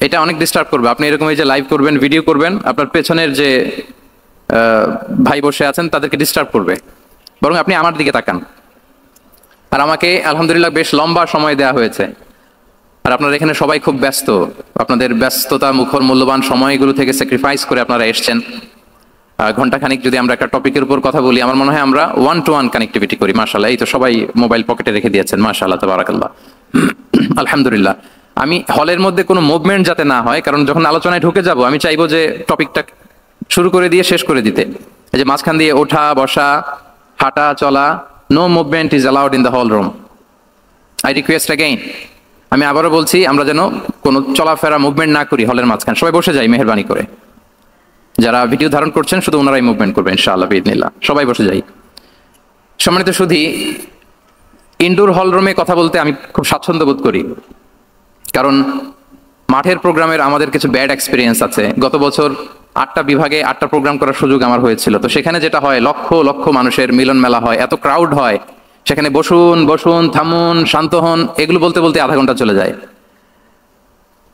এটা অনেক ডিস্টার্ব করবে। আপনি এরকম এই যে লাইভ করবেন, ভিডিও করবেন, আপনার পেছনের যে ভাই বসে আছেন তাদেরকে ডিস্টার্ব করবে। বরং আপনি আমার দিকে তাকান। আর আমাকে আলহামদুলিল্লাহ বেশ লম্বা সময় দেওয়া হয়েছে, আর আপনারা এখানে সবাই খুব ব্যস্ত। আপনাদের ব্যস্ততা মুখর মূল্যবান সময়গুলো থেকে স্যাক্রিফাইস করে আপনারা এসছেন। ঘন্টাখানিক যদি আমরা একটা টপিকের উপর কথা বলি, আমার মনে হয় আমরা 1-to-1 কানেক্টিভিটি করি। মাশাআল্লাহ, এই তো সবাই মোবাইল পকেটে রেখে দিয়েছেন। মাশাআল্লাহ, তাবারাকাল্লাহ, আলহামদুলিল্লাহ। আমি হলের মধ্যে কোনো মুভমেন্ট যাতে না হয়, কারণ যখন আলোচনায় ঢুকে যাব আমি চাইবো যে টপিকটা শুরু করে দিয়ে শেষ করে দিতে। এই যে মাঝখান দিয়ে ওঠা বসা, হাঁটা চলা, no movement is allowed in the hall room. I request again, আমি আবারও বলছি, আমরা যেন কোনো চলাফেরা মুভমেন্ট না করি হলের মাঝখানে। সবাই বসে যাই মেহেরবানি করে। যারা ভিডিও ধারণ করছেন শুধু ওনারাই মুভমেন্ট করবেন ইনশাআল্লাহ বিইذনিল্লাহ। সবাই বসে যাই। সম্মানিত সুধী, ইনডোর হল রুমে কথা বলতে আমি খুব স্বাচ্ছন্দ্য বোধ করি, কারণ মাঠের প্রোগ্রামের আমাদের কিছু ব্যাড এক্সপিরিয়েন্স আছে। গত বছর 8টা বিভাগে 8টা প্রোগ্রাম করার সুযোগ আমার হয়েছিল। তো সেখানে যেটা হয়, লক্ষ লক্ষ মানুষের মিলন মেলা হয়, এত ক্রাউড হয়, সেখানে বসুন বসুন, থামুন, শান্ত হন, এগুলো বলতে বলতে আধা ঘন্টা চলে যায়।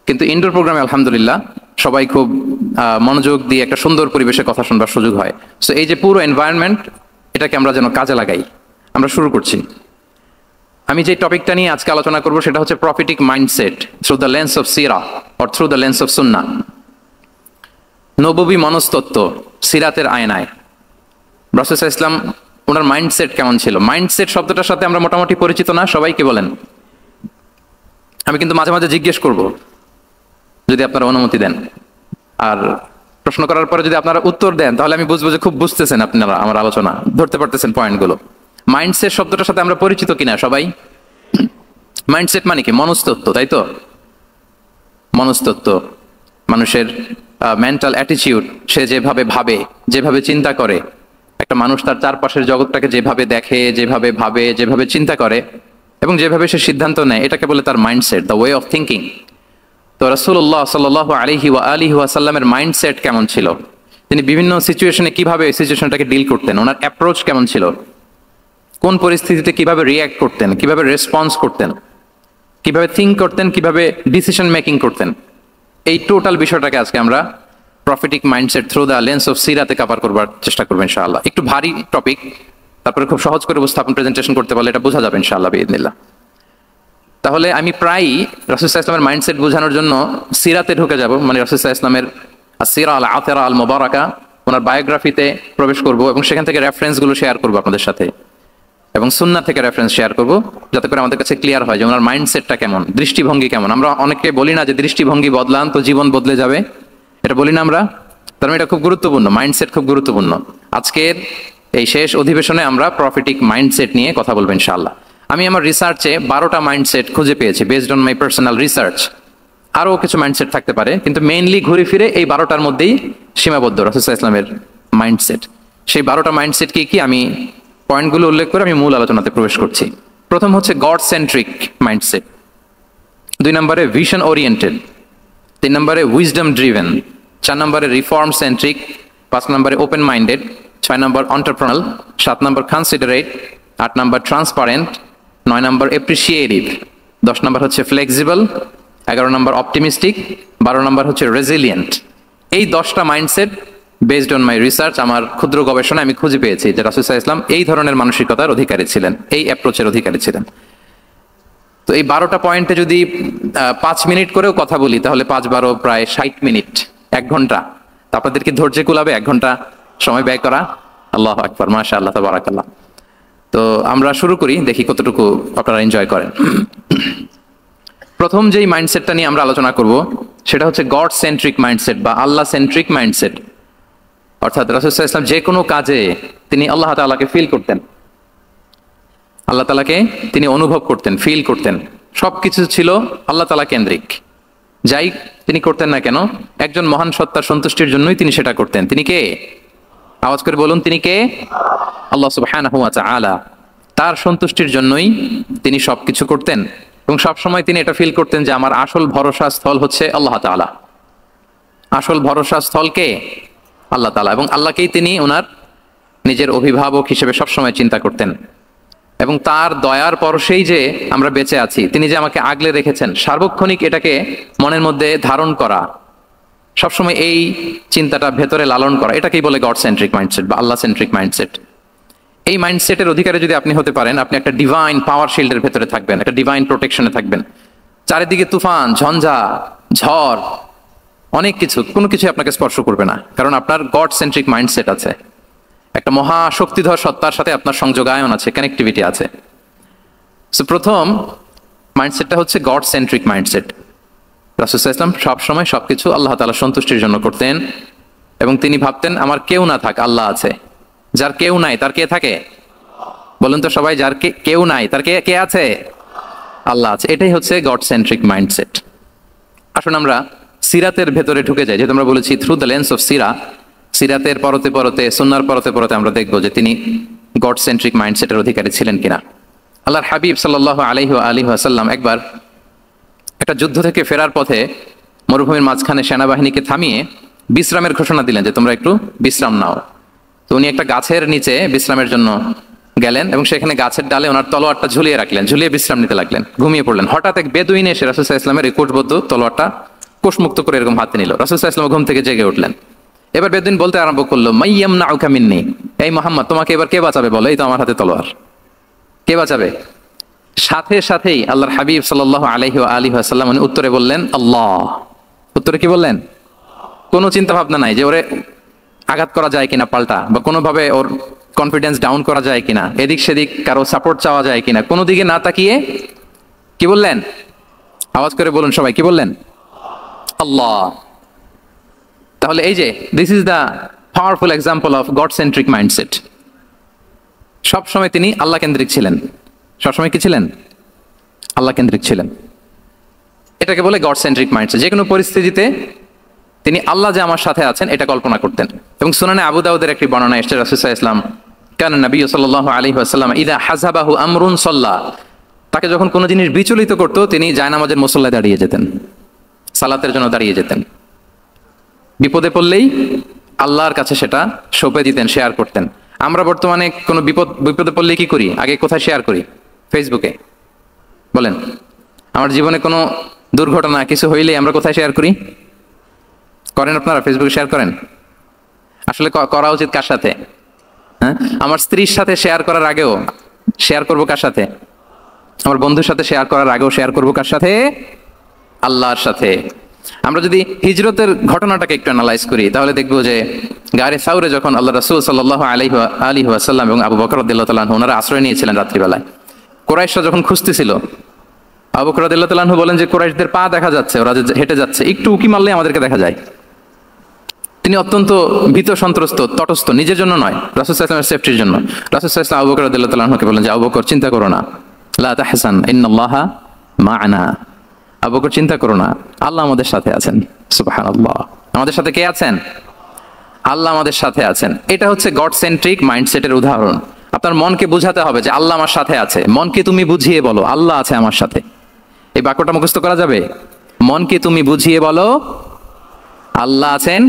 কিন্তু ইনডোর প্রোগ্রামে আলহামদুলিল্লাহ সবাই খুব মনোযোগ দিয়ে একটা সুন্দর পরিবেশে কথা শুনবার সুযোগ হয়। সো এই যে পুরো এনভায়রনমেন্ট, এটাকে আমরা যেন কাজে লাগাই। আমরা শুরু করছি। আমি যে টপিকটা নিয়ে আজকে আলোচনা করব সেটা হচ্ছে prophetic mindset through the lens of সিরা or through the lens of সুন্নাহ। নববী মনস্তত্ত্ব সিরাতের আয়নায় রাসূল সাল্লাল্লাহু আলাইহি ওয়াসাল্লাম, ওনার মাইন্ডসেট কেমন ছিল? মাইন্ডসেট শব্দটার সাথে আমরা মোটামুটি পরিচিত না? সবাইকে বলেন। আমি কিন্তু মাঝে মাঝে জিজ্ঞেস করব, যদি আপনারা অনুমতি দেন। আর প্রশ্ন করার পরে যদি আপনারা উত্তর দেন, তাহলে আমি বুঝবো যে খুব বুঝতেছেন আপনারা আমার আলোচনা, ধরতে পারতেছেন পয়েন্টগুলো। মাইন্ডসেট শব্দটার সাথে আমরা পরিচিত কিনা সবাই? মাইন্ডসেট মানে কি? মনস্তত্ত্ব, তাই তো? মনস্তত্ত্ব, মানুষের মেন্টাল অ্যাটিটিউড, সে যেভাবে ভাবে, যেভাবে চিন্তা করে। একটা মানুষ তার চারপাশের জগৎটাকে যেভাবে দেখে, যেভাবে ভাবে, যেভাবে চিন্তা করে এবং যেভাবে সে সিদ্ধান্ত নেয়, এটাকে বলে তার mindset, the way of thinking. তো রাসূলুল্লাহ সাল্লাল্লাহু আলাইহি ওয়া সাল্লামের মাইন্ডসেট কেমন ছিল? তিনি বিভিন্ন সিচুয়েশনে কিভাবে সিচুয়েশনটাকে ডিল করতেন? ওনার অ্যাপ্রোচ কেমন ছিল? কোন পরিস্থিতিতে কিভাবে রিয়্যাক্ট করতেন, কিভাবে রেসপন্স করতেন, কিভাবে থিঙ্ক করতেন, কিভাবে ডিসিশন মেকিং করতেন? এই টোটাল বিষয়টাকে আজকে আমরা prophetic mindset through the lens of সিরাতে কভার করবার চেষ্টা করবো ইনশাআল্লাহ। একটু ভারী টপিক, তারপরে খুব সহজ করে উপস্থাপন প্রেজেন্টেশন করতে পারলে এটা বোঝা যাবে ইনশাআল্লাহ বিইذনিল্লাহ। তাহলে আমি প্রায়ই রাসূল সাল্লাল্লাহু আলাইহি ওয়াসাল্লামের মাইন্ডসেট বোঝানোর জন্য সিরাতে ঢুকে যাব, মানে রাসূল সাল্লাল্লাহু আলাইহি ওয়াসাল্লামের আসিরা আল আতিরা আল মুবারাকা, ওনার বায়োগ্রাফিতে প্রবেশ করব এবং সেখান থেকে রেফারেন্সগুলো শেয়ার করব আপনাদের সাথে, এবং সুন্নাহ থেকে রেফারেন্স শেয়ার করব, যাতে করে আমাদের কাছে ক্লিয়ার হয় যে ওনার মাইন্ডসেটটা কেমন, দৃষ্টিভঙ্গি কেমন। আমরা অনেকে বলি না যে দৃষ্টিভঙ্গি বদলান তো জীবন বদলে যাবে, এটা বলি না আমরা? তার মানে এটা খুব গুরুত্বপূর্ণ, মাইন্ডসেট খুব গুরুত্বপূর্ণ। আজকের এই শেষ অধিবেশনে আমরা প্রফিটিক মাইন্ডসেট নিয়ে কথা বলবো ইনশাআল্লাহ। আমি আমার রিসার্চে 12টা মাইন্ডসেট খুঁজে পেয়েছি, based on my personal research. আরও কিছু মাইন্ডসেট থাকতে পারে, কিন্তু মেইনলি ঘুরে ফিরে এই 12টার মধ্যেই সীমাবদ্ধ রাসূল সাল্লাল্লাহু আলাইহি ওয়াসাল্লামের মাইন্ডসেট। সেই 12টা মাইন্ডসেট কি কি, আমি পয়েন্টগুলো উল্লেখ করে আমি মূল আলোচনাতে প্রবেশ করছি। প্রথম হচ্ছে গড সেন্ট্রিক মাইন্ডসেট, 2 নম্বরে ভিশন ওরিয়েন্টেড, 3 নম্বরে উইজডম ড্রিভেন, 4 নম্বরে রিফর্ম সেন্ট্রিক, 5 নম্বরে ওপেন মাইন্ডেড, 6 নম্বর এন্টারপ্রেনাল, 7 নম্বর কনসিডারেট, 8 নম্বর ট্রান্সপারেন্ট, 9 নম্বর এপ্রিসিয়েটিভ, 10 নম্বর হচ্ছে ফ্লেক্সিবল, 11 নম্বর অপটিমিস্টিক, 12 নম্বর হচ্ছে রেজিলিয়েন্ট। এই 10টা mindset based on my research, আমার ক্ষুদ্র গবেষণা আমি খুঁজে পেয়েছি যে রাসূল সাল্লাল্লাহু আলাইহি ওয়াসাল্লাম এই ধরনের মানসিকতার অধিকারী ছিলেন, এই অ্যাপ্রোচের অধিকারী ছিলেন। তো এই 12টা পয়েন্টে যদি 5 মিনিট করেও কথা বলি, তাহলে 5-12 প্রায় 60 মিনিট, 1 ঘন্টা। তা আপনাদের কি ধৈর্য কুলাবে 1 ঘন্টা সময় ব্যয় করা? আল্লাহু আকবার, মাশাআল্লাহ, তাবারাকাল্লাহ। তো আমরা শুরু করি, দেখি কতটুকু আপনারা এনজয় করেন। প্রথম যেই মাইন্ডসেটটা নিয়ে আমরা আলোচনা করব সেটা হচ্ছে গড সেন্ট্রিক মাইন্ডসেট বা আল্লাহ সেন্ট্রিক মাইন্ডসেট। অর্থাৎ রাসূল সাল্লাল্লাহু আলাইহি ওয়াসাল্লাম যে কোনো কাজে তিনি আল্লাহ তাআলাকে ফিল করতেন, আল্লাহ তাআলাকে তিনি অনুভব করতেন, ফিল করতেন। সবকিছু ছিল আল্লাহ তাআলা কেন্দ্রিক। যাই তিনি করতেন না কেন, একজন মহান সত্তার সন্তুষ্টির জন্যই তিনি সেটা করতেন। তিনি কে? আওয়াজ করে বলুন, তিনি কে? আল্লাহ সুবহানাহু ওয়া তাআলা। তার সন্তুষ্টির জন্যই তিনি সবকিছু করতেন এবং সবসময় তিনি এটা ফিল করতেন যে আমার আসল ভরসা স্থল হচ্ছে আল্লাহ তাআলা। আসল ভরসা স্থল কে? আল্লাহ তাআলা। এবং আল্লাহকেই তিনি ওনার নিজের অভিভাবক হিসেবে সবসময় চিন্তা করতেন। এবং তার দয়ার পরশেই যে আমরা বেঁচে আছি, তিনি যে আমাকে আগলে রেখেছেন, সার্বক্ষণিক এটাকে মনের মধ্যে ধারণ করা, সবসময় এই চিন্তাটা ভেতরে লালন করা, এটাকেই বলে গড সেন্ট্রিক মাইন্ডসেট বা আল্লাহ সেন্ট্রিক মাইন্ডসেট। এই মাইন্ডসেটের অধিকারে যদি আপনি হতে পারেন, আপনি একটা ডিভাইন পাওয়ার শিল্ডের ভেতরে থাকবেন, একটা ডিভাইন প্রোটেকশনে থাকবেন। চারিদিকে তুফান, ঝঞ্ঝা, ঝড়, অনেক কিছু, কোনো কিছু আপনাকে স্পর্শ করবে না, কারণ আপনার গড সেন্ট্রিক মাইন্ডসেট আছে। একটা মহা শক্তিধর সত্তার সাথে আপনার সংযোগায়ন আছে, কানেক্টিভিটি আছে। সো প্রথম মাইন্ডসেটটা হচ্ছে গড সেন্ট্রিক মাইন্ডসেট। রাসূল সাল্লাল্লাহু আলাইহি ওয়াসাল্লাম সবসময় সবকিছু আল্লাহ তাআলার সন্তুষ্টির জন্য করতেন, এবং তিনি ভাবতেন আমার কেউ না থাক, আল্লাহ আছে। যার কেউ নাই তার কে থাকে? বলুন তো সবাই, যার কেউ নাই তার কে আছে? আল্লাহ আছে। এটাই হচ্ছে গড সেন্ট্রিক মাইন্ডসেট। আসুন আমরা সিরাতের ভেতরে ঢুকে যাই, যেহেতু আমরা বলেছি থ্রু দ্য লেন্স অফ সিরাতের পরতে পরতে, সুন্নাহর পরতে পরতে আমরা দেখবো যে তিনি গড সেন্ট্রিক মাইন্ডসেটের অধিকারী ছিলেন কিনা। আল্লাহর হাবিব সাল্লাল্লাহু আলাইহি ওয়াসাল্লাম একবার একটা যুদ্ধ থেকে ফেরার পথে মরুভূমির মাঝখানে সেনাবাহিনীকে থামিয়ে বিশ্রামের ঘোষণা দিলেন যে তোমরা একটু বিশ্রাম নাও। তো উনি একটা গাছের নিচে বিশ্রামের জন্য গেলেন, এবং সেখানে গাছের ডালে ওনার তলোয়ারটা ঝুলিয়ে রাখলেন, ঝুলিয়ে বিশ্রাম নিতে লাগলেন, ঘুমিয়ে পড়লেন। হঠাৎ এক বেদুইন এসে রাসূল সাল্লাল্লাহু আলাইহি ওয়াসাল্লামের এই কোষবদ্ধ তলোয়ারটা কোষমুক্ত করে এরকম হাতে নিল। রাসূল সাল্লাল্লাহু আলাইহি ওয়াসাল্লাম ঘুম থেকে জেগে উঠলেন। এবার বেদুইন বলতে আরম্ভ করলো, মাইয়ামনাউকা মিন্নি, এই মুহাম্মদ তোমাকে এবার কে বাঁচাবে বলো, এই তো আমার হাতে তলোয়ার, কে বাঁচাবে? সাথে সাথেই আল্লাহর হাবিব সাল্লাল্লাহু আলাইহি ওয়াসাল্লাম উনি উত্তরে বললেন আল্লাহ। উত্তরে কি বললেন? কোনো চিন্তা ভাবনা নাই যে ওরে আঘাত করা যায় কিনা পাল্টা, বা কোনোভাবে ওর কনফিডেন্স ডাউন করা যায় কিনা, এদিক সেদিক কারো সাপোর্ট চাওয়া যায় কিনা, কোনো দিকে না তাকিয়ে কি বললেন? আওয়াজ করে বলুন সবাই, কি বললেন? আল্লাহ। তাহলে এই যে this is the powerful example of god centric mindset. সবসময় তিনি আল্লাহ কেন্দ্রিক ছিলেন। সবসময় কি ছিলেন? আল্লাহ কেন্দ্রিক ছিলেন। এটাকে বলে গড সেন্ট্রিক মাইন্ডসেট। যে কোনো পরিস্থিতিতে তিনি আল্লাহ যে আমার সাথে আছেন এটা কল্পনা করতেন। এবং সুনানে আবু দাউদের একটি বর্ণনা এসেছে, রাসূল সাল্লাল্লাহু আলাইহি ওয়াসাল্লাম কানা নবী সাল্লাল্লাহু আলাইহি ওয়াসাল্লাম ইযা হাযাবাহু আমরুন সাল্লা, তাকে যখন কোনো জিনিস বিচলিত করতো তিনি জায়নামাজের মুসল্লায় দাঁড়িয়ে যেতেন, সালাতের জন্য দাঁড়িয়ে যেতেন। বিপদে পড়লেই আল্লাহর কাছে সেটা সঁপে দিতেন, শেয়ার করতেন। আমরা বর্তমানে কোনো বিপদে পড়লে কি করি? আগে কোথায় শেয়ার করি? ফেসবুকে। বলেন, আমার জীবনে কোনো দুর্ঘটনা কিছু হইলেই আমরা কোথায় শেয়ার করি? করেন আপনারা? ফেসবুকে শেয়ার করেন? আসলে করা উচিত কার সাথে? হ্যাঁ, আমার স্ত্রীর সাথে শেয়ার করার আগেও শেয়ার করবো কার সাথে? আমার বন্ধুর সাথে শেয়ার করার আগেও শেয়ার করবো কার সাথে? আল্লাহর সাথে। আমরা যদি হিজরতের ঘটনাটাকে একটু অ্যানালাইজ করি তাহলে দেখবো যে গারে সাউরে যখন আল্লাহ রাসূল সাল্লাল্লাহু আলাইহি ওয়াসাল্লাম এবং আবু বকর রাদিয়াল্লাহু তাআলা আনহু ওনারা আশ্রয় নিয়েছিলেন রাত্রিবেলায়, কুরাইশরা যখন খুঁজতেছিল, আবু বকর রাদিয়াল্লাহু তাআলা আনহু বলেন যে কুরাইশদের পা দেখা যাচ্ছে, ওরা যে হেঁটে যাচ্ছে, একটু উকি মারলে আমাদেরকে দেখা যায়। তিনি অত্যন্ত ভীত সন্ত্রস্ত, তটস্থ, নিজের জন্য নয়, রাসূল সাল্লাল্লাহু আলাইহি ওয়াসাল্লামের সেফটির জন্য। রাসূল সাল্লাল্লাহু আলাইহি ওয়াসাল্লাম আবু বকর রাদিয়াল্লাহু তাআলা আনহুকে বলেন যে আবু বকর চিন্তা করো না, লা তাহসান ইন্নাল্লাহা মা'ানা, আবু বকর চিন্তা করো না, আল্লাহ আমাদের সাথে আছেন। সুবহানাল্লাহ। আমাদের সাথে কে আছেন? আল্লাহ আমাদের সাথে আছেন। এটা হচ্ছে গড সেন্ট্রিক মাইন্ডসেটের উদাহরণ। আপনার মনকে বুঝাতে হবে যে আল্লাহ আমার সাথে আছে। মনকে তুমি বুঝিয়ে বলো আল্লাহ আছে আমার সাথে। এই বাক্যটা মুখস্থ করা যাবে? মনকে তুমি বুঝিয়ে বলো আল্লাহ আছেন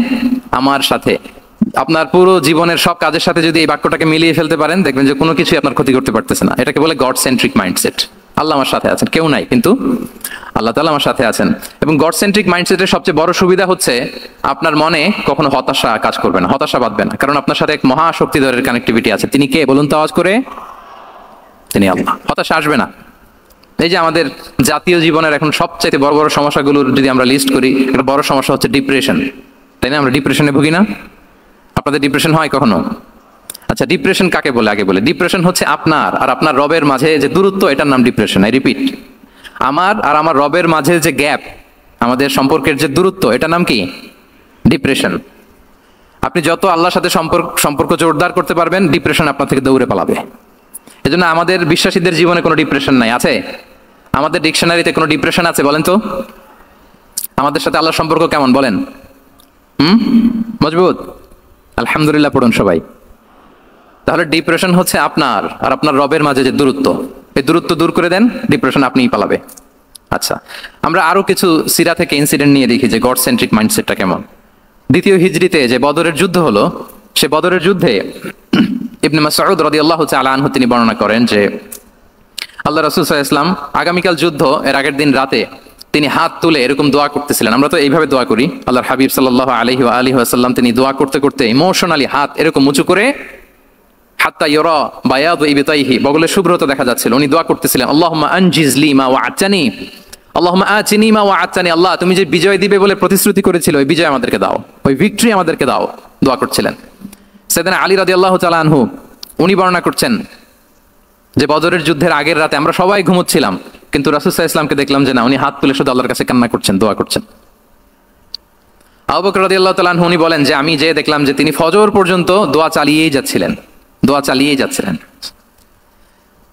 আমার সাথে। আপনার পুরো জীবনের সব কাজের সাথে যদি এই বাক্যটাকে মিলিয়ে ফেলতে পারেন, দেখবেন যে কোনো কিছুই আপনার ক্ষতি করতে পারতেছে না। এটাকে বলে গড সেন্ট্রিক মাইন্ডসেট। আল্লাহ আমার সাথে আছেন, কেউ নাই কিন্তু আল্লাহ তাআলা আমার সাথে আছেন। এবং গড সেন্ট্রিক মাইন্ডসেটের সবচেয়ে বড় সুবিধা হচ্ছে আপনার মনে কখনো হতাশা কাজ করবে না, হতাশা বাঁধবে না, কারণ আপনার সাথে এক মহাশক্তিধরের কানেক্টিভিটি আছে। তিনি কে বলুন তো আওয়াজ করে? তিনি আল্লাহ। হতাশা আসবে না। এই যে আমাদের জাতীয় জীবনের এখন সবচাইতে বড় বড় সমস্যাগুলোর যদি আমরা লিস্ট করি, একটা বড় সমস্যা হচ্ছে ডিপ্রেশন, তাই না? আমরা ডিপ্রেশনে ভুগি না? আপনাদের ডিপ্রেশন হয় কখনো? আচ্ছা, ডিপ্রেশন কাকে বলে আগে বলে। ডিপ্রেশন হচ্ছে আপনার আর আপনার রবের মাঝে যে দূরত্ব, এটার নাম ডিপ্রেশন। আই রিপিট, আমার আর আমার রবের মাঝে যে গ্যাপ, আমাদের সম্পর্কের যে দূরত্ব, এটার নাম কি? ডিপ্রেশন। আপনি যত আল্লাহর সাথে সম্পর্ক জোরদার করতে পারবেন, ডিপ্রেশন আপনার থেকে দৌড়ে পালাবে। এজন্য আমাদের বিশ্বাসীদের জীবনে কোনো ডিপ্রেশন নাই। আছে? আমাদের ডিকশনারিতে কোনো ডিপ্রেশন আছে বলেন তো? আমাদের সাথে আল্লাহর সম্পর্ক কেমন বলেন? মজবুত? আলহামদুলিল্লাহ পড়ুন সবাই। তাহলে ডিপ্রেশন হচ্ছে আপনার আর আপনার রবের মাঝে যে দূরত্ব, এই দূরত্ব দূর করে দেন, ডিপ্রেশন আপনিই পালাবে। আচ্ছা, আমরা আরো কিছু সিরা থেকে ইনসিডেন্ট নিয়ে দেখি যে গড সেন্ট্রিক মাইন্ডসেটটা কেমন। দ্বিতীয় হিজরিতে যে বদরের যুদ্ধ হলো, সে বদরের যুদ্ধে ইবনে মাসউদ রাদিয়াল্লাহু তাআলা আনহু তিনি বর্ণনা করেন যে আল্লাহ রাসূল সাল্লাল্লাহু আলাইহি ওয়াসাল্লাম আগামীকাল যুদ্ধ এর আগের দিন রাতে তিনি হাত তুলে এরকম দোয়া করতেছিলেন। আমরা তো এইভাবে দোয়া করি, আল্লাহর হাবিব সাল্লাল্লাহু আলাইহি ওয়া আলিহি ওয়াসাল্লাম তিনি দোয়া করতে করতে ইমোশনালি হাত এরকম উঁচু করে হাত্তা ইউরা বায়াদু ইবতাইহি, বগলের শুভ্রতা দেখা যাচ্ছিল, উনি দোয়া করতেছিলেন আল্লাহুম্মা আনজিজ লি মা ওয়া'আতানি, আল্লাহুম্মা আতিনি মা ওয়া'আতানি, আল্লাহ তুমি যে বিজয় দিবে বলে প্রতিশ্রুতি করেছিলে ওই বিজয় আমাদেরকে দাও, ওই ভিক্টরি আমাদেরকে দাও, দোয়া করছিলেন। সাইয়েদনা আলী রাদিয়াল্লাহু তাআলা আনহু উনি বর্ণনা করছেন যে বদরের যুদ্ধের আগের রাতে আমরা সবাই ঘুমোচ্ছিলাম, কিন্তু রাসূল সাল্লাল্লাহু আলাইহি ওয়াসাল্লামকে দেখলাম যে না, উনি হাত তুলে শুধু আল্লাহর কাছে কান্না করছেন, দোয়া করছেন। আবু বকর রাদিয়াল্লাহু তাআলা আনহু উনি বলেন যে আমি যে দেখলাম যে তিনি ফজর পর্যন্ত দোয়া চালিয়েই যাচ্ছিলেন, দোয়া চালিয়েই যাচ্ছিলেন,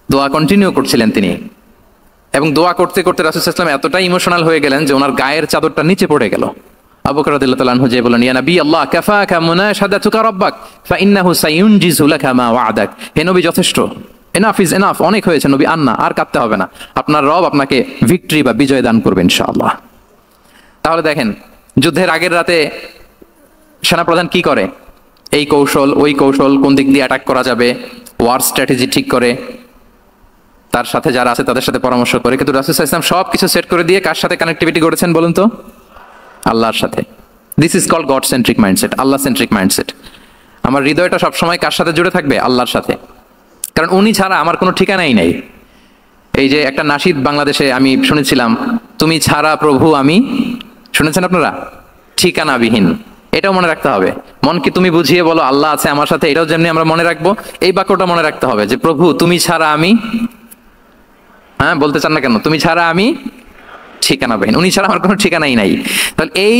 দোয়া কন্টিনিউ করছিলেন তিনি। এবং দোয়া করতে করতে রাসূল সাল্লাল্লাহু আলাইহি ওয়াসাল্লাম এতটাই ইমোশনাল হয়ে গেলেন যে ওনার গায়ের চাদরটা নিচে পড়ে গেল। আবু বকর রাদিয়াল্লাহু তাআলা আনহু যে বলেন ইয়া নবী আল্লাহ কাফাকা মুনাশাদাতুকা রাব্বাক ফাইন্নাহু সায়ুনজিজু লাকা মা ওয়া'দাক, হে নবী যথেষ্ট, এনাফ ইজ এনাফ, অনেক হয়েছে নবী, আন্না আর কাঁদতে হবে না, আপনার রব আপনাকে ভিক্টরি বা বিজয় দান করবে ইনশাআল্লাহ। তাহলে দেখেন যুদ্ধের আগের রাতে সেনাপ্রধান কি করে, এই কৌশল ওই কৌশল, কোন দিক দিয়ে অ্যাটাক করা যাবে, ওয়ার স্ট্র্যাটেজি ঠিক করে, তার সাথে যারা আছে তাদের সাথে পরামর্শ করে। কিন্তু রাসূল সাল্লাল্লাহু আলাইহি ওয়াসাল্লাম সবকিছু সেট করে দিয়ে কার সাথে কানেক্টিভিটি করেছেন বলুন তো? আল্লাহর সাথে। This is called God centric mindset, আল্লাহ সেন্ট্রিক মাইন্ডসেট। আমার হৃদয়টা সবসময় কার সাথে জুড়ে থাকবে? আল্লাহর সাথে, কারণ উনি ছাড়া আমার কোনো ঠিকানাই নাই। এই যে একটা নাশিদ বাংলাদেশে আমি শুনেছিলাম, তুমি ছাড়া প্রভু আমি, শুনেছেন আপনারা? ঠিকানাবিহীন। এটাও মনে রাখতে হবে, মনকে তুমি বুঝিয়ে বলো আল্লাহ আছে আমার সাথে, এটাও যেমনি আমরা মনে রাখবো, এই বাক্যটা মনে রাখতে হবে যে প্রভু তুমি ছাড়া আমি, হ্যাঁ বলতে চান না কেন, তুমি ছাড়া আমি ঠিকানাবিহীন, উনি ছাড়া আমার কোনো ঠিকানাই নাই। তাহলে এই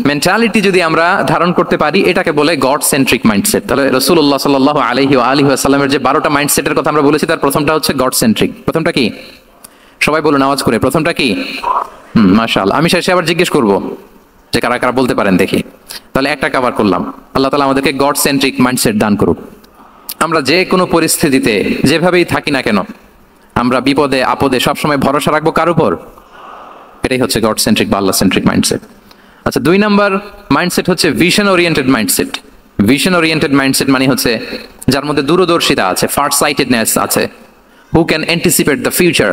মেন্টালিটি যদি আমরা ধারণ করতে পারি, এটাকে বলে গড সেন্ট্রিক মাইন্ডসেট। তাহলে রাসূলুল্লাহ সাল্লাল্লাহু আলাইহি ওয়া আলিহি ওয়াসাল্লামের যে 12টা মাইন্ডসেটের কথা আমরা বলেছি, তার প্রথমটা হচ্ছে গড সেন্ট্রিক। প্রথমটা কি? সবাই বলুন আওয়াজ করে, প্রথমটা কি? মাশাআল্লাহ। আমি শেষে আবার জিজ্ঞেস করবো যে কারা কারা বলতে পারেন দেখি। তাহলে একটা কভার করলাম। আল্লাহ তাআলা আমাদেরকে গড সেন্ট্রিক মাইন্ডসেট দান করুক। আমরা যে কোনো পরিস্থিতিতে যেভাবেই থাকি না কেন, আমরা বিপদে আপদে সবসময় ভরসা রাখবো কার উপর? এটাই হচ্ছে গড সেন্ট্রিক বা আল্লাহ সেন্ট্রিক মাইন্ডসেট। আচ্ছা, 2 নাম্বার মাইন্ডসেট হচ্ছে vision oriented mindset. Vision oriented mindset মানে হচ্ছে যার মধ্যে দূরদর্শিতা আছে, ফার সাইটেডনেস আছে, who can anticipate the future,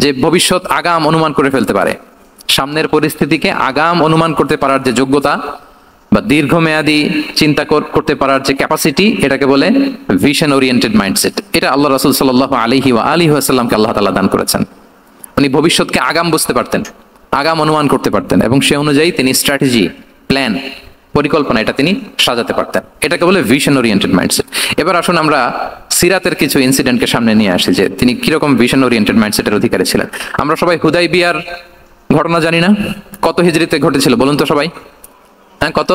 যে ভবিষ্যৎ আগাম অনুমান করে ফেলতে পারে, সামনের পরিস্থিতিকে আগাম অনুমান করতে পারার যে যোগ্যতা বা দীর্ঘমেয়াদী চিন্তা করতে পারার যে ক্যাপাসিটি, এটাকে বলে ভিশন ওরিয়েন্টেড মাইন্ডসেট। এটা আল্লাহ রাসূল সাল্লাল্লাহু আলাইহি ওয়া আলিহি ওয়াসাল্লামকে আল্লাহ তাআলা দান করেছেন। উনি ভবিষ্যৎকে আগাম বুঝতে পারতেন, আগাম অনুমান করতে পারতেন, এবং সে অনুযায়ী তিনি স্ট্র্যাটেজি, প্ল্যান, পরিকল্পনা এটা তিনি সাজাতে পারতেন। এটাকে বলে ভিশন ওরিয়েন্টেড মাইন্ডসেট। এবার আসুন আমরা সিরাতের কিছু ইনসিডেন্টকে সামনে নিয়ে আসি যে তিনি কিরকম ভিশন ওরিয়েন্টেড মাইন্ডসেটের অধিকারী ছিলেন। আমরা সবাই হুদাইবিয়ার ঘটনা জানি না? কত হিজরিতে ঘটেছিল বলুন তো সবাই? হ্যাঁ, কত?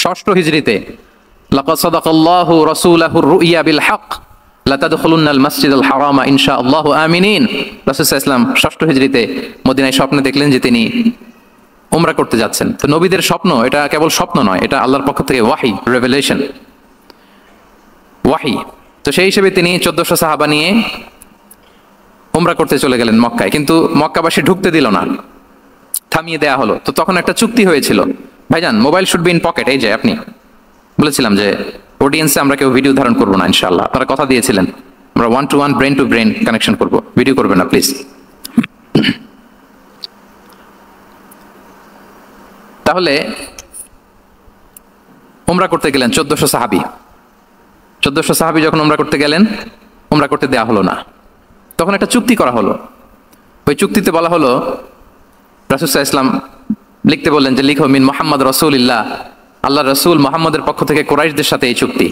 6ষ্ঠ হিজরিতে। লাকাদ সাদাকাল্লাহু রাসূলাহুর রুইয়া বিল হক লাতাদখুলুন্নাল মাসজিদাল হারামা ইনশাআল্লাহু আমিনিন। রাসূল সাল্লাল্লাহু আলাইহি ওয়াসাল্লাম 6ষ্ঠ হিজরিতে মদিনায় স্বপ্নে দেখলেন যে তিনি উমরা করতে যাচ্ছেন। তো নবীদের স্বপ্ন এটা কেবল স্বপ্ন নয়, এটা আল্লাহর পক্ষ থেকে ওয়াহি, রেভেলেশন, ওয়াহি। তো সেই হিসেবে তিনি 1400 সাহাবা নিয়ে উমরা করতে চলে গেলেন মক্কায়, কিন্তু মক্কাবাসী ঢুকতে দিল না, থামিয়ে দেয়া হলো। তো তখন একটা চুক্তি হয়েছিল, ভাইজান mobile should be in pocket. এই যে আপনি বলেছিলাম যে অডিয়েন্সে আমরা কেউ ভিডিও ধারণ করবো না ইনশাআল্লাহ, আপনারা কথা দিয়েছিলেন আমরা 1-to-1 brain to brain connection করবো, ভিডিও করবেন না প্লিজ। তাহলে উমরা করতে গেলেন 1400 সাহাবী। 1400 সাহাবী যখন উমরা করতে গেলেন, উমরা করতে দেয়া হলো না। তখন একটা চুক্তি করা হলো। ওই চুক্তিতে বলা হলো, রাসূল সাল্লাল্লাহু আলাইহি ওয়াসাল্লাম লিখতে বললেন যে লিখো মিন মুহাম্মদ রাসূলুল্লাহ, আল্লাহ রাসূল মুহাম্মদের পক্ষ থেকে কুরাইশদের সাথে এই চুক্তি।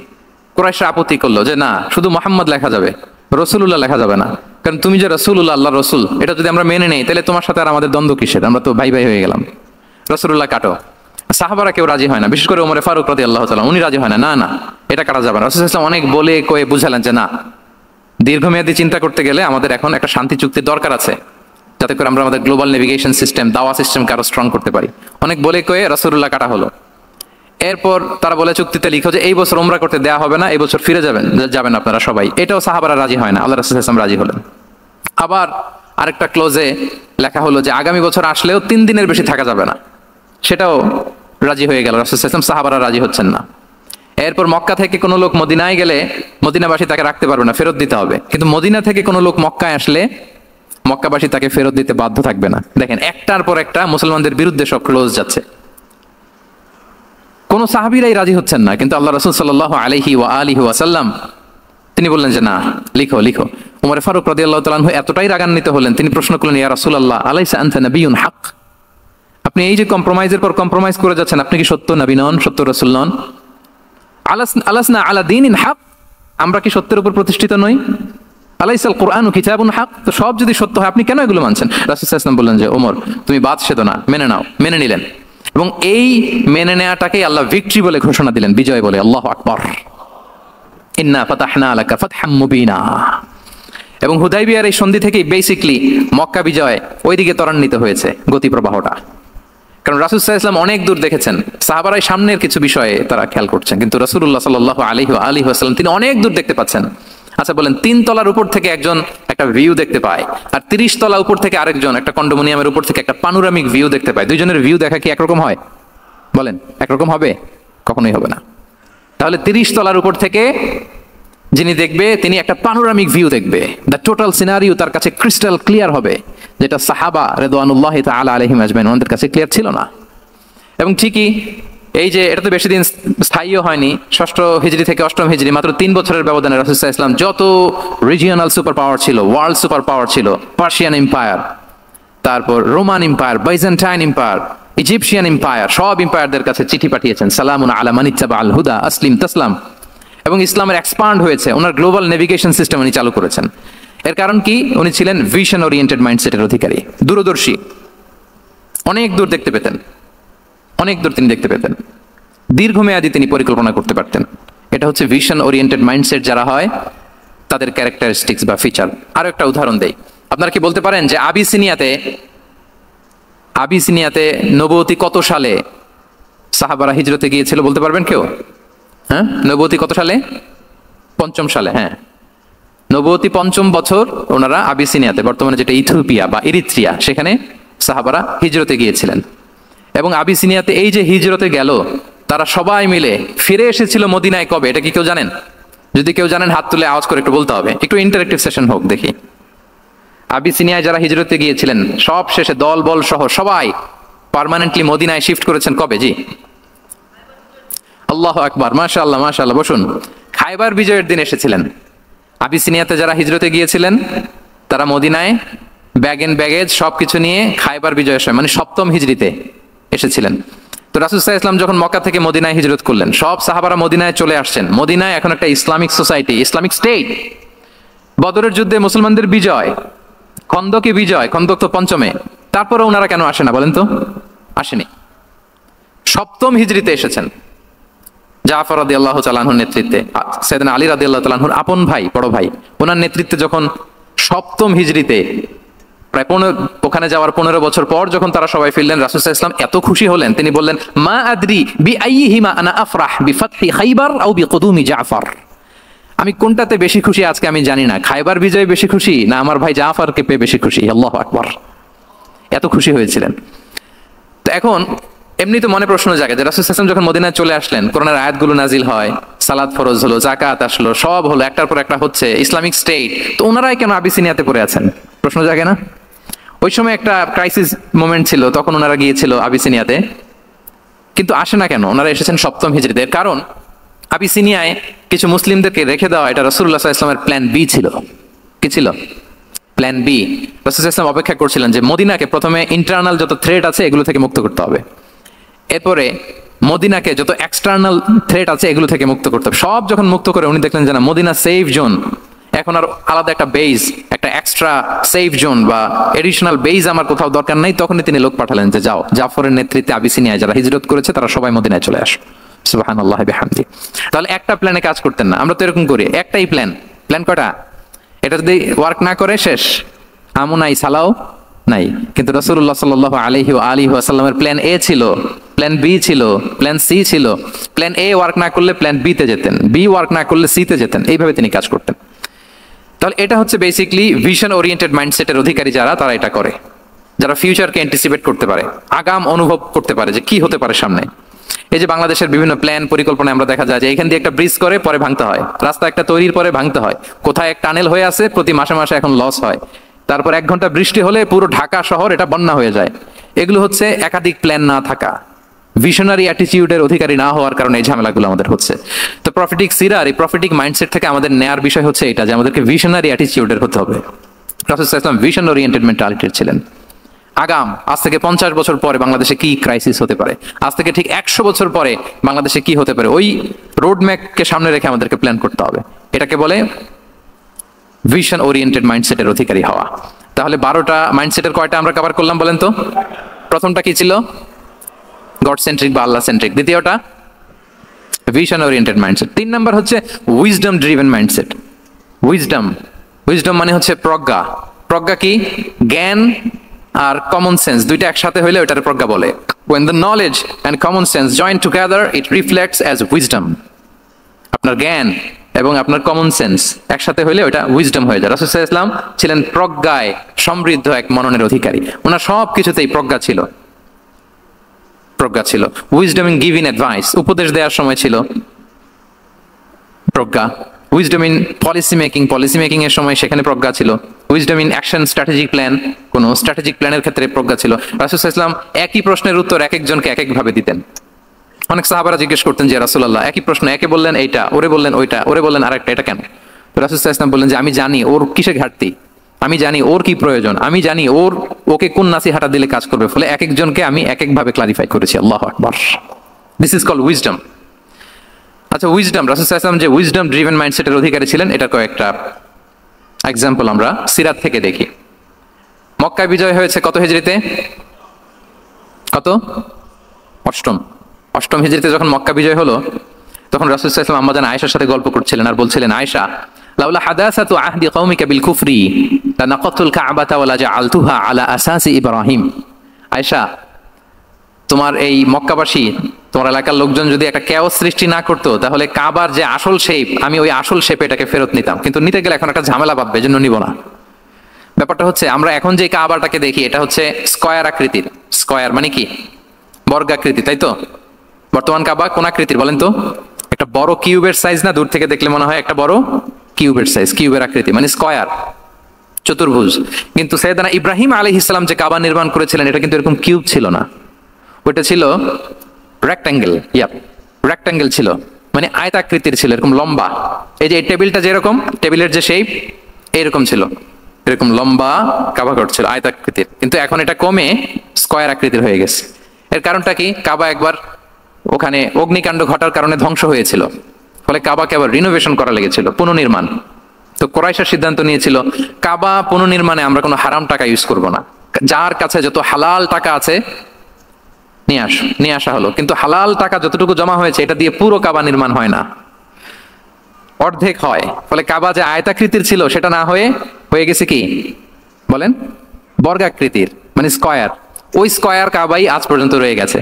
কুরাইশরা আপত্তি করলো যে না, শুধু মুহাম্মদ লেখা যাবে, রাসূলুল্লাহ লেখা যাবে না, কারণ তুমি যে রাসূলুল্লাহ, আল্লাহ রাসূল, এটা যদি আমরা মেনে নেই তাহলে তোমার সাথে আর আমাদের দ্বন্দ্ব কিসের, আমরা তো ভাই ভাই হয়ে গেলাম। রাসূলুল্লাহ কাটো। সাহাবারা কেউ রাজি হয় না, বিশেষ করে ওমর ফারুক রাদিয়াল্লাহু তাআলা উনি রাজি হয় না, না না এটা কাটা যাবে না। রাসূল সাল্লাল্লাহু আলাইহি ওয়াসাল্লাম অনেক বলে কয়ে বুঝালেন যে না, দীর্ঘমেয়াদী চিন্তা করতে গেলে আমাদের এখন একটা শান্তি চুক্তির দরকার আছে, যাতে করে আমরা আমাদের গ্লোবাল নেভিগেশন সিস্টেম, দাওয়া সিস্টেমকে আরো স্ট্রং করতে পারি। অনেক বলে কয়ে রাসূলুল্লাহ কাটা হলো। এরপর তারা বলে চুক্তিতে লিখো যে এই বছর উমরা করতে দেয়া হবে না, এই বছর ফিরে যাবেন আপনারা সবাই। এটাও সাহাবারা রাজি হয় না, আল্লাহ রাসূল সাল্লাল্লাহু আলাইহি ওয়াসাল্লাম রাজি হলেন। আবার আরেকটা ক্লোজে লেখা হলো যে আগামী বছর আসলেও 3 দিনের বেশি থাকা যাবে না, সেটাও রাজি হয়ে গেল রাসূল সাল্লাল্লাহু আলাইহি ওয়াসাল্লাম। সাহাবারা রাজি হচ্ছেন না। এরপর মক্কা থেকে কোনো লোক মদিনায় গেলে মদিনাবাসী তাকে রাখতে পারবে না, ফেরত দিতে হবে। কিন্তু মদিনা থেকে কোনো লোক মক্কায় আসলে মক্কাবাসী তাকে ফেরত দিতে বাধ্য থাকবে না। দেখেন, একটার পর একটা মুসলমানদের বিরুদ্ধে সব ক্লোজ যাচ্ছে। কোন সাহাবীরাই রাজি হচ্ছেন না, কিন্তু আল্লাহ রাসূল সাল্লাল্লাহু আলাইহি ওয়া আলিহি ওয়াসাল্লাম তিনি বললেন যে না, লিখো লিখো। উমর ফারুক রাদিয়াল্লাহু তাআলা আনহু এতটাই রাগান্বিত হলেন, তিনি প্রশ্ন করলেন, ইয়া রাসূলুল্লাহ, আলাইসা আনতা নাবিয়্যুন হক? আপনি এই যে কম্প্রোমাইজের পর কম্প্রোমাইজ করে যাচ্ছেন, আপনি কি সত্য নবী নন, সত্য রাসূল নন? আলাসনা আলা দীনিন হক, আমরা কি সত্যের উপর প্রতিষ্ঠিত নই? আলাইসাল কুরআনু কিতাবুন হক, তো সব যদি সত্য হয় আপনি কেন এগুলো মানছেন? রাসূল সাল্লাল্লাহু আলাইহি ওয়াসাল্লাম বললেন যে ওমর, তুমি বাদ সেদো না, মেনে নাও। মেনে নিলেন, এবং এই মেনে নেওয়াটাকে আল্লাহ ভিক্টরি বলে ঘোষণা দিলেন, বিজয় বলে। আল্লাহু আকবার। ইন্না ফাতাহনা লাকা ফাতহাম মুবিনা। এবং হুদাইবিয়ার এই সন্ধি থেকেই বেসিক্যালি মক্কা বিজয় ওইদিকে ত্বরান্বিত হয়েছে গতি প্রবাহটা। কারণ রাসূল সাল্লাল্লাহু আলাইহি ওয়াসাল্লাম অনেক দূর দেখেছেন, সাহাবারাই সামনের কিছু বিষয়ে তারা খেয়াল করছেন, কিন্তু রাসূলুল্লাহ সাল্লাল্লাহু আলাইহি ওয়া আলিহি ওয়াসাল্লাম তিনি অনেক দূর দেখতে পাচ্ছেন। আচ্ছা বলেন, 3 তলার উপর থেকে একজন একটা ভিউ দেখতে পায়, আর 30 তলা উপর থেকে আরেকজন একটা কন্ডোমিনিয়ামের উপর থেকে একটা পানোরামিক ভিউ দেখতে পায়। দুইজনের ভিউ দেখা কি একরকম হয়? বলেন, একরকম হবে? কখনোই হবে না। তাহলে 30 তলার উপর থেকে যিনি দেখবে তিনি একটা পানোরামিক ভিউ দেখবে, দ্য টোটাল সিনারিও তার কাছে ক্রিস্টাল ক্লিয়ার হবে, যেটা সাহাবা রিদওয়ানুল্লাহি তাআলা আলাইহিম আজমাইন ওনাদের কাছে ক্লিয়ার ছিল না। এবং ঠিকই এই যে এটা তো বেশি দিন স্থায়ীও হয়নি, 6ষ্ঠ হিজরি থেকে 8ম হিজরি, মাত্র 3 বছরের ব্যবধানে রাসূল সাল্লাল্লাহু আলাইহি ওয়াসাল্লাম যত রিজিওনাল সুপার পাওয়ার ছিল, ওয়ার্ল্ড সুপার পাওয়ার ছিল, পার্সিয়ান এম্পায়ার, তারপর Roman empire, Byzantine empire, Egyptian empire, সব এম্পায়ারদের কাছে চিঠি পাঠিয়েছেন, সালামুন আলা মান ইত্তাবা আল হুদা আসলিম তাসলাম। এবং ইসলামের এক্সপান্ড হয়েছে, ওনার গ্লোবাল নেভিগেশন সিস্টেম উনি চালু করেছেন। এর কারণ কি? উনি ছিলেন ভিশন ওরিয়েন্টেড মাইন্ডসেটের অধিকারী, দূরদর্শী, অনেক দূর দেখতে পেতেন, অনেক দূর তিনি দেখতে পেতেন, দীর্ঘমেয়াদী তিনি পরিকল্পনা করতে পারতেন। এটা হচ্ছে ভিশন ওরিয়েন্টেড মাইন্ডসেট যারা হয় তাদের ক্যারেক্টারিস্টিক্স বা ফিচার। আরো একটা উদাহরণ দেই, আপনারা কি বলতে পারেন যে আবিসিনিয়াতে নবুয়তি কত সালে সাহাবারা হিজরতে গিয়েছিল? বলতে পারবেন কেউ? হ্যাঁ, নবুয়তি কত সালে? 5ম সালে। হ্যাঁ, নবুয়তি 5ম বছর ওনারা আবিসিনিয়াতে, বর্তমানে যেটা ইথিওপিয়া বা ইরিত্রিয়া, সেখানে সাহাবারা হিজরতে গিয়েছিলেন। এবং আবিসিনিয়াতে এই যে হিজরতে গেল, তারা সবাই মিলে ফিরে এসেছিল মদিনায় কবে? এটা কি কেউ জানেন? যদি কেউ জানেন হাত তুলে আওয়াজ করে একটু বলতে হবে, একটু ইন্টারেক্টিভ সেশন হোক দেখি। আবিসিনিয়ায় যারা হিজরতে গিয়েছিলেন সব শেষে দল বল সহ সবাই পার্মানেন্টলি মদিনায় শিফট করেছেন কবে? জি, আল্লাহু আকবার, মাশাআল্লাহ মাশাআল্লাহ। বসুন। খায়বার বিজয়ের দিন এসেছিলেন। আবিসিনিয়াতে যারা হিজরতে গিয়েছিলেন তারা মদিনায় ব্যাগ এন্ড ব্যাগেজ সবকিছু নিয়ে খায়বার বিজয়ের সময়, মানে 7ম হিজরিতে এসেছিলেন। তো রাসূল সাল্লাল্লাহু আলাইহি ওয়াসাল্লাম যখন মক্কা থেকে মদিনায় হিজরত করলেন, সব সাহাবারা মদিনায় চলে আসছেন। মদিনায় এখন একটা ইসলামিক সোসাইটি, ইসলামিক স্টেট। বদরের যুদ্ধে মুসলমানদের বিজয়, খন্দকে বিজয়, খন্দক তো 5মে। তারপরে ওনারা কেন আসে না বলেন তো? আসেনি। 7ম হিজরিতে এসেছেন। জাফর রাদিয়াল্লাহু তাআলা আনহুর নেতৃত্বে, সাইয়েদনা আলী রাদিয়াল্লাহু তাআলা আনহুর আপন ভাই, বড় ভাই, ওনার নেতৃত্বে যখন 7ম হিজরিতে প্রায় ওখানে যাওয়ার 15 বছর পর যখন তারা সবাই ফিরলেন, রাসূল সাল্লাল্লাহু আলাইহি ওয়াসাল্লাম এত খুশি হলেন, তিনি বললেন, মা আদরি বিআইয়িহিমা আনা আফরাহ বিফাতহি খাইবার আও বিকুদুমি জাফর। আমি কোনটাতে বেশি খুশি আজকে আমি জানি না, খাইবার বিজয়ে বেশি খুশি না আমার ভাই জাফরকে পেয়ে বেশি খুশি। আল্লাহু আকবার, এত খুশি হয়েছিলেন। তো এখন এমনি তো মনে প্রশ্ন জাগে যে রাসূল সাল্লাল্লাহু আলাইহি ওয়াসাল্লাম যখন মদিনায় চলে আসলেন, কোরআনের আয়াতগুলো নাজিল হয়, সালাত ফরজ হলো, যাকাত আসলো, সব হলো, একটার পর একটা হচ্ছে, ইসলামিক স্টেট, তো ওনারাই কেন আবিসিনিয়াতে পড়ে আছেন? প্রশ্ন জাগে না? ওই সময় একটা ক্রাইসিস মোমেন্ট ছিল, তখন ওনারা গিয়েছিল আবিসিনিয়াতে, কিন্তু আসে না কেন? ওনারা এসেছেন 7ম হিজরিতে। কারণ আবিসিনিয়ায় কিছু মুসলিমদেরকে রেখে দেওয়া এটা রাসূলুল্লাহ সাল্লাল্লাহু আলাইহি ওয়াসাল্লামের প্ল্যান বি ছিল। কি ছিল? Plan B. রাসূল সাল্লাল্লাহু আলাইহি ওয়াসাল্লাম অপেক্ষা করছিলেন যে মদিনাকে প্রথমে ইন্টারনাল যত থ্রেট আছে এগুলো থেকে মুক্ত করতে হবে, এরপরে মদিনাকে যত এক্সটার্নাল থ্রেট আছে এগুলো থেকে মুক্ত করতে হবে। সব যখন মুক্ত করে উনি দেখলেন যে না, মদিনা সেফ জোন, এখন আর আলাদা একটা বেজ, একটা এক্সট্রা সেফ জোন বা এডিশনাল বেজ আমার কোথাও দরকার নাই, তখনই তিনি লোক পাঠালেন যে যাও, জাফরের নেতৃত্বে আবিসিনিয়ায় যারা হিজরত করেছে তারা সবাই মদিনায় চলে আসো। সুবহানাল্লাহি বিহামদি। তাহলে একটা প্ল্যানে কাজ করতেন না, আমরা তো এরকম করি, একটাই প্ল্যান। প্ল্যান কয়টা? এটা যদি ওয়ার্ক না করে শেষ, আমও নাই, সালাও নাই। কিন্তু রাসূলুল্লাহ সাল্লাল্লাহু আলাইহি ওয়া আলিহি ওয়াসাল্লামের প্ল্যান এ ছিল, প্ল্যান বি ছিল, প্ল্যান সি ছিল। প্ল্যান এ ওয়ার্ক না করলে প্ল্যান বি তে যেতেন, বি ওয়ার্ক না করলে সি তে যেতেন, এইভাবে তিনি কাজ করতেন। তাহলে এটা হচ্ছে বেসিক্যালি ভিশন ওরিয়েন্টেড মাইন্ডসেটের অধিকারী যারা, তারা এটা করে, যারা ফিউচারকে অ্যান্টিসিপেট করতে পারে, আগাম অনুভব করতে পারে যে কি হতে পারে সামনে। এই যে বাংলাদেশের বিভিন্ন প্ল্যান পরিকল্পনা আমরা দেখা যায় যে এখান দিয়ে একটা ব্রিজ করে পরে ভাঙতে হয়, রাস্তা একটা তৈরির পরে ভাঙতে হয়, কোথায় এক টানেল হয়ে আছে প্রতি মাসে মাসে এখন লস হয়, তারপর 1 ঘন্টা বৃষ্টি হলে পুরো ঢাকা শহর এটা বন্যা হয়ে যায়। এগুলো হচ্ছে একাধিক প্ল্যান না থাকা, ভিশনারি অ্যাটিটিউডের অধিকারী না হওয়ার কারণে এই ঝামেলাগুলো আমাদের হচ্ছে। তো প্রফেটিক সিরার এই প্রফেটিক মাইন্ডসেট থেকে আমাদের নেয়ার বিষয় হচ্ছে এটা যে আমাদেরকে ভিশনারি অ্যাটিটিউডের হতে হবে। রাসূল সাল্লাল্লাহু আলাইহি ওয়াসাল্লাম ভিশন ওরিয়েন্টেড মেন্টালিটির ছিলেন। আগাম আজ থেকে 50 বছর পরে বাংলাদেশে কি ক্রাইসিস হতে পারে, আজ থেকে ঠিক 100 বছর পরে বাংলাদেশে কি হতে পারে, ওই রোড ম্যাপকে সামনে রেখে আমাদেরকে প্ল্যান করতে হবে। এটাকে বলে ভিশন ওরিয়েন্টেড মাইন্ডসেটের অধিকারী হওয়া। তাহলে 12টা মাইন্ডসেটের কয়টা আমরা কভার করলাম বলেন তো? প্রথমটা কি ছিল? গড সেন্ট্রিক বা আল্লাহ সেন্ট্রিক। দ্বিতীয়টা ভিশন ওরিয়েন্টেড মাইন্ডসেট। 3 নাম্বার হচ্ছে উইজডম ড্রিভেন মাইন্ডসেট। উইজডম মানে হচ্ছে প্রজ্ঞা। প্রজ্ঞা কি? জ্ঞান আর কমন সেন্স দুইটা একসাথে হইলে ওটার প্রজ্ঞা বলে। when the knowledge and common sense join together it reflects as wisdom। আপনার জ্ঞান এবং আপনার কমন সেন্স একসাথে হইলে ওটা উইজডম হয়ে যায়। রাসূল সাল্লাল্লাহু আলাইহি ওয়াসাল্লাম ছিলেন প্রজ্ঞায় সমৃদ্ধ এক মননের অধিকারী। ওনার সব কিছুতেই প্রজ্ঞা ছিল। উইজডম ইন গিভিং অ্যাডভাইস, উপদেশ দেওয়ার সময় ছিল প্রজ্ঞা। উইজডম ইন পলিসি মেকিং এর সময় সেখানে প্রজ্ঞা ছিল। Wisdom in action strategic plan, কোন স্ট্র্যাটেজিক প্ল্যানের ক্ষেত্রে প্রজ্ঞা ছিল। রাসূল সাল্লাল্লাহু আলাইহি ওয়াসাল্লাম একই প্রশ্নের উত্তর এক একজনকে এক এক ভাবে দিতেন। অনেক সাহাবারা জিজ্ঞেস করতেন যে রাসূলুল্লাহ একই প্রশ্ন, একে বললেন এইটা, ওরে বললেন ওইটা, ওরে বললেন আরেকটা, এটা কেন? রাসূল সাল্লাল্লাহু আলাইহি ওয়াসাল্লাম বললেন যে আমি জানি ওর কিসে ঘাটতি, আমি জানি ওর কি প্রয়োজন, আমি জানি ওকে কোন নাসিহাটা দিলে কাজ করবে, ফলে এক একজনকে আমি এক এক ভাবে ক্লারিফাই করেছি। আল্লাহু আকবার। This is called wisdom. আচ্ছা, উইজডম, রাসূল সাল্লাল্লাহু আলাইহি ওয়াসাল্লাম যে উইজডম ড্রিভেন মাইন্ডসেটের অধিকারী ছিলেন এটা কয়েকটা এক্সাম্পল আমরা সিরাত থেকে দেখি। মক্কায় বিজয় হয়েছে কত হিজরিতে? কত? অষ্টম হিজরিতে যখন মক্কা বিজয় হলো তখন রাসূল সাল্লাল্লাহু আলাইহি ওয়াসাল্লাম আম্মা জান আয়েশার সাথে গল্প করছিলেন আর বলছিলেন, আয়েশা লাউলা হাদাসাতু আহদি কওমিকা বিল কুফরি লানাকাতুল কাবাতা ওয়ালা জাআলতুহা আলা আসাসি ইব্রাহিম। আয়েশা, তোমার এই মক্কাবাসী, তোমার এলাকার লোকজন যদি একটা কেওস সৃষ্টি না করতো তাহলে কাবার যে আসল শেপ, আমি ওই আসল শেপে এটাকে ফেরত নিতাম, কিন্তু নিতে গেলে এখন একটা ঝামেলা পাবে, এজন্য নিব না। ব্যাপারটা হচ্ছে আমরা এখন যে কাবাটাকে দেখি এটা হচ্ছে স্কয়ার আকৃতির। স্কয়ার মানে কি? বর্গাকৃতি, তাই তো? বর্তমান কাবা কোন আকৃতির বলেন তো? একটা বড় কিউবের সাইজ না? দূর থেকে দেখলে মনে হয় একটা বড় কিউবের সাইজ, কিউবের আকৃতি মানে স্কয়ার, চতুর্ভুজ। কিন্তু সাইয়েদনা ইব্রাহিম আলাইহিস সালাম যে কাবা নির্মাণ করেছিলেন এটা কিন্তু এরকম কিউব ছিল না, ওটা ছিল রেক্ট্যাঙ্গেল। রেক্ট্যাঙ্গেল ছিল মানে আয়তাকৃতির ছিল, এরকম লম্বা। এই যে এই টেবিলটা যেরকম, টেবিলের যে শেপ এরকম ছিল, এরকম লম্বা কাবা ঘর ছিল আয়তাকৃতির। কিন্তু এখন এটা কমে স্কয়ার আকৃতির হয়ে গেছে। এর কারণটা কি? কাবা একবার ওখানে অগ্নিকাণ্ড ঘটার কারণে ধ্বংস হয়েছিল, ফলে কাবাকে আবার রিনোভেশন করা লেগেছিল, পুনর্নির্মাণ। তো কুরাইশরা সিদ্ধান্ত নিয়েছিল কাবা পুনর্নির্মাণে আমরা কোনো হারাম টাকা ইউজ করব না, যার কাছে যত হালাল টাকা আছে নিয়ে আসা হলো। কিন্তু হালাল টাকা যতটুকু জমা হয়েছে এটা দিয়ে পুরো কাবা নির্মাণ হয় না, অর্ধেক হয়। ফলে কাবা যে আয়তাকৃতির ছিল সেটা না হয়ে গেছে কি বলেন? বর্গাকৃতির মানে স্কয়ার। ওই স্কয়ার কাবাই আজ পর্যন্ত রয়ে গেছে।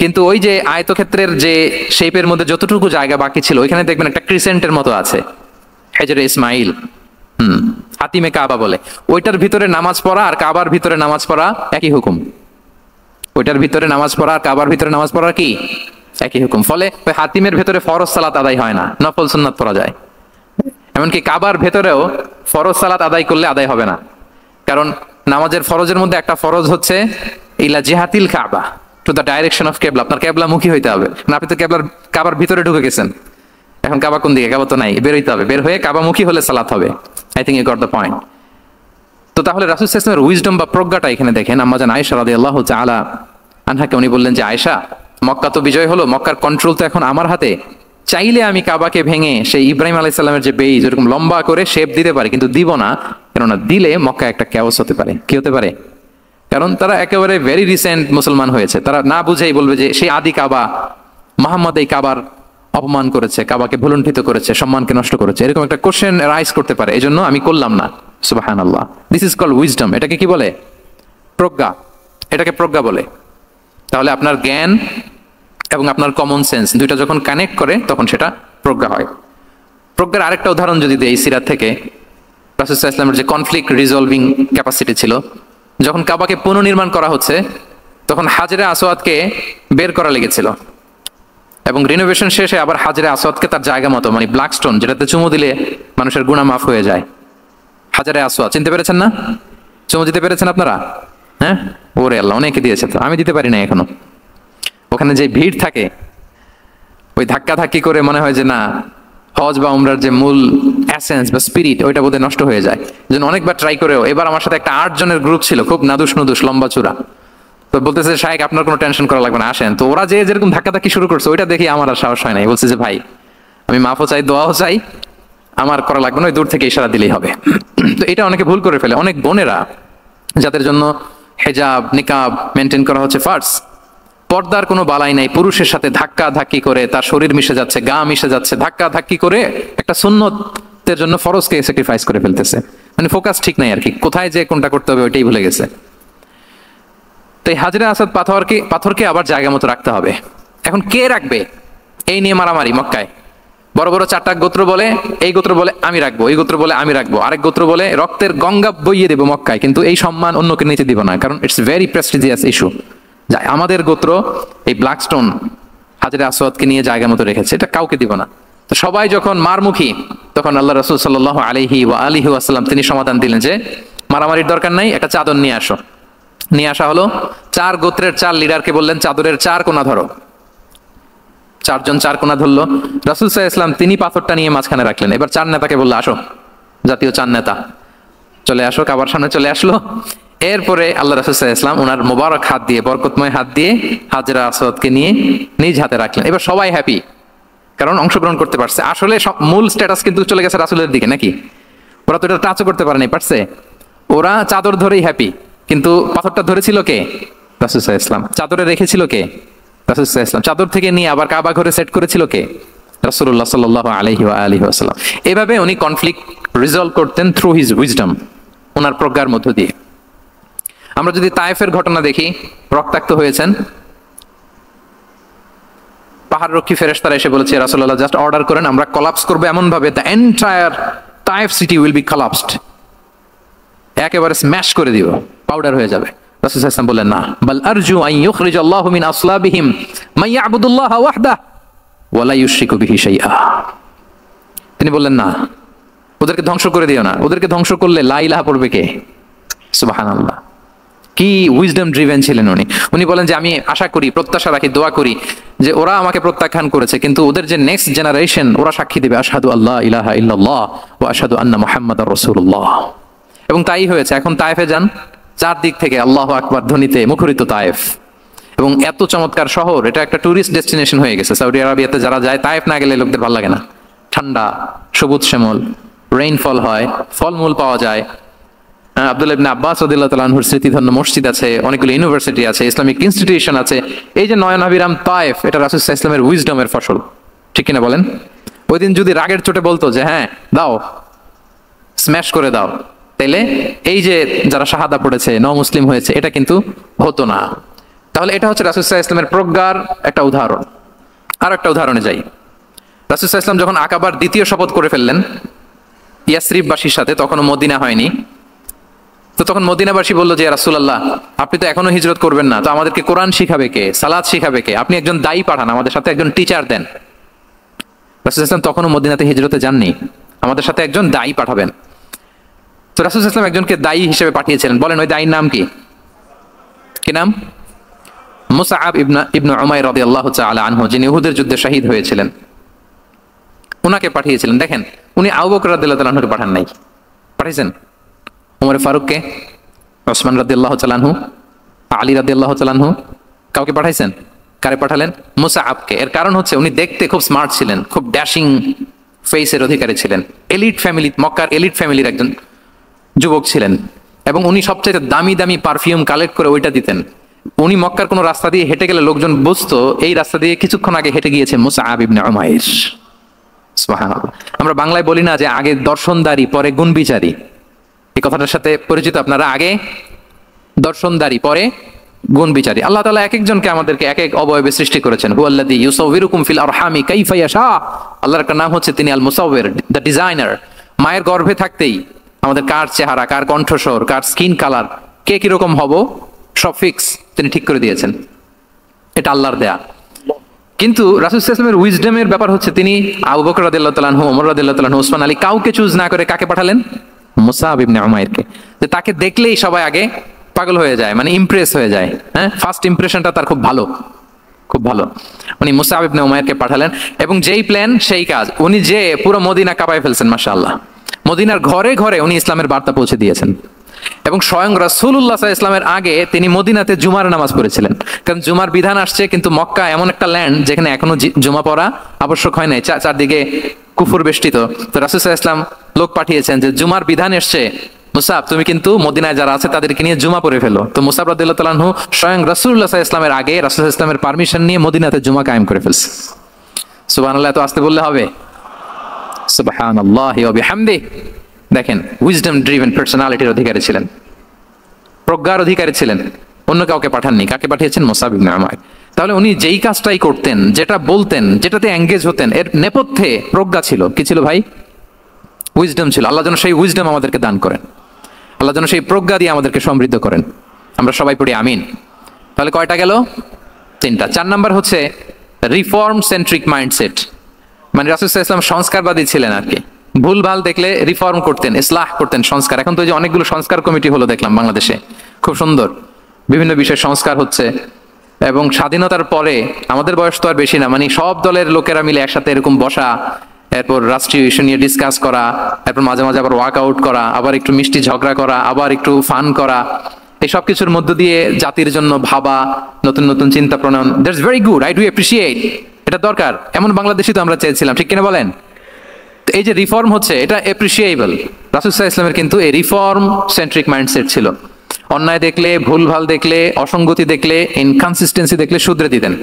কিন্তু ওই যে আয়তক্ষেত্রের যে শেপের মধ্যে যতটুকু জায়গা বাকি ছিল ওইখানে দেখবেন একটা ক্রিসেন্টের মতো আছে, হেজরে ইসমাইল, হাতিমে কাবা বলে। ওইটার ভিতরে নামাজ পড়া আর কাবার ভিতরে নামাজ পড়া একই হুকুম। ওইটার ভিতরে নামাজ পড়া আর কাবার ভিতরে নামাজ পড়া কি একই হুকুম। ফলে ওই হাতিমের ভেতরে ফরজ সালাত আদায় হয় না, নফল সুন্নাত পড়া যায়। এমনকি কাবার ভেতরেও ফরজ সালাত আদায় করলে আদায় হবে না, কারণ নামাজের ফরজের মধ্যে একটা ফরজ হচ্ছে ইলা জিহাতিল কাবা, টু দ্য ডাইরেকশন অফ কেবলা। আপনার কেবলা মুখী হইতে হবে না, আপনি তো কাবার ভিতরে ঢুকে গেছেন, এখন কাবা কোন দিকে? কাবা তো নাই, বের হইতে হবে। বের হয়ে কাবা মুখী হলে সালাত হবে। I think you got the point. তো তাহলে রাসূল সাল্লাল্লাহু আলাইহি ওয়াসাল্লামের উইজডম বা প্রজ্ঞাটা এখানে দেখেন। আম্মা জান আয়েশা রাদিয়াল্লাহু তাআলা আনহাকে উনি বললেন যে আয়েশা, মক্কা তো বিজয় হলো, মক্কার কন্ট্রোল তো এখন আমার হাতে, চাইলে আমি কাবাকে ভেঙে সেই ইব্রাহিম আলাইহিস সালামের যে বেইজ এরকম লম্বা করে শেপ দিতে পারি, কিন্তু দিব না, কেননা দিলে মক্কা একটা ক্যাওস হতে পারে। কি হতে পারে? কারণ তারা একেবারে ভেরি রিসেন্ট মুসলমান হয়েছে, তারা না বুঝেই বলবে যে সেই আদি কাবা, মুহাম্মদ এই কাবার অপমান করেছে, কাবাকে ভুলুণ্ঠিত করেছে, সম্মানকে নষ্ট করেছে, এরকম একটা কোশ্চেন রাইজ করতে পারে। এজন্য আমি করলাম না। সুবহানাল্লাহ। This is called wisdom. এটাকে কি বলে? প্রজ্ঞা। এটাকে প্রজ্ঞা বলে। তাহলে আপনার জ্ঞান এবং আপনার কমন সেন্স দুইটা যখন কানেক্ট করে তখন সেটা প্রজ্ঞা হয়। প্রজ্ঞার আরেকটা উদাহরণ যদি দেই সিরাত থেকে, রাসূল সাল্লাল্লাহু আলাইহি ওয়াসাল্লামের যে কনফ্লিক্ট রিজলভিং ক্যাপাসিটি ছিল, যখন কাবাকে পুনর্নির্মাণ করা হচ্ছে তখন হাজরে আসওয়াদকে বের করা লেগেছিল। এবং রিনোভেশন শেষে আবার হাজরে আসওয়াদকে তার জায়গা মতো, মানে ব্ল্যাক স্টোন যেটাতে চুমু দিলে মানুষের গুনাহ মাফ হয়ে যায়, হাজারে আসওয়াদ চিনতে পেরেছেন না? চুমু দিতে পেরেছেন আপনারা? হ্যাঁ, ওরে আল্লাহ, অনেকে দিয়েছে, তো আমি দিতে পারি না এখনো। ওখানে যে ভিড় থাকে, ওই ধাক্কা ধাক্কি করে মনে হয় যে না, হজ বা উমরার যে মূল এসেন্স বা স্পিরিট ওইটা বোধহয় নষ্ট হয়ে যায়। যেন অনেকবার ট্রাই করেও, এবার আমার সাথে একটা 8 জনের গ্রুপ ছিল, খুব নাদুস নুদুস লম্বা চূড়া। তো বলতেছে শাইখ আপনার কোনো টেনশন করা লাগবে না, আসেন। তো ওরা যে যেরকম ধাক্কা ধাক্কি শুরু করছে ওইটা দেখি আমার আর সাহস হয় নাই। বলছে যে ভাই আমি মাফও চাই, দোয়াও চাই, আমার করা লাগবে না, ওই দূর থেকে ইশারা দিলেই হবে। তো এটা অনেকে ভুল করে ফেলে। অনেক বোনেরা যাদের জন্য হেজাব নিকাব মেনটেন করা হচ্ছে ফার্স, পর্দার কোনো বালাই নাই, পুরুষের সাথে ধাক্কা ধাক্কি করে তার শরীর মিশে যাচ্ছে, গা মিশে যাচ্ছে, ধাক্কা ধাক্কি করে একটা সুন্নতের জন্য ফরজকে স্যাক্রিফাইস করে ফেলতেছে। মানে ফোকাস ঠিক নাই আর কি, কোথায় যে কোনটা করতে হবে ওইটাই ভুলে গেছে। তো এই হাজরে আসওয়াদ পাথরকে আবার জায়গা মতো রাখতে হবে। এখন কে রাখবে এই নিয়ে মারামারি মক্কায়। বড় বড় 4টা গোত্র বলে, এই গোত্র বলে আমি রাখবো, এই গোত্র বলে আমি রাখবো, আরেক গোত্র বলে রক্তের গঙ্গা বইয়ে দেবো মক্কায়, কিন্তু এই সম্মান অন্যকে নিতে দিব না, কারণ ইটস ভেরি প্রেস্টিজিয়াস ইস্যু। আমাদের গোত্র এই ব্ল্যাক স্টোন হাজরে আসওয়াদকে নিয়ে জায়গা মতো রেখেছে, এটা কাউকে দিব না। তো সবাই যখন মারমুখী, তখন আল্লাহ রাসূল সাল্লাল্লাহু আলাইহি ওয়া আলিহি ওয়াসাল্লাম তিনি সমাধান দিলেন যে মারামারির দরকার নাই, একটা চাদর নিয়ে আসো। নিয়ে আসা হলো। 4 গোত্রের 4 লিডারকে বললেন চাদরের 4 কোণা ধরো। 4 জন 4 কোণা ধরলো। রাসূল সাল্লাল্লাহু আলাইহি ওয়াসাল্লাম তিনি পাথরটা নিয়ে মাঝখানে রাখলেন। এবার 4 নেতাকে বললো আসো, জাতীয় 4 নেতা চলে আসো, কাবার সামনে চলে আসলো। এরপরে আল্লাহ রাসূল সাল্লাল্লাহু আলাইহি ওয়াসাল্লাম ওনার মোবারক হাত দিয়ে, বরকতময় হাত দিয়ে হাজরা আসওয়াদকে নিয়ে নিজ হাতে রাখলেন। এবার সবাই হ্যাপি, কারণ অংশগ্রহণ করতে পারছে। আসলে মূল স্ট্যাটাস কিন্তু চলে গেছে রাসূলের দিকে, নাকি? ওরা তো এটা টাচও করতে পারেনি, পারছে? ওরা চাদর ধরেই হ্যাপি, কিন্তু পাথরটা ধরেছিল কে? রাসূল সাল্লাল্লাহু আলাইহি ওয়াসাল্লাম। চাদরে রেখেছিল কে? রাসূল সাল্লাল্লাহু আলাইহি ওয়াসাল্লাম। চাদর থেকে নিয়ে আবার কাবা ঘরে সেট করেছিল কে? রাসূলুল্লাহ সাল্লাল্লাহু আলাইহি ওয়া আলিহি ওয়াসাল্লাম। এভাবে উনি কনফ্লিক্ট রিজলভ করতেন থ্রু হিজ উইজডম, ওনার প্রজ্ঞার মধ্য দিয়ে। আমরা যদি তায়েফের ঘটনা দেখি, রক্তাক্ত হয়েছেন, পাহাড়রক্ষী ফেরেশতারা এসে বলেছে রাসূলুল্লাহ জাস্ট অর্ডার করেন, আমরা কলাপস করব এমন ভাবে the entire Taif city will be collapsed, একেবারে স্ম্যাশ করে দিব, পাউডার হয়ে যাবে। রাসূল সাল্লাল্লাহু আলাইহি ওয়াসাল্লাম বললেন না, বাল আরজু আন ইউখরিজাল্লাহু মিন আসলাবিহিম মান ইয়াবুদুল্লাহ ওয়াহদাহু ওয়া লা ইউশরিকু বিহি শাইআ। তিনি বললেন না, ওদেরকে ধ্বংস করে দিও না, ওদেরকে ধ্বংস করলে লা ইলাহা পড়বে কে? সুবহানাল্লাহ। কি উইজডম ড্রিভেন ছিলেন উনি। উনি বলেন যে আমি আশা করি, প্রত্যাশা রাখি, দোয়া করি যে ওরা আমাকে প্রত্যাখ্যান করেছে, কিন্তু ওদের যে নেক্সট জেনারেশন ওরা সাক্ষী দেবে আশহাদু আল্লা ইলাহা ইল্লাল্লাহ ওয়া আশহাদু আন্না মুহাম্মাদার রাসূলুল্লাহ। এবং তাই হয়েছে। এখন তায়েফে যান, চারদিক থেকে আল্লাহু আকবার ধ্বনিতে মুখরিত তায়েফ, এবং এত চমৎকার শহর, এটা একটা টুরিস্ট ডেস্টিনেশন হয়ে গেছে। সৌদি আরবিয়াতে যারা যায়, তায়েফ না গেলে লোকদের ভালো লাগে না। ঠান্ডা, সবুজ শ্যামল, রেইনফল হয়, ফলমূল পাওয়া যায়। আব্দুল্লাহ ইবনে আব্বাস রাদিয়াল্লাহু তাআলা আনহুর স্মৃতিধন্য মসজিদ আছে, অনেকগুলো ইউনিভার্সিটি আছে, ইসলামিক ইনস্টিটিউশন আছে। এই যে নয়নাভিরাম তায়েফ, এটা রাসূল সাল্লাল্লাহু আলাইহি ওয়াসাল্লামের উইজডমের ফসল, ঠিক কিনা বলেন? ওই দিন যদি রাগের চোটে বলতো যে হ্যাঁ দাও, স্ম্যাশ করে দাও, তাইলে এই যে যারা শাহাদা পড়েছে, মুসলিম হয়েছে, এটা কিন্তু হতো না। তাহলে এটা হচ্ছে রাসূল সাল্লাল্লাহু আলাইহি ওয়াসাল্লামের প্রজ্ঞার একটা উদাহরণ। আর একটা উদাহরণে যাই। রাসূল সাল্লাল্লাহু আলাইহি ওয়াসাল্লাম যখন আকাবার দ্বিতীয় শপথ করে ফেললেন ইয়াসরিববাসীর সাথে, তখনও মদিনা হয়নি। তো তখন মদিনাবাসী বললো যে রাসূলুল্লাহ আপনি তো এখনো হিজরত করবেন না, তো আমাদেরকে কোরআন শিখাবে কে, সালাত শিখাবে কে? আপনি একজন দায়ী পাঠান, আমাদের সাথে একজন টিচার দেন। রাসূল সাল্লাল্লাহু আলাইহি ওয়াসাল্লাম তখনও মদিনাতে হিজরতে যাননি, আমাদের সাথে একজন দায়ী পাঠাবেন। তো রাসূল সাল্লাল্লাহু আলাইহি ওয়াসাল্লাম একজনকে দায়ী হিসেবে পাঠিয়েছিলেন। বলেন ওই দায়ীর নাম কি? কি নাম? মুসআব ইবনে উমাইর রাদিয়াল্লাহু তাআলা আনহু, যিনি উহুদের যুদ্ধে শহীদ হয়েছিলেন, উনাকে পাঠিয়েছিলেন। দেখেন, উনি আবু বকর রাদিয়াল্লাহু তাআলা আনহুকে পাঠান নাই, পাঠিয়েছেন ওমর ফারুককে, ওসমান রাদিয়াল্লাহু তাআলা আনহু, আলী রাদিয়াল্লাহু তাআলা আনহু, কাউকে পাঠাইছেন? কারে পাঠালেন? মুসআবকে। এর কারণ হচ্ছে উনি দেখতে খুব স্মার্ট ছিলেন, খুব ড্যাশিং ফেসের অধিকারী ছিলেন, এলিট ফ্যামিলি, মক্কার এলিট ফ্যামিলির একজন যুবক ছিলেন, এবং উনি সবচেয়ে দামি দামি পারফিউম কালেক্ট করে ওইটা দিতেন। উনি মক্কার কোনো রাস্তা দিয়ে হেঁটে গেলে লোকজন বুঝতো এই রাস্তা দিয়ে কিছুক্ষণ আগে হেঁটে গিয়েছে মুসআব ইবনে উমাইর। সুবহানাল্লাহ। আমরা বাংলায় বলি না যে আগে দর্শনদারি পরে গুণ বিচারী, এই কথাটার সাথে পরিচিত আপনারা? আগে দর্শনদারি পরে গুণ বিচারী। আল্লাহ তাআলা এক একজনকে আমাদেরকে এক এক অবয়বে সৃষ্টি করেছেন। হুয়াল্লাযী ইউসাউবিরুকুম ফিল আরহামি কাইফা ইয়াশা। আল্লাহর একটা নাম হচ্ছে তিনি আল মুসাউবির, দ্য ডিজাইনার। মায়ের গর্ভে থাকতেই আমাদের কার চেহারা, কার কণ্ঠস্বর, কার স্কিন কালার, কে কিরকম হব সব ফিক্স তিনি ঠিক করে দিয়েছেন। এটা আল্লাহর দেয়া। কিন্তু রাসূল সাল্লাল্লাহু আলাইহি ওয়াসাল্লামের উইজডমের ব্যাপার হচ্ছে তিনি আবু বকর রাদিয়াল্লাহু তাআলা আনহু, ওমর রাদিয়াল্লাহু তাআলা আনহু, ওসমান আলী কাউকে চুজ না করে কাকে পাঠালেন? মুসআব ইবনে উমাইরকে। যে তাকে দেখলেই সবাই আগে পাগল হয়ে যায়, মানে ইমপ্রেস হয়ে যায়। হ্যাঁ, ফার্স্ট ইমপ্রেশনটা তার খুব ভালো, খুব ভালো। উনি মুসআব ইবনে উমাইরকে পাঠালেন এবং যেই প্ল্যান সেই কাজ। উনি যে পুরো মদিনা কাঁপায় ফেলছেন মাশাআল্লাহ। মদিনার ঘরে ঘরে উনি ইসলামের বার্তা পৌঁছে দিয়েছেন এবং স্বয়ং রাসূলুল্লাহ সাল্লাল্লাহু আলাইহি ওয়াসাল্লামের আগে তিনি মদিনাতে জুমার নামাজ পড়েছিলেন। কারণ জুমার বিধান আসছে, কিন্তু মক্কা এমন একটা ল্যান্ড যেখানে এখনো জুমা পড়া আবশ্যক হয় নাই, চারদিকে কুফর বেষ্টিত। তো রাসূল সাল্লাল্লাহু আলাইহি ওয়াসাল্লাম লোক পাঠিয়েছেন যে জুমার বিধান এসছে, মুসাব তুমি কিন্তু মদিনায় যারা আছে তাদেরকে নিয়ে জুমা পড়ে ফেলো। তো মুসাব রাদিয়াল্লাহু তাআলা আনহু স্বয়ং রাসূলুল্লাহ সাল্লাল্লাহু আলাইহি ওয়াসাল্লামের আগে রাসূল সাল্লাল্লাহু আলাইহি ওয়াসাল্লামের পারমিশন নিয়ে মদিনাতে জুমা কায়েম করে ফেলছে। সুবহানাল্লাহ, এত আস্তে বললে হবে? সুবহানাল্লাহি ওয়া বিহামদিহি। দেখেন, উইজডম ড্রিভেন পার্সোনালিটির অধিকারী ছিলেন, প্রজ্ঞার অধিকারী ছিলেন, অন্য কাউকে পাঠাননি। কাকে পাঠিয়েছেন? মুসআব ইবনে উমাইর। তাহলে উনি যেই কাজটাই করতেন, যেটা বলতেন, যেটাতে এঙ্গেজ হতেন, এর নেপথ্যে প্রজ্ঞা ছিল। কি ছিল ভাই? উইজডম ছিল। আল্লাহ যেন সেই উইজডম আমাদেরকে দান করেন, আল্লাহ যেন সেই প্রজ্ঞা দিয়ে আমাদেরকে সমৃদ্ধ করেন। আমরা সবাই পড়ি আমিন। তাহলে কয়টা গেল? 3টা। 4 নাম্বার হচ্ছে রিফর্ম সেন্ট্রিক মাইন্ডসেট, মানে রাসূল সাল্লাল্লাহু আলাইহি ওয়াসাল্লাম সংস্কারবাদী ছিলেন আর কি। ভুল ভাল দেখলে রিফর্ম করতেন, ইসলাহ করতেন, সংস্কার। এখন তো যে অনেকগুলো সংস্কার কমিটি হলো দেখলাম বাংলাদেশে, খুব সুন্দর, বিভিন্ন বিষয়ে সংস্কার হচ্ছে। এবং স্বাধীনতার পরে আমাদের বয়স তো আর বেশি না, মানে সব দলের লোকেরা মিলে একসাথে এরকম বসা, এরপর রাষ্ট্রীয় ইস্যু নিয়ে ডিসকাস করা, এরপর মাঝে মাঝে আবার ওয়ার্ক আউট করা, আবার একটু মিষ্টি ঝগড়া করা, আবার একটু ফান করা, এই সব কিছুর মধ্য দিয়ে জাতির জন্য ভাবা, নতুন নতুন চিন্তা প্রণয়ন। That's very good, I do appreciate. এটা দরকার, এমন বাংলাদেশই তো আমরা চেয়েছিলাম, ঠিক কিনা বলেন? এই যে রিফর্ম হচ্ছে, এটা অ্যাপ্রিসিয়েবল। রাসূল সাল্লাল্লাহু আলাইহি ওয়াসাল্লামের কিন্তু এই রিফর্ম সেন্ট্রিক মাইন্ডসেট ছিল। অন্যায় দেখলে, ভুলভাল দেখলে, অসঙ্গতি দেখলে, ইনকনসিস্টেন্সি দেখলে শুধরে দিতেন।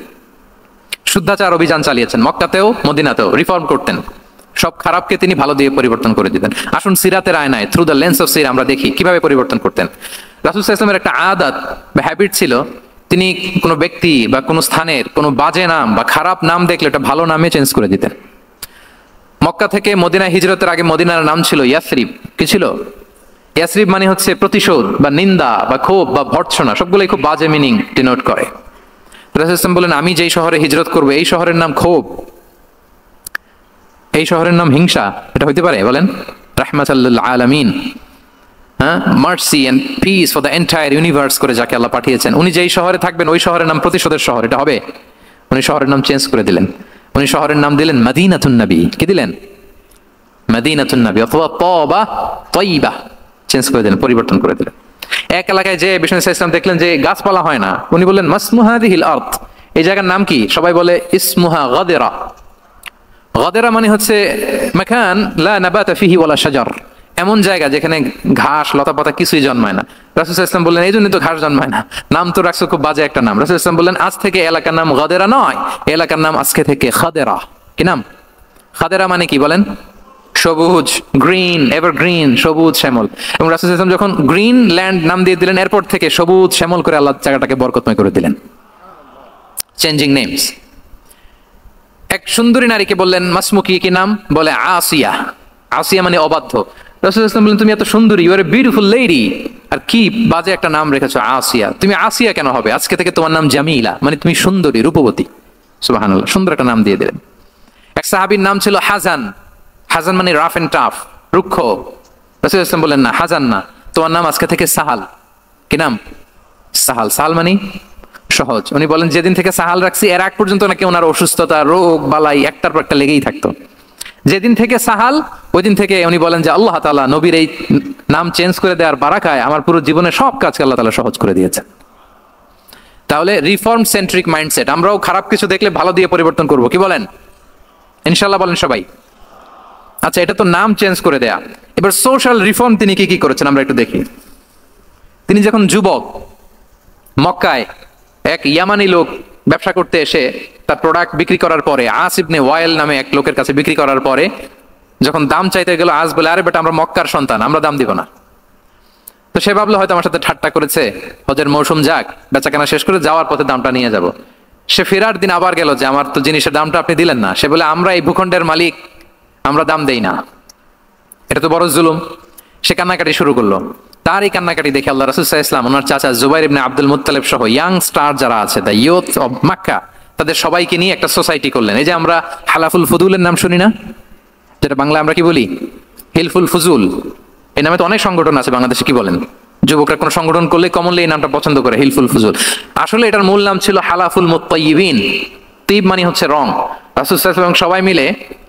শুদ্ধাচার অভিযান চালিয়েছেন মক্কাতেও মদিনাতেও, রিফর্ম করতেন। সব খারাপকে তিনি ভালো দিয়ে পরিবর্তন করে দিতেন। আসুন সিরাতের আয়নায়, থ্রু দ্য লেন্স অফ সিরা আমরা দেখি কিভাবে পরিবর্তন করতেন। রাসূল সাল্লাল্লাহু আলাইহি ওয়াসাল্লামের একটা আদত বা হ্যাবিট ছিল, তিনি কোনো ব্যক্তি বা কোনো স্থানের কোনো বাজে নাম বা খারাপ নাম দেখলে এটা ভালো নামে চেঞ্জ করে দিতেন। মক্কা থেকে মদিনা হিজরতের আগে মদিনার নাম ছিল ইয়াসরিব। কি ছিল? ইয়াসরিব মানে হচ্ছে প্রতিশোধ বা নিন্দা বা ক্ষোভ বা ভর্ৎসনা, সবগুলোই খুব বাজে মিনিং ডিনোট করে। রাসূল সাল্লাল্লাহু আলাইহি ওয়াসাল্লাম বলেন, আমি যেই শহরে হিজরত করব এই শহরের নাম ক্ষোভ, এই শহরের নাম হিংসা। এটা হইতে পারে? বলেন। রাহমাতাল লিল আলামিন, হ্যাঁ, mercy and peace for the entire universe করে যাকে আল্লাহ পাঠিয়েছেন, উনি যেই শহরে থাকবেন ওই শহরের নাম প্রতিশোধের শহর। এটা হবে? উনি শহরের নাম চেঞ্জ করে দিলেন। উনি শহরের নাম দিলেন মদিনাতুন নবী। কি দিলেন? মদিনাতুন নবী, অথবা তওবা তয়্যিবা, চেঞ্জ করে দিলেন, পরিবর্তন করে দিলেন। এক এলাকায় যে বিষ্ণু ইসলাম দেখলেন যে গাছপালা হয় না, উনি বললেন মাসমু হাযিহিল আরদ, এই জায়গার নাম কি? সবাই বলে ইসমুহা গাদেরা। গাদেরা মানে হচ্ছে মাকান লা নাবাতা ফিহি ওয়ালা শাজার, এমন জায়গা যেখানে ঘাস লতাপাতা কিছুই জন্মায় না। রাসূল সাল্লাল্লাহু আলাইহি ওয়াসাল্লাম বললেন, এই জন্যই তো ঘাস জন্মায় না, নাম তো রাখছো খুব বাজে একটা নাম। রাসূল সাল্লাল্লাহু আলাইহি ওয়াসাল্লাম বললেন, আজ থেকে এলাকার নাম গাদেরা নয়, এলাকার নাম আজকে থেকে খাদেরা। কি নাম? খাদেরা মানে কি বলেন? সবুজ, গ্রিন, এভারগ্রিন, সবুজ শ্যামল। এবং রাসূল সাল্লাল্লাহু আলাইহি ওয়াসাল্লাম যখন গ্রিন ল্যান্ড নাম দিয়ে দিলেন, এরপর থেকে সবুজ শ্যামল করে আল্লাহ জায়গাটাকে বরকতময় করে দিলেন। Changing names. এক সুন্দরী নারীকে বললেন মাসমুকি, কি নাম? বলে আসিয়া। আসিয়া মানে অবাধ্য। রাসূল সাল্লাল্লাহু আলাইহি ওয়াসাল্লাম বললেন, তুমি এত সুন্দরী, you are a beautiful lady, আর কি বাজে একটা নাম রেখেছো আসিয়া। তুমি আসিয়া কেন হবে? আজকে থেকে তোমার নাম জামিলা, মানে তুমি সুন্দরী, রূপবতী। সুবহানাল্লাহ, সুন্দর একটা নাম দিয়ে দিলেন। এক সাহাবীর নাম ছিল হাজান। হাজান মানে রাফ এন্ড টাফ, রুক্ষ। রাসূল সাল্লাল্লাহু আলাইহি ওয়াসাল্লাম বললেন, না, হাজান না, তোমার নাম আজকে থেকে সাহাল। কি নাম? সাহাল। সাহাল মানে সহজ। উনি বলেন, যেদিন থেকে সাহাল রাখছি এর আগ পর্যন্ত নাকি ওনার অসুস্থতা, রোগ বালাই একটার পর একটা লেগেই থাকতো। যেদিন থেকে সাহাল, ওই দিন থেকে উনি বলেন যে আল্লাহ তাআলা নবীর এই নাম চেঞ্জ করে দেওয়ার বারাকায় আমার পুরো জীবনের সব কাজকে আল্লাহ তাআলা সহজ করে দিয়েছেন। তাহলে রিফর্ম সেন্ট্রিক মাইন্ডসেট, আমরাও খারাপ কিছু দেখলে ভালো দিয়ে পরিবর্তন করব। কি বলেন? ইনশাআল্লাহ বলেন সবাই। আচ্ছা, এটা তো নাম চেঞ্জ করে দেয়া। এবার সোশ্যাল রিফর্ম তিনি কি কি করেছেন আমরা একটু দেখি। তিনি যখন যুবক, মক্কায় এক ইয়ামানি লোক ব্যবসা করতে এসে তার প্রোডাক্ট বিক্রি করার পরে, আস ইবনে ওয়াইল নামে এক লোকের কাছে বিক্রি করার পরে যখন দাম চাইতে গেল, আস বলে, আরে বেটা, আমরা মক্কার সন্তান, আমরা দাম দিব না। তো সে ভাবলো হয়তো আমার সাথে ঠাট্টা করেছে, হজের মৌসুম যাক, বেচাকেনা শেষ করে যাওয়ার পথে দামটা নিয়ে যাব। সে ফেরার দিন আবার গেল যে আমার তো জিনিসের দামটা আপনি দিলেন না। সে বলে, আমরা এই ভূখণ্ডের মালিক, আমরা দাম দেই না, এটা তো বড় জুলুম। সে কান্নাকাটি শুরু করলো। তার এই কান্নাকাটি দেখে আল্লাহ রাসূল সাল্লাল্লাহু আলাইহি ওয়াসাল্লাম, ওনার চাচা জুবাইর ইবনে আব্দুল মুত্তালিব সহ ইয়াং স্টার যারা আছে, দ্য ইয়ুথ অফ মক্কা, তাদের সবাইকে নিয়ে একটা সোসাইটি করলেন। এই যে আমরা হালাফুল ফুদুলের নাম শুনি না, যেটা বাংলায় আমরা কি বলি হিলফুল ফুজুল, এই নামে তো অনেক সংগঠন আছে বাংলাদেশে, কি বলেন? যুবকরা কোনো সংগঠন করলে কমনলি এই নামটা পছন্দ করে, হিলফুল ফুজুল। আসলে এটার মূল নাম ছিল হালাফুল মুত্তাইয়িবিন। তিব মানে হচ্ছে রং। রাসূল সাল্লাল্লাহু আলাইহি ওয়াসাল্লাম সবাই মিলে,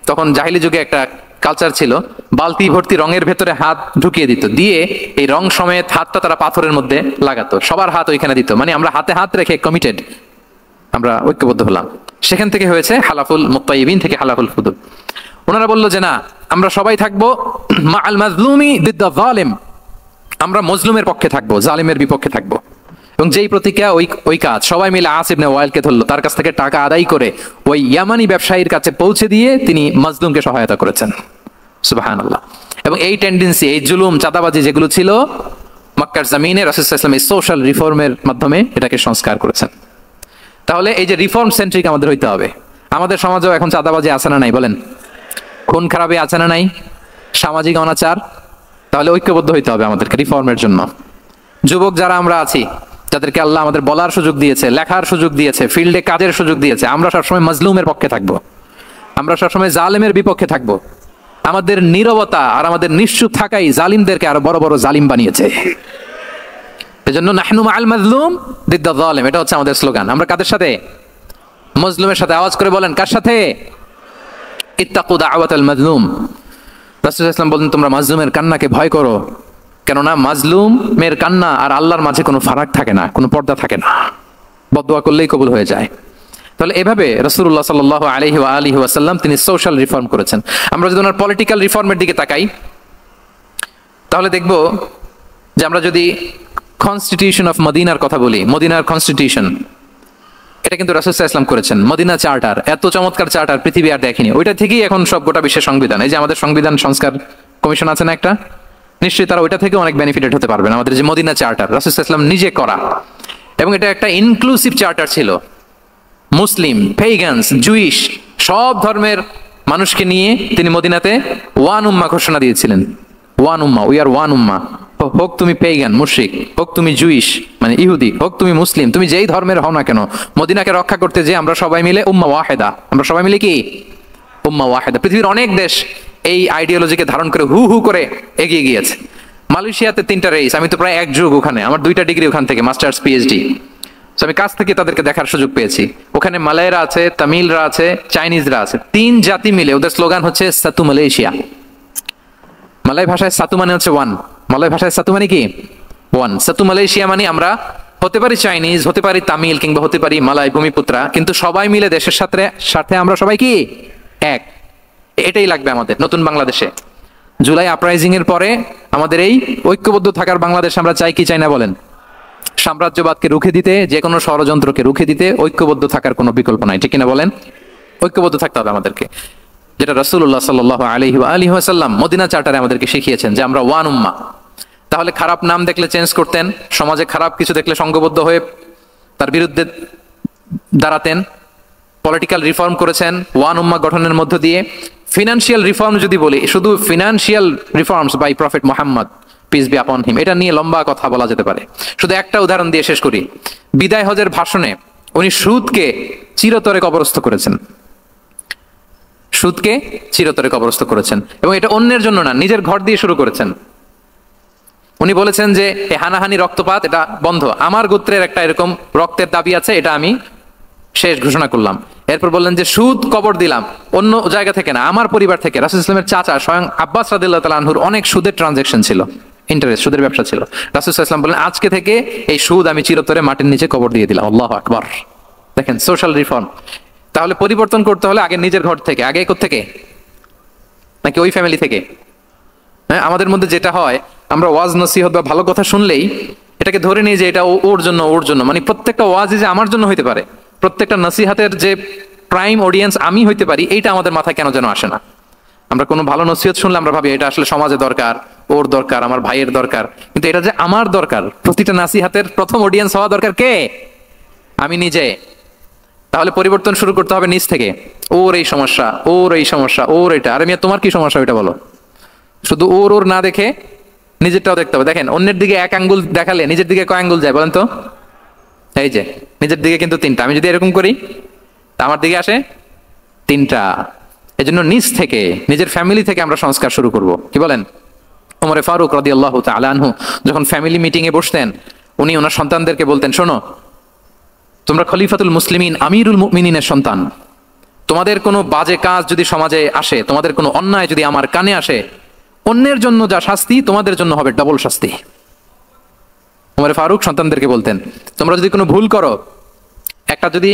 তখন জাহিলি যুগে একটা কালচার ছিল, বালতি ভর্তি রঙের ভেতরে হাত ঢুকিয়ে দিত, দিয়ে এই রং সমেত হাতটা তারা পাথরের মধ্যে লাগাতো, সবার হাত ওইখানে দিত, মানে আমরা হাতে হাত রেখে কমিটেড, আমরা ঐক্যবদ্ধ হলাম। সেখান থেকে হয়েছে হালাফুল মুত্তাইয়িবিন থেকে হালাফুল ফুদুল। ওনারা বললো যে না, আমরা সবাই থাকবো মাআল মাজলুমি দিদ্দা যালিম, আমরা মজলুমের পক্ষে থাকবো, জালিমের বিপক্ষে থাকবো। এবং যেই প্রতিজ্ঞা ওই কাজ, সবাই মিলে আস ইবনে ওয়াইলকে ধরলো, তার কাছ থেকে টাকা আদায় করে ওই ইয়ামানি ব্যবসায়ীর কাছে পৌঁছে দিয়ে তিনি মাজলুমকে সহায়তা করেছেন। সুবহানাল্লাহ। এবং এই টেন্ডেন্সি, এই জুলুম, চাঁদাবাজি যেগুলো ছিল মক্কার জমিনে, রাসূল সাল্লাল্লাহু আলাইহি ওয়াসাল্লাম এই সোশ্যাল রিফর্মের মাধ্যমে এটাকে সংস্কার করেছেন। তাহলে এই যে রিফর্ম সেন্ট্রিক আমাদের হইতে হবে। আমাদের সমাজেও এখন চাঁদাবাজি আছে না নাই বলেন? খুন খারাপি আছে না নাই? সামাজিক অনাচার। তাহলে ঐক্যবদ্ধ হইতে হবে আমাদেরকে রিফর্মের জন্য। যুবক যারা আমরা আছি, যাদেরকে আল্লাহ আমাদের বলার সুযোগ দিয়েছে, লেখার সুযোগ দিয়েছে, ফিল্ডে কাজের সুযোগ দিয়েছে, আমরা সবসময় মাজলুমের পক্ষে থাকবো, আমরা সবসময় জালেমের বিপক্ষে থাকবো। আমাদের নীরবতা আর আমাদের নিশ্চুপ থাকাই জালিমদেরকে আরো বড় বড় জালিম বানিয়েছে। এজন্য নাহনু মাআল মাজলুম দিদ্দা যালিম, এটা হচ্ছে আমাদের স্লোগান। আমরা কাদের সাথে? মজলুমের সাথে। আওয়াজ করে বলেন, কার সাথে? ইত্তাকু দাওয়াতাল মাজলুম। রাসূল সাল্লাল্লাহু আলাইহি ওয়াসাল্লাম বলেন, তোমরা মাজলুমের কান্নাকে ভয় করো, কেননা মাজলুমের কান্না আর আল্লাহর মাঝে কোনো ফারাক থাকে না, কোনো পর্দা থাকে না, বদদুয়া করলেই কবুল হয়ে যায়। তাহলে এভাবে রাসূলুল্লাহ সাল্লাল্লাহু আলাইহি ওয়া আলিহি ওয়াসাল্লাম তিনি সোশ্যাল রিফর্ম করেছেন। আমরা যদি ওনার পলিটিক্যাল রিফর্মের দিকে তাকাই, তাহলে দেখব যে আমরা যদি কনস্টিটিউশন অফ মদিনার কথা বলি, মদিনার কনস্টিটিউশন, এটা কিন্তু রাসূল সাল্লাল্লাহু আলাইহি ওয়াসাল্লাম করেছেন। মদিনা চার্টার, এত চমৎকার চার্টার পৃথিবী আর দেখেনি। ওইটা থেকেই এখন সব গোটা বিশ্বের সংবিধান। এই যে আমাদের সংবিধান সংস্কার কমিশন আছে না একটা, নিশ্চয়ই তারা ওইটা থেকে অনেক বেনিফিটেড হতে পারবেন। আমাদের যে মদিনা চার্টার, রাসূল সাল্লাল্লাহু আলাইহি ওয়াসাল্লাম নিজে করা, এবং এটা একটা ইনক্লুসিভ চার্টার ছিল। মুসলিম, পেগানস, জুইশ, সব ধর্মের মানুষকে নিয়ে তিনি মদিনাতে ওয়ান উম্মাহ ঘোষণা দিয়েছিলেন। ওয়ান উম্মাহ, উই আর ওয়ান উম্মাহ। হোক তুমি পেগান মুশরিক, হোক তুমি জুইশ মানে ইহুদি, হোক তুমি মুসলিম, তুমি যেই ধর্মের হও না কেন, মদিনাকে রক্ষা করতে যে আমরা সবাই মিলে উম্মাহ ওয়াহিদা, আমরা সবাই মিলে কি উম্মাহ ওয়াহিদা। পৃথিবীর অনেক দেশ এই আইডিওলজিকে ধারণ করে হু হু করে এগিয়ে গিয়েছে। মালয়েশিয়াতে 3টা রেস, আমি তো প্রায় এক যুগ ওখানে, আমার 2টা ডিগ্রি ওখান থেকে, মাস্টার্স পিএইচডি। আমি কাছ থেকে তাদেরকে দেখার সুযোগ পেয়েছি। ওখানে মালয়রা আছে, তামিলরা আছে, চাইনিজরা আছে, 3 জাতি মিলে ওদের স্লোগান হচ্ছে সাতু মালয়েশিয়া। মালয় ভাষায় সাতু মানে হচ্ছে ওয়ান, মালয় ভাষায় সাতু মানে কি ওয়ান। সাতু মালয়েশিয়া মানে আমরা হতে পারি চাইনিজ, হতে পারি তামিল, কিংবা হতে পারি মালয় ভূমিপুত্রা, কিন্তু সবাই মিলে দেশের সাথে আমরা সবাই কি এক। এটাই লাগবে আমাদের নতুন বাংলাদেশে। জুলাই আপরাইজিং এর পরে আমাদের এই ঐক্যবদ্ধ থাকার বাংলাদেশ আমরা চাই কি চাই না বলেন? সাম্রাজ্যবাদকে রুখে দিতে, যে কোনো ষড়যন্ত্রকে রুখে দিতে ঐক্যবদ্ধ থাকার কোনো বিকল্প নাই, ঠিক কিনা বলেন? ঐক্যবদ্ধ থাকতে হবে আমাদেরকে, যেটা রাসূলুল্লাহ সাল্লাল্লাহু আলাইহি ওয়া আলিহি ওয়াসাল্লাম মদিনা চার্টারে আমাদেরকে শিখিয়েছেন যে আমরা ওয়ান উম্মাহ। তাহলে খারাপ নাম দেখলে চেঞ্জ করতেন, সমাজে খারাপ কিছু দেখলে সংঘবদ্ধ হয়ে তার বিরুদ্ধে দাঁড়াতেন। পলিটিক্যাল রিফর্ম করেছেন ওয়ান উম্মাহ গঠনের মধ্য দিয়ে। ফিনান্সিয়াল রিফর্ম যদি বলি, শুধু financial reforms by prophet Muhammad peace be upon him, এটা নিয়ে লম্বা কথা বলা যেতে পারে। শুধু একটা উদাহরণ দিয়ে শেষ করি। বিদায় হজের ভাষণে উনি সুদকে চিরতরে কবরস্থ করেছেন, সুদকে চিরতরে কবরস্থ করেছেন, এবং এটা অন্যের জন্য না, নিজের ঘর দিয়ে শুরু করেছেন। উনি বলেছেন যে এই হানাহানি, রক্তপাত এটা বন্ধ, আমার গোত্রের একটা এরকম রক্তের দাবি আছে, এটা আমি শেষ ঘোষণা করলাম। এরপর বললেন যে সুদ কবর দিলাম, অন্য জায়গা থেকে না, আমার পরিবার থেকে। রাসূল সাল্লাল্লাহু আলাইহি ওয়াসাল্লামের চাচা স্বয়ং আব্বাস রাদিয়াল্লাহু তাআলা আনহুর অনেক সুদের ট্রানজাকশন ছিল, ইন্টারেস্ট, সুদের ব্যবসা ছিল। রাসূল সাল্লাল্লাহু আলাইহি ওয়াসাল্লাম বললেন আজকে থেকে এই সুদ আমি চিরতরে মাটির নিচে কবর দিয়ে দিলাম। আল্লাহু আকবার। দেখেন সোশ্যাল রিফর্ম। তাহলে পরিবর্তন করতে হলে আগে নিজের ঘর থেকে, আগে কোত্থেকে? নাকি ওই ফ্যামিলি থেকে? হ্যাঁ, আমাদের মধ্যে যেটা হয়, আমরা ওয়াজ নসিহত বা ভালো কথা শুনলেই এটাকে ধরে নিই যে এটা ওর জন্য, ওর জন্য, মানে প্রত্যেকটা ওয়াজই যে আমার জন্য হইতে পারে, প্রত্যেকটা নসিহাতের যে প্রাইম অডিয়েন্স আমি হইতে পারি, এইটা আমাদের মাথায় কেন যেন আসে না। আমরা কোনো ভালো নসিহত শুনলে আমরা ভাবি এটা আসলে সমাজে দরকার, ওর দরকার, আমার ভাইয়ের দরকার, কিন্তু এটা যে আমার দরকার, প্রতিটা নসিহাতের প্রথম অডিয়েন্স হওয়া দরকার কে? আমি নিজে। তাহলে পরিবর্তন শুরু করতে হবে নিজ থেকে। ওর এই সমস্যা, ওর এই সমস্যা, ওর এটা, আরে মিয়া তোমার কি সমস্যা ওইটা বলো। শুধু ওর ওর না দেখে নিজেরটাও দেখতে হবে। দেখেন অন্যের দিকে 1 আঙ্গুল দেখালে নিজের দিকে কয় আঙ্গুল যায় বলেন তো? এই যে নিজের দিকে কিন্তু 3টা। আমি যদি এরকম করি, আমার দিকে আসে 3টা। এজন্য নিজ থেকে, নিজের ফ্যামিলি থেকে আমরা সংস্কার শুরু করব। কি বলেন? ওমরে ফারুক রাদিয়াল্লাহু তাআলা আনহু যখন ফ্যামিলি মিটিং এ বসতেন, উনি ওনার সন্তানদেরকে বলতেন, শোনো, তোমরা খলিফাতুল মুসলিমিন, আমিরুল মুমিনিনের সন্তান, তোমাদের কোনো বাজে কাজ যদি সমাজে আসে, তোমাদের কোনো অন্যায় যদি আমার কানে আসে, অন্যের জন্য যা শাস্তি তোমাদের জন্য হবে ডবল শাস্তি। ওমরে ফারুক সন্তানদেরকে বলতেন, তোমরা যদি কোনো ভুল করো, একটা যদি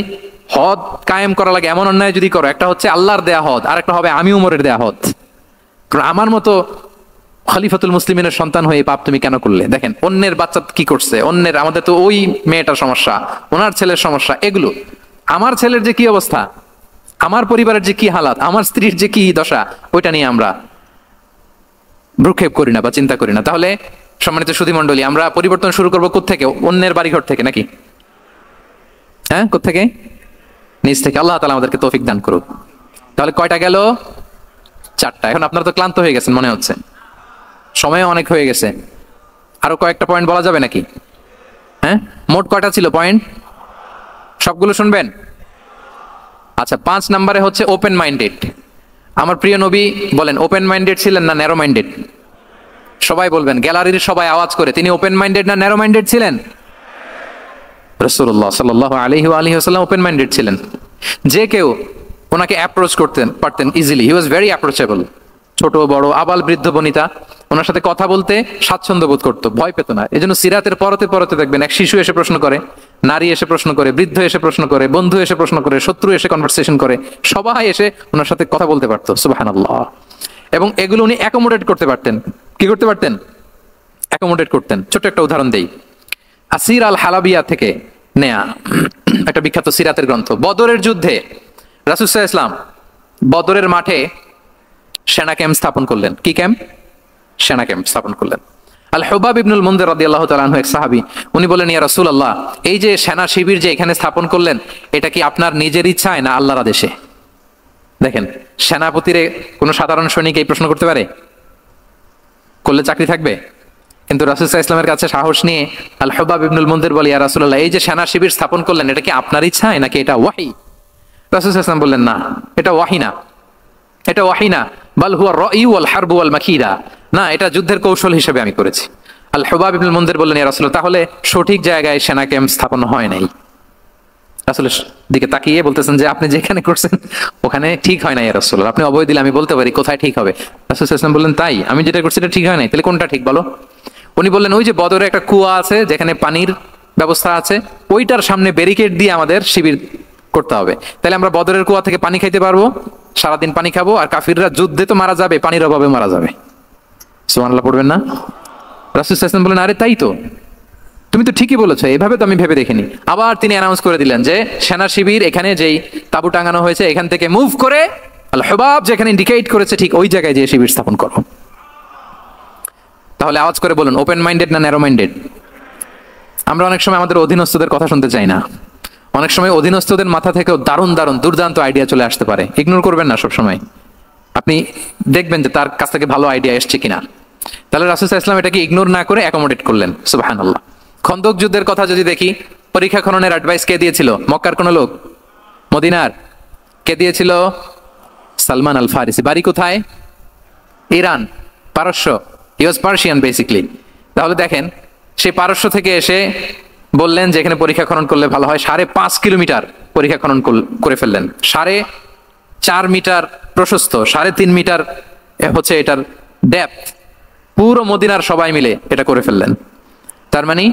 হদ কায়েম করা লাগে এমন অন্যায় যদি করো, একটা হচ্ছে আল্লাহর দেয়া হদ, আর একটা হবে আমি উমরের দেয়া হদ। কারণ আমার মতো খলিফাতুল মুসলিমিনের সন্তান হয়ে পাপ তুমি কেন করলে? দেখেন অন্যের বাচ্চা কি করছে, অন্যের, আমাদের তো ওই মেয়েটার সমস্যা, ওনার ছেলের সমস্যা, এগুলো আমার ছেলের যে কি অবস্থা, আমার পরিবারের যে কি হালাত, আমার স্ত্রীর যে কি দশা, ওইটা নিয়ে আমরা ভ্রুক্ষেপ করি না বা চিন্তা করি না। তাহলে সম্মানিত সুধী মণ্ডলী, আমরা পরিবর্তন শুরু করবো কোত্থেকে? অন্যের বাড়িঘর থেকে নাকি? হ্যাঁ, কোত্থেকে? নিজ থেকে। আল্লাহ তাআলা আমাদেরকে তৌফিক দান করুক। তাহলে কয়টা গেল? 4টা। এখন আপনারা তো ক্লান্ত হয়ে গেছেন মনে হচ্ছে, সময় অনেক হয়ে গেছে। আরো কয়েকটা পয়েন্ট বলা যাবে নাকি? হ্যাঁ, মোট কয়টা ছিল পয়েন্ট? সবগুলো শুনবেন? আচ্ছা, 5 নম্বরে হচ্ছে ওপেন মাইন্ডেড। আমার প্রিয় নবী বলেন, ওপেন মাইন্ডেড ছিলেন না ন্যারো মাইন্ডেড? সবাই বলবেন, গ্যালারির সবাই আওয়াজ করে, তিনি ওপেন মাইন্ডেড না ন্যারো মাইন্ডেড ছিলেন? রাসূলুল্লাহ সাল্লাল্লাহু আলাইহি ওয়াসাল্লাম ওপেন মাইন্ডেড ছিলেন। যে কেউ ওনাকে অ্যাপ্রোচ করতেন পারতেন easily. He was very approachable. ছোট বড় আবাল বৃদ্ধ বনিতা ওনার সাথে কথা বলতে স্বাচ্ছন্দ্য বোধ করতো, ভয় পেত না। এই জন্য সিরাতের পরতে পরতে দেখবেন এক শিশু এসে প্রশ্ন করে, নারী এসে প্রশ্ন করে, বৃদ্ধ এসে প্রশ্ন করে, বন্ধু এসে প্রশ্ন করে, শত্রু এসে কনভারসেশন করে, সবাই এসে ওনার সাথে কথা বলতে পারতো। সুবহানাল্লাহ। এবং এগুলো উনি অ্যাকোমোডেট করতে পারতেন। কি করতে পারতেন? অ্যাকোমোডেট করতেন। ছোট একটা উদাহরণ দেই, আসির আল হালাবিয়া থেকে নেয়া একটা বিখ্যাত সিরাতের গ্রন্থ। বদরের যুদ্ধে রাসূল সাল্লাল্লাহু আলাইহি ওয়াসাল্লাম বদরের মাঠে সেনা ক্যাম্প স্থাপন করলেন। কি ক্যাম্প? সেনা ক্যাম্প স্থাপন করলেন। আল হুবাব ইবনুল মুনজির রাদিয়াল্লাহু তাআলা আনহু এক সাহাবী, উনি বলেন, ইয়া রাসূলুল্লাহ, এই যে সেনা শিবির যে এখানে স্থাপন করলেন, এটা কি আপনার নিজের ইচ্ছায় না আল্লাহর আদেশে? দেখেন, সেনাপতিরে কোনো সাধারণ সৈনিক এই প্রশ্ন করতে পারে? করলে চাকরি থাকবে? কিন্তু রাসূল সাল্লাল্লাহু আলাইহি ওয়াসাল্লামের কাছে সাহস নিয়ে আল হুবাব ইবনুল মুনজির বলে, ইয়া রাসূলুল্লাহ, এই যে সেনা শিবির স্থাপন করলেন, এটা কি আপনার ইচ্ছায় নাকি এটা ওয়াহী? রাসূল সাল্লাল্লাহু আলাইহি ওয়াসাল্লাম বললেন, না, এটা ওয়াহী না, এটা ওয়াহী না, বাল হুয়া রাই ওয়াল হারবু ওয়াল মাকিদা, না, এটা যুদ্ধের কৌশল হিসেবে আমি করেছি। আল হুবাব ইবনুল মুনজির বললেন, ইয়া রাসূলুল্লাহ, তাহলে সঠিক জায়গায় সেনা ক্যাম্প স্থাপন হয় নাই। রাসূলের দিকে তাকিয়ে বলতেছেন যে আপনি যেখানে করছেন ওখানে ঠিক হয় না ইয়া রাসূলুল্লাহ, আপনি অবৈ দিলে আমি বলতে পারি কোথায় ঠিক হবে। রাসূল সাল্লাল্লাহু আলাইহি ওয়াসাল্লাম বললেন, তাই? আমি যেটা করছি এটা ঠিক হয় নাই, তাহলে কোনটা ঠিক বলো? উনি বললেন, ওই যে বদরে একটা কুয়া আছে যেখানে পানির ব্যবস্থা আছে, ওইটার সামনে ব্যারিকেড দিয়ে আমাদের শিবির করতে হবে। তাহলে আমরা বদরের কুয়া থেকে পানি খাইতে পারবো, সারাদিন পানি খাবো, আর কাফিররা যুদ্ধে তো মারা যাবে, পানির অভাবে মারা যাবে। সুবহানাল্লাহ পড়বেন না? রাসূল সাল্লাল্লাহু আলাইহি ওয়াসাল্লাম বললেন, আরে তাই তো, তুমি তো ঠিকই বলেছো, এভাবে তো আমি ভেবে দেখিনি। আবার তিনি অ্যানাউন্স করে দিলেন যে সেনা শিবির এখানে যেই তাবু টাঙানো হয়েছে এখান থেকে মুভ করে আল হুবাব যেখানে ইন্ডিকেট করেছে ঠিক ওই জায়গায় যে শিবির স্থাপন করো। তাহলে আওয়াজ করে বলুন, ওপেন মাইন্ডেড না ন্যারো মাইন্ডেড? আমরা অনেক সময় আমাদের অধীনস্থদের কথা শুনতে চাই না। অনেক সময় অধীনস্থদের মাথা থেকেও দারুণ দারুণ দুর্দান্ত আইডিয়া চলে আসতে পারে। ইগনোর করবেন না সব সময়, আপনি দেখবেন যে তার কাছ থেকে ভালো আইডিয়া এসছে কিনা। তাহলে রাসূল সাল্লাল্লাহু আলাইহি ওয়াসাল্লাম এটাকে ইগনোর না করে অ্যাকোমোডেট করলেন। সুবহানাল্লাহ। খন্দক যুদ্ধের কথা যদি দেখি, পরীক্ষা খননের অ্যাডভাইস কে দিয়েছিল? মক্কার কোন লোক? মদিনার? কে দিয়েছিল? সালমান আল ফারিসি। বাড়ি কোথায়? ইরান, পারস্য। হি ওয়াজ পার্সিয়ান বেসিক্যালি। তাহলে দেখেন, সে পারস্য থেকে এসে বললেন যে এখানে পরীক্ষা খনন করলে ভালো হয়। 5.5 কিলোমিটার পরীক্ষা খনন করে ফেললেন। 4.5 মিটার প্রশস্ত, 3.5 মিটার হচ্ছে এটার ডেপথ। পুরো মদিনার সবাই মিলে এটা করে ফেললেন। তার মানে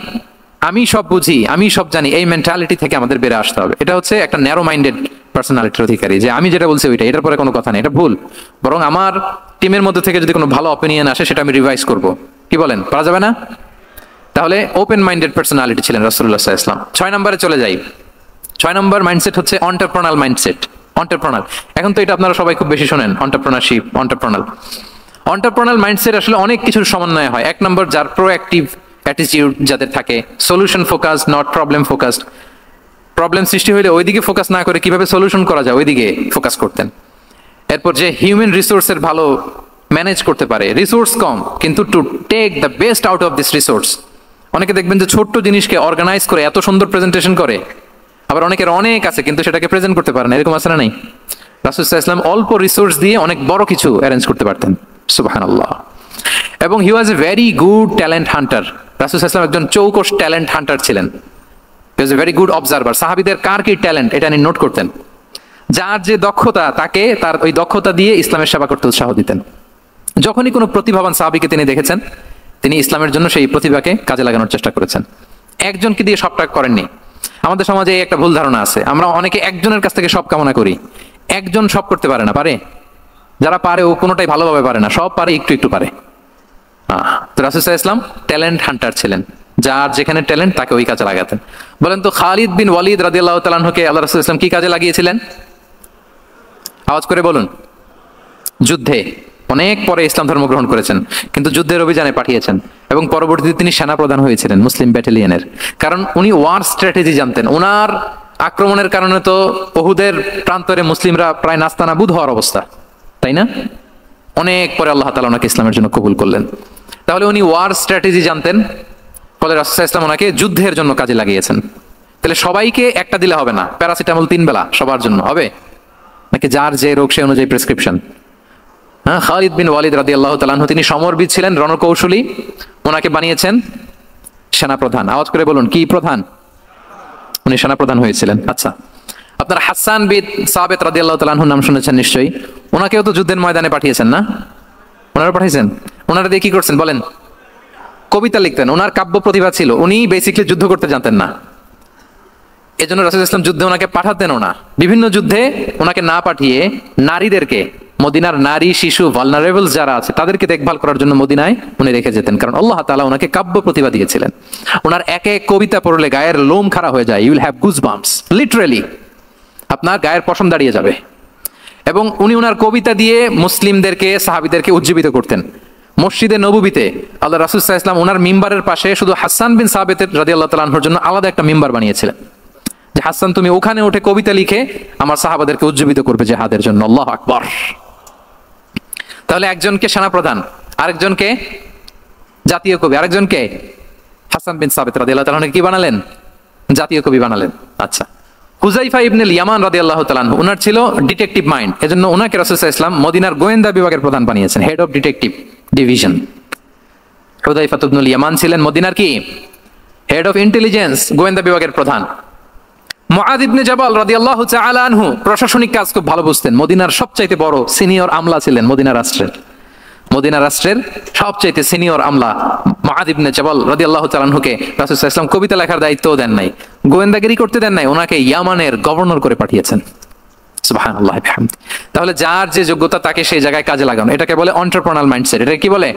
আমি সব বুঝি, আমি সব জানি, এই মেন্টালিটি থেকে আমাদের বেড়ে আসতে হবে। এটা হচ্ছে একটা ন্যারো মাইন্ডেড পার্সোনালিটির অধিকারী, যে আমি যেটা বলছি ওইটা, এটার পরে কোনো কথা নেই, এটা ভুল। বরং আমার টিমের মধ্যে থেকে যদি কোনো ভালো অপিনিয়ন আসে সেটা আমি রিভাইজ করব। কি বলেন, পারা যাবে না? তাহলে ওপেন মাইন্ডেড পার্সোনালিটি ছিলেন রাসূলুল্লাহ সাল্লাল্লাহু আলাইহি ওয়াসাল্লাম। 6 নম্বরে চলে যাই। 6 নম্বর মাইন্ডসেট হচ্ছে এন্টারপ্রেনাল মাইন্ডসেট। এন্টারপ্রেনার, এখন তো এটা আপনারা সবাই খুব বেশি শোনেন, এন্টারপ্রেনারশিপ, এন্টারপ্রেনাল মাইন্ডসেট আসলে অনেক কিছুর সমন্বয় হয়। 1 নম্বর, যার প্রোঅ্যাক্টিভ অ্যাটিটিউড যাদের থাকে, solution focus, not problem focused. Problem সৃষ্টি হইলে ওইদিকে ফোকাস না করে কিভাবে সলিউশন করা যায় ওইদিকে ফোকাস করতেন। এরপর যে হিউম্যান রিসোর্সের ভালো ম্যানেজ করতে পারে, রিসোর্স কম কিন্তু to take the best out of this resource. অনেকে দেখবেন যে ছোট্ট জিনিসকে অর্গানাইজ করে এত সুন্দর প্রেজেন্টেশন করে, আবার অনেকের অনেক আছে কিন্তু সেটাকে প্রেজেন্ট করতে পারে না, এরকম আছে না নাই? রাসূল সাল্লাল্লাহু আলাইহি ওয়াসাল্লাম অল্প রিসোর্স দিয়ে অনেক বড় কিছু অ্যারেঞ্জ করতে পারতেন, সুবহানাল্লাহ। এবং he was a very good talent hunter. রাসূল সাল্লাল্লাহু আলাইহি ওয়াসাল্লাম একজন চৌকস ট্যালেন্ট হান্টার ছিলেন। He was a very good observer. সাহাবীদের কার কি ট্যালেন্ট এটা তিনি নোট করতেন। যার যে দক্ষতা তাকে তার ওই দক্ষতা দিয়ে ইসলামের সেবা করতে উৎসাহ দিতেন। যখনই কোনো প্রতিভাবান সাহাবীকে তিনি দেখেছেন, তিনি ইসলামের জন্য সেই প্রতিভাকে কাজে লাগানোর চেষ্টা করেছেন। একজনকে দিয়ে সবটা করেননি। আমাদের সমাজে একটা ভুল ধারণা আছে, আমরা অনেকে একজনের কাছ থেকে সব কামনা করি। একজন সব করতে পারে না, পারে? যারা পারে ও কোনোটাই ভালোভাবে পারে না, সব পারে একটু একটু পারে। তো রাসূল সাল্লাল্লাহু আলাইহি ওয়াসাল্লাম ট্যালেন্ট হান্টার ছিলেন, যার যেখানে ট্যালেন্ট তাকে ওই কাজে লাগাতেন। বলেন তো খালিদ বিন ওয়ালিদ রাদিয়াল্লাহু তাআলা আনহুকে আল্লাহ রাসূল সাল্লাল্লাহু আলাইহি ওয়াসাল্লাম কি কাজে লাগিয়েছিলেন? আওয়াজ করে বলুন। যুদ্ধে। অনেক পরে ইসলাম ধর্ম গ্রহণ করেছেন, কিন্তু যুদ্ধের অভিযানে পাঠিয়েছেন এবং পরবর্তীতে তিনি সেনাপ্রধান হয়েছিলেন মুসলিম ব্যাটালিয়নের। কারণ উনি ওয়ার স্ট্র্যাটেজি জানতেন। ওনার আক্রমণের কারণে তো উহুদের প্রান্তরে মুসলিমরা প্রায় নাস্তানাবুদ হওয়ার অবস্থা, তাই না? অনেক পরে আল্লাহ তাআলা ওনাকে ইসলামের জন্য কবুল করলেন। তাহলে উনি ওয়ার স্ট্র্যাটেজি জানতেন, ফলে রাসূল সাল্লাল্লাহু আলাইহি ওয়াসাল্লাম ওনাকে যুদ্ধের জন্য কাজে লাগিয়েছেন। তাহলে সবাইকে একটা দিলে হবে না, প্যারাসিটামল 3 বেলা সবার জন্য হবে নাকি যার যে রোগ সে অনুযায়ী প্রেসক্রিপশন? হ্যাঁ, খালিদ বিন ওয়ালিদ রাদিয়াল্লাহু তাআলা আনহু তিনি সমরবিদ ছিলেন, রণকৌশলী। ওনাকে বানিয়েছেন সেনাপ্রধান। আওয়াজ করে বলুন, কি প্রধান? উনি সেনাপ্রধান হয়েছিলেন। আচ্ছা, আপনার হাসান বিন সাবিত রাদিয়াল্লাহু তাআলা আনহুর নাম শুনেছেন নিশ্চয়ই। ওনাকেও তো যুদ্ধের ময়দানে পাঠিয়েছেন না? ওনারা পাঠিয়েছেন। ওনারা দিয়ে কি করছেন বলেন? কবিতা লিখতেন। ওনার কাব্য প্রতিভা ছিল। উনি বেসিক্যালি যুদ্ধ করতে জানতেন না, এজন্য রাসূল ইসলাম যুদ্ধে ওনাকে পাঠাতেনও না। বিভিন্ন যুদ্ধে ওনাকে না পাঠিয়ে নারীদেরকে, মদিনার নারী শিশু ভালনারেবল যারা আছে তাদেরকে দেখভাল করার জন্য মদিনায় উনি রেখে যেতেন, কারণ আল্লাহ তাআলা ওনাকে কাব্য প্রতিভা দিয়েছিলেন। ওনার এক এক কবিতা পড়লে গায়ের লোম খাড়া হয়ে যায়। You will have goosebumps, literally আপনার গায়ের পশম দাঁড়িয়ে যাবে। এবং উনি ওনার কবিতা দিয়ে মুসলিমদেরকে, সাহাবীদেরকে উজ্জীবিত করতেন। মসজিদে নববীতে আল্লাহ রাসূল সাল্লাল্লাহু আলাইহি ওয়াসাল্লাম ওনার মিম্বারের পাশে শুধু হাসান বিন সাবিত রাদিয়াল্লাহু তাআলা আনহুর জন্য আলাদা একটা মিম্বার বানিয়েছিলেন, যে হাসান তুমি ওখানে উঠে কবিতা লিখে আমার সাহাবাদেরকে উজ্জীবিত করবে জিহাদের জন্য। আল্লাহু আকবার। তাহলে একজনকে সেনাপ্রধান, আরেকজনকে জাতীয় কবি, আরেকজনকে হাসান বিন সাবিত রাদিয়াল্লাহু তাআলা কি বানালেন? জাতীয় কবি বানালেন। আচ্ছা, হুযাইফা ইবনুল ইয়ামান রাদিয়াল্লাহু তাআলা আনহু ওনার ছিল ডিটেকটিভ মাইন্ড, এজন্য ওনাকে রাসূল সাল্লাল্লাহু আলাইহি ওয়াসাল্লাম মদিনার গোয়েন্দা বিভাগের প্রধান বানিয়েছেন, হেড অফ ডিটেকটিভ ডিভিশন। হুযাইফা ইবনুল ইয়ামান ছিলেন মদিনার কি? হেড অফ ইন্টেলিজেন্স, গোয়েন্দা বিভাগের প্রধান। মুআয ইবনে জাবাল রাদিয়াল্লাহু তাআলা আনহু প্রশাসনিক কাজ খুব ভালো বুঝতেন। মদিনার সবচাইতে বড় সিনিয়র আমলা ছিলেন মদিনা রাষ্ট্রের। মদিনা রাষ্ট্রের সবচাইতে সিনিয়র আমলা মুআয ইবনে জাবাল রাদিয়াল্লাহু তাআলা আনহুকে রাসূল সাল্লাল্লাহু আলাইহি ওয়াসাল্লাম কবিতা লেখার দায়িত্বও দেন নাই, গোয়েন্দাগিরি করতে দেন নাই, ওনাকে ইয়ামানের গভর্নর করে পাঠিয়েছেন। সুবহানাল্লাহি বিহামদি। তাহলে যার যে যোগ্যতা তাকে সেই জায়গায় কাজে লাগানো, এটাকে বলে এন্টারপ্রেনাল মাইন্ডসেট। এটা কি বলে?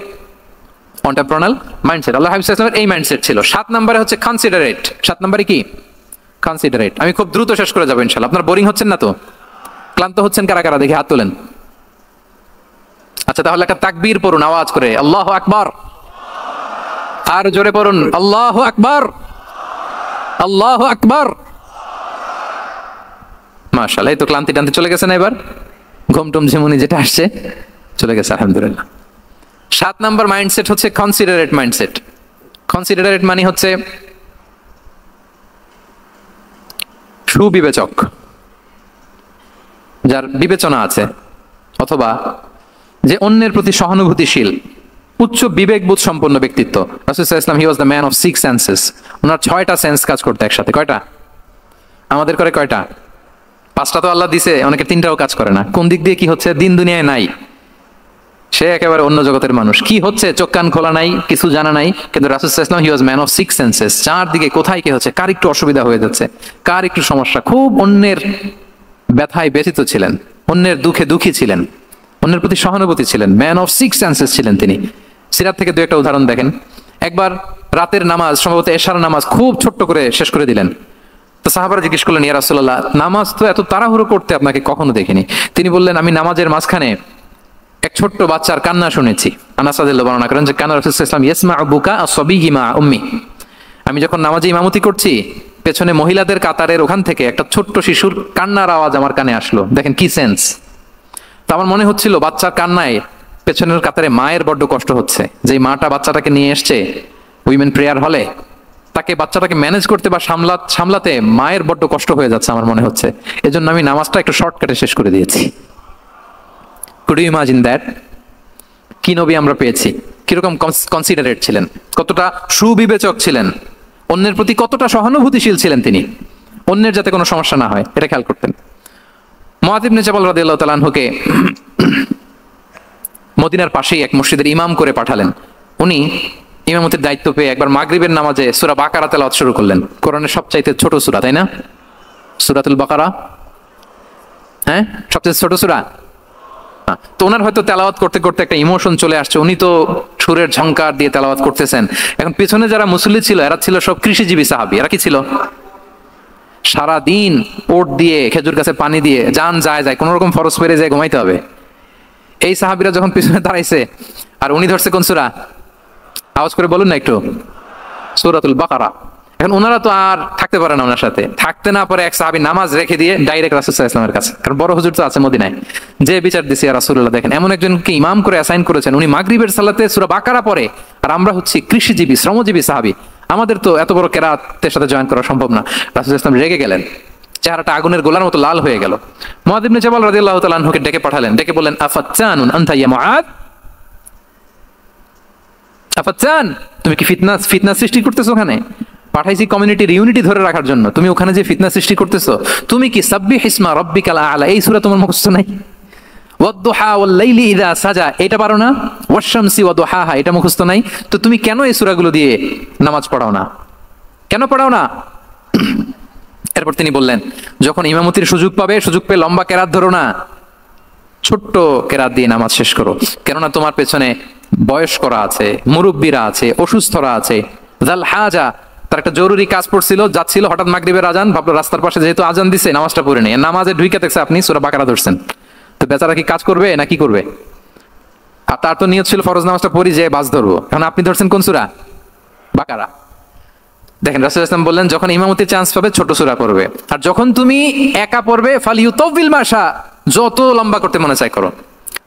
এন্টারপ্রেনাল মাইন্ডসেট। আল্লাহ হাবিব সাল্লাল্লাহু আলাইহি ওয়াসাল্লাম এই মাইন্ডসেট ছিল। 7 নম্বরে হচ্ছে কনসিডারেট। 7 নম্বরে কি? কনসিডারেট। আমি খুব দ্রুত শেষ করে যাবো ইনশাআল্লাহ। আপনার বোরিং হচ্ছেন না তো? ক্লান্ত হচ্ছেন কারা কারা দেখে হাত তোলেন। আচ্ছা, তাহলে একটা তাকবীর পড়ুন আওয়াজ করে, আল্লাহু আকবার। আর জোরে পড়ুন, আল্লাহু আকবার, আল্লাহু আকবার। মাশাআল্লাহ, এই তো ক্লান্তি টান্তি চলে গেছে না? এবার ঘুমটুম ঝিমুনি যেটা আসছে চলে গেছে আলহামদুলিল্লাহ। 7 নম্বর মাইন্ডসেট হচ্ছে কনসিডারেট মাইন্ডসেট। কনসিডারেট মানে হচ্ছে সুবিবেচক, যার বিবেচনা আছে, অথবা যে অন্যের প্রতি সহানুভূতিশীল, উচ্চ বিবেকবোধ সম্পন্ন ব্যক্তিত্ব। রাসূল সাল্লাল্লাহু আলাইহি ওয়াসাল্লাম he was the man of 6 senses. ওনার 6টা সেন্স কাজ করতে একসাথে। কয়টা? আমাদের করে কয়টা? 5টা তো আল্লাহ দিছে, অনেকের 3টাও কাজ করে না। কোন দিক দিয়ে কি হচ্ছে দিন দুনিয়ায় নাই, সে একেবারে অন্য জগতের মানুষ। কি হচ্ছে চোখ কান খোলা নাই, কিছু জানা নাই, কিন্তু রাসূল সাল্লাল্লাহু আলাইহি ওয়াসাল্লাম he was man of 6 senses. চারদিকে কোথায় কি হচ্ছে, কার একটু অসুবিধা হয়ে যাচ্ছে, কার একটু সমস্যা, খুব অন্যের ব্যথায় ব্যথিত ছিলেন, অন্যের দুঃখে দুঃখী ছিলেন, অন্যের প্রতি সহানুভূতি ছিলেন। ম্যান অফ 6 সেন্সেস ছিলেন তিনি। সিরাত থেকে 2-1টা উদাহরণ দেখেন। একবার রাতের নামাজ, সম্ভবত এশার নামাজ খুব ছোট্ট করে শেষ করে দিলেন। তো সাহাবারা জিজ্ঞেস করলেন, ইয়া রাসূলুল্লাহ, নামাজ তো এত তাড়াহুড়ো করতে আপনাকে কখনো দেখিনি। তিনি বললেন, আমি নামাজের মাঝখানে এক ছোট্ট বাচ্চার কান্না শুনেছি। আনাস রাদিয়াল্লাহু বর্ণনা করেন যে কানা রাসূল সাল্লাল্লাহু আলাইহি ওয়াসাল্লাম ইয়াসমাউ বুকা আস-সাবিয়্যি মা উম্মি। আমি যখন নামাজে ইমামতি করছি, পেছনে মহিলাদের কাতারের ওখান থেকে একটা ছোট্ট শিশুর কান্নার আওয়াজ আমার কানে আসলো। দেখেন কি সেন্স। তো আমার মনে হচ্ছিল বাচ্চার কান্নায় পেছনের কাতারে মায়ের বড্ড কষ্ট হচ্ছে, যে মাটা বাচ্চাটাকে নিয়ে এসছে উইমেন প্রেয়ার হলে, তাকে বাচ্চাটাকে ম্যানেজ করতে বা সামলাতে মায়ের বড্ড কষ্ট হয়ে যাচ্ছে আমার মনে হচ্ছে, এজন্য আমি নামাজটা একটু শর্টকাটে শেষ করে দিয়েছি। Could you imagine that? কি নবী আমরা পেয়েছি, কিরকম কনসিডারেট ছিলেন, কতটা সুবিবেচক ছিলেন, অন্যের প্রতি কতটা সহানুভূতিশীল ছিলেন তিনি, অন্যের যাতে কোনো সমস্যা না হয় এটা খেয়াল করতেন। মুআয ইবনে জাবাল রাদিয়াল্লাহু তাআলা আনহুকে মদিনার পাশেই এক মসজিদের ইমাম করে পাঠালেন। উনি ইমামতির দায়িত্ব পেয়ে একবার মাগরিবের নামাজে সূরা বাকারা তেলাওয়াত শুরু করলেন। কোরআনের সবচাইতে ছোট সূরা, তাই না? সূরাতুল বাকারা, হ্যাঁ, সবচেয়ে ছোট সূরা। তো ওনার হয়তো তেলাওয়াত করতে করতে একটা ইমোশন চলে আসছে, উনি তো সুরের ঝংকার দিয়ে তেলাওয়াত করতেছেন। এখন পিছনে যারা মুসল্লি ছিল এরা ছিল সব কৃষিজীবী সাহাবী। এরা কি ছিল? সারা দিন ওট দিয়ে খেজুর গাছে পানি দিয়ে জান যায় কোন রকম ফরজ পেরে যায় ঘুমাইতে হবে। এই সাহাবীরা যখন পিছনে দাঁড়াইছে আর উনি ধরছে কোন সূরা, আওয়াজ করে বলুন না একটু, সূরাতুল বাকারা। এখন ওনারা তো আর থাকতে পারে না, ওনার সাথে থাকতে না পারে এক সাহাবী নামাজ রেখে দিয়ে ডাইরেক্ট রাসূল সাল্লাল্লাহু আলাইহি ওয়াসাল্লামের কাছে, কারণ বড় হুজুর তো আছে মদিনায়, যে বিচার দিছে ইয়া রাসূলুল্লাহ, দেখেন এমন একজনকে ইমাম করে অ্যাসাইন করেছেন, উনি মাগরিবের সালাতে সূরা বাকারা পড়ে, আর আমরা হচ্ছি কৃষিজীবী শ্রমজীবী সাহাবী, আমাদের তো এত বড় কেরাতের সাথে জয়েন করা সম্ভব না। রাসূল সাল্লাল্লাহু আলাইহি ওয়াসাল্লাম রেগে গেলেন, চেহারাটা আগুনের গোলার মতো লাল হয়ে গেল। মুআয ইবনে জাবাল রাদিয়াল্লাহু তাআলা আনহুকে ডেকে পাঠালেন, ডেকে বললেন, আফাত্তানুন আনতা ইয়া মুআয, আফাত্তান, তুমি কি ফিতনা সৃষ্টি করতেছো? ওখানে পাঠাইছি কমিউনিটির ইউনিটি ধরে রাখার জন্য, তুমি ওখানে যে ফিতনা সৃষ্টি করতেছো। তুমি কি সাব্বিহ ইসমা রাব্বিকাল আ'লা এই সূরা তোমার মুখস্থ নাই? ওয়াদ-দুহা ওয়াল-লাইলি ইযা সাজা এটা পারো না? ওয়াশ-শামসি ওয়া-দুহাহা এটা মুখস্থ নাই? তো তুমি কেন এই সূরাগুলো দিয়ে নামাজ পড়াও না? কেন পড়াও না? এরপর তিনি বললেন, যখন ইমামতির সুযোগ পাবে, সুযোগ পেয়ে লম্বা কেরাত ধরো না, ছোট্ট কেরাত দিয়ে নামাজ শেষ করো, কেননা তোমার পেছনে বয়স্করা আছে, মুরব্বীরা আছে, অসুস্থরা আছে। যাল হাজা, তার একটা জরুরি কাজ পড়ছিল, যাচ্ছিল, হঠাৎ মাগরিবের আজান, ভাবলো রাস্তার পাশে যেহেতু আজান দিছে নামাজটা পড়ে নেই, নামাজে ঢুইকে দেখছে আপনি সূরা বাকারা ধরছেন, তো বেচারা কি কাজ করবে না কি করবে? আর তার তো নিয়ত ছিল ফরজ নামাজটা পড়ি যে বাস ধরবো, এখন আপনি ধরছেন কোন সূরা? বাকারা। দেখেন রাসূল সাল্লাল্লাহু আলাইহি ওয়াসাল্লাম বললেন, যখন ইমামতির চান্স পাবে ছোট সূরা পড়বে, আর যখন তুমি একা পড়বে ফালিউতাউবিল মাশা, যত লম্বা করতে মনে চায় করো,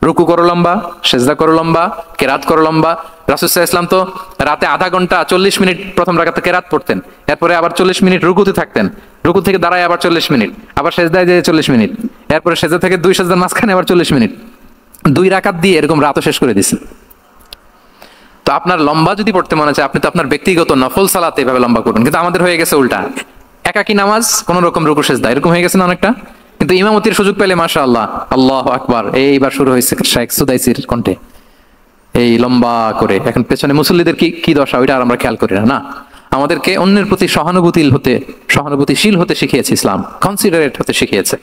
রুকু করো লম্বা, সেজদা করো লম্বা, কেরাত করো লম্বা। রাসূল সাল্লাল্লাহু আলাইহি ওয়াসাল্লাম তো রাতে আধা ঘন্টা 40 মিনিট প্রথম রাকাতে কেরাত পড়তেন, এরপরে আবার 40 মিনিট রুকুতে থাকতেন, রুকু থেকে দাঁড়ায় আবার 40 মিনিট, আবার সেজদায় যেয়ে 40 মিনিট, এরপরে সেজদা থেকে দুই সেজদার মাঝখানে আবার 40 মিনিট, 2 রাকাত দিয়ে এরকম রাতও শেষ করে দিয়েছেন। তো আপনার লম্বা যদি পড়তে মনে চায়, আপনি তো আপনার ব্যক্তিগত নফল সালাতে এভাবে লম্বা করবেন, কিন্তু আমাদের হয়ে গেছে উল্টা, একাকী নামাজ কোন রকম রুকু সেজদা এরকম হয়ে গেছে না অনেকটা। কিন্তু ইমামতির সুযোগ পেলে মাশাআল্লাহ, আল্লাহু আকবার, এইবার শুরু হয়েছে শেখ সুদাইসির কণ্ঠে এই লম্বা করে। এখন পেছনে মুসল্লিদের কি দশা ওইটা আর আমরা খেয়াল করি না। আমাদেরকে অন্যের প্রতি সহানুভূতিশীল হতে শিখিয়েছে ইসলাম, কনসিডারেট হতে শিখিয়েছে,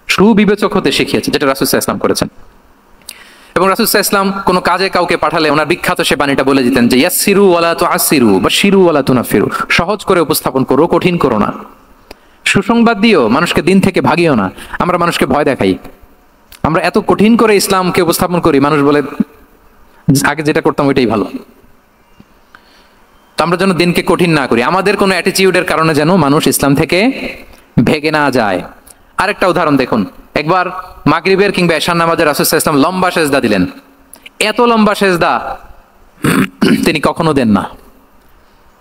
সুবিবেচক হতে শিখিয়েছে, যেটা রাসূল সাল্লাল্লাহু আলাইহি ওয়াসাল্লাম করেছেন। এবং রাসূল সাল্লাল্লাহু আলাইহি ওয়াসাল্লাম কোনো কাজে কাউকে পাঠালে ওনার বিখ্যাত সে বাণীটা বলে দিতেন যে ইয়াসসিরু ওয়ালা তুআসসিরু বাশশিরু ওয়ালা তুনাফিরু, সহজ করে উপস্থাপন করো, কঠিন করো না। সুসংবাদ দিও, মানুষকে দিন থেকে ভাগিও না। আমরা মানুষকে ভয় দেখাই, আমরা এত কঠিন করে ইসলামকে উপস্থাপন করি, মানুষ বলে আগে যেটা করতাম ওইটাই ভালো। তো আমরা যেন দিনকে কঠিন না করি, আমাদের কোনো অ্যাটিটিউডের কারণে যেন মানুষ ইসলাম থেকে ভেগে না যায়। আরেকটা উদাহরণ দেখুন, একবার মাগরিবের কিংবা এশার নামাজে রাসূল সাল্লাল্লাহু আলাইহি ওয়াসাল্লাম লম্বা সেজদা দিলেন, এত লম্বা সেজদা তিনি কখনো দেন না।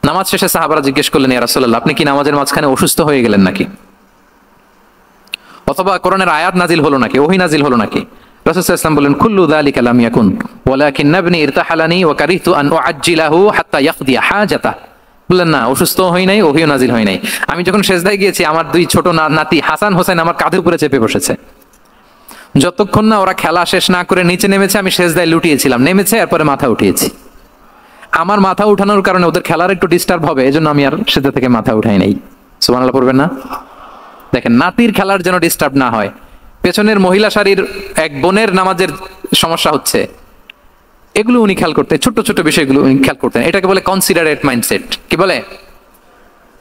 নামাজ শেষে সাহাবারা জিজ্ঞেস করলেন, ইয়া রাসূলুল্লাহ, আপনি কি নামাজের মাঝখানে অসুস্থ হয়ে গেলেন নাকি, অথবা কোরআনের আয়াত নাজিল হলো নাকি, ওহী নাজিল হলো নাকি? রাসূল সাল্লাল্লাহু আলাইহি ওয়াসাল্লাম বললেন, কুল্লু যালিকা লাম ইয়াকুন ওয়ালাকিন নাবনি ইরতাহালানি ওয়া কারিহতু আন উআজ্জিলাহু হাত্তা ইয়াকদিয়া হাজাতা। বললেন না, অসুস্থ হই নাই, ওহীও নাজিল হয় নাই, আমি যখন সেজদায় গিয়েছি আমার 2 ছোট নাতি হাসান হোসেন আমার কাঁধের উপরে চেপে বসেছে, যতক্ষণ না ওরা খেলা শেষ না করে নিচে নেমেছে আমি সেজদায় লুটিয়েছিলাম, নেমেছে এরপরে মাথা উঠিয়েছি। আমার মাথা উঠানোর কারণে ওদের খেলার একটু ডিস্টার্ব হবে, এজন্য আমি আর সেজদা থেকে মাথা উঠাই নাই। সুবহানাল্লাহ পড়বেন না? দেখেন, নাতির খেলার যেন ডিস্টার্ব না হয়। পেছনের মহিলা সারির এক বোনের নামাজের সমস্যা হচ্ছে, এগুলো উনি খেয়াল করতেন, ছোট ছোট বিষয়গুলো উনি খেয়াল করতেন। এটাকে বলে কনসিডারেট মাইন্ডসেট। কি বলে?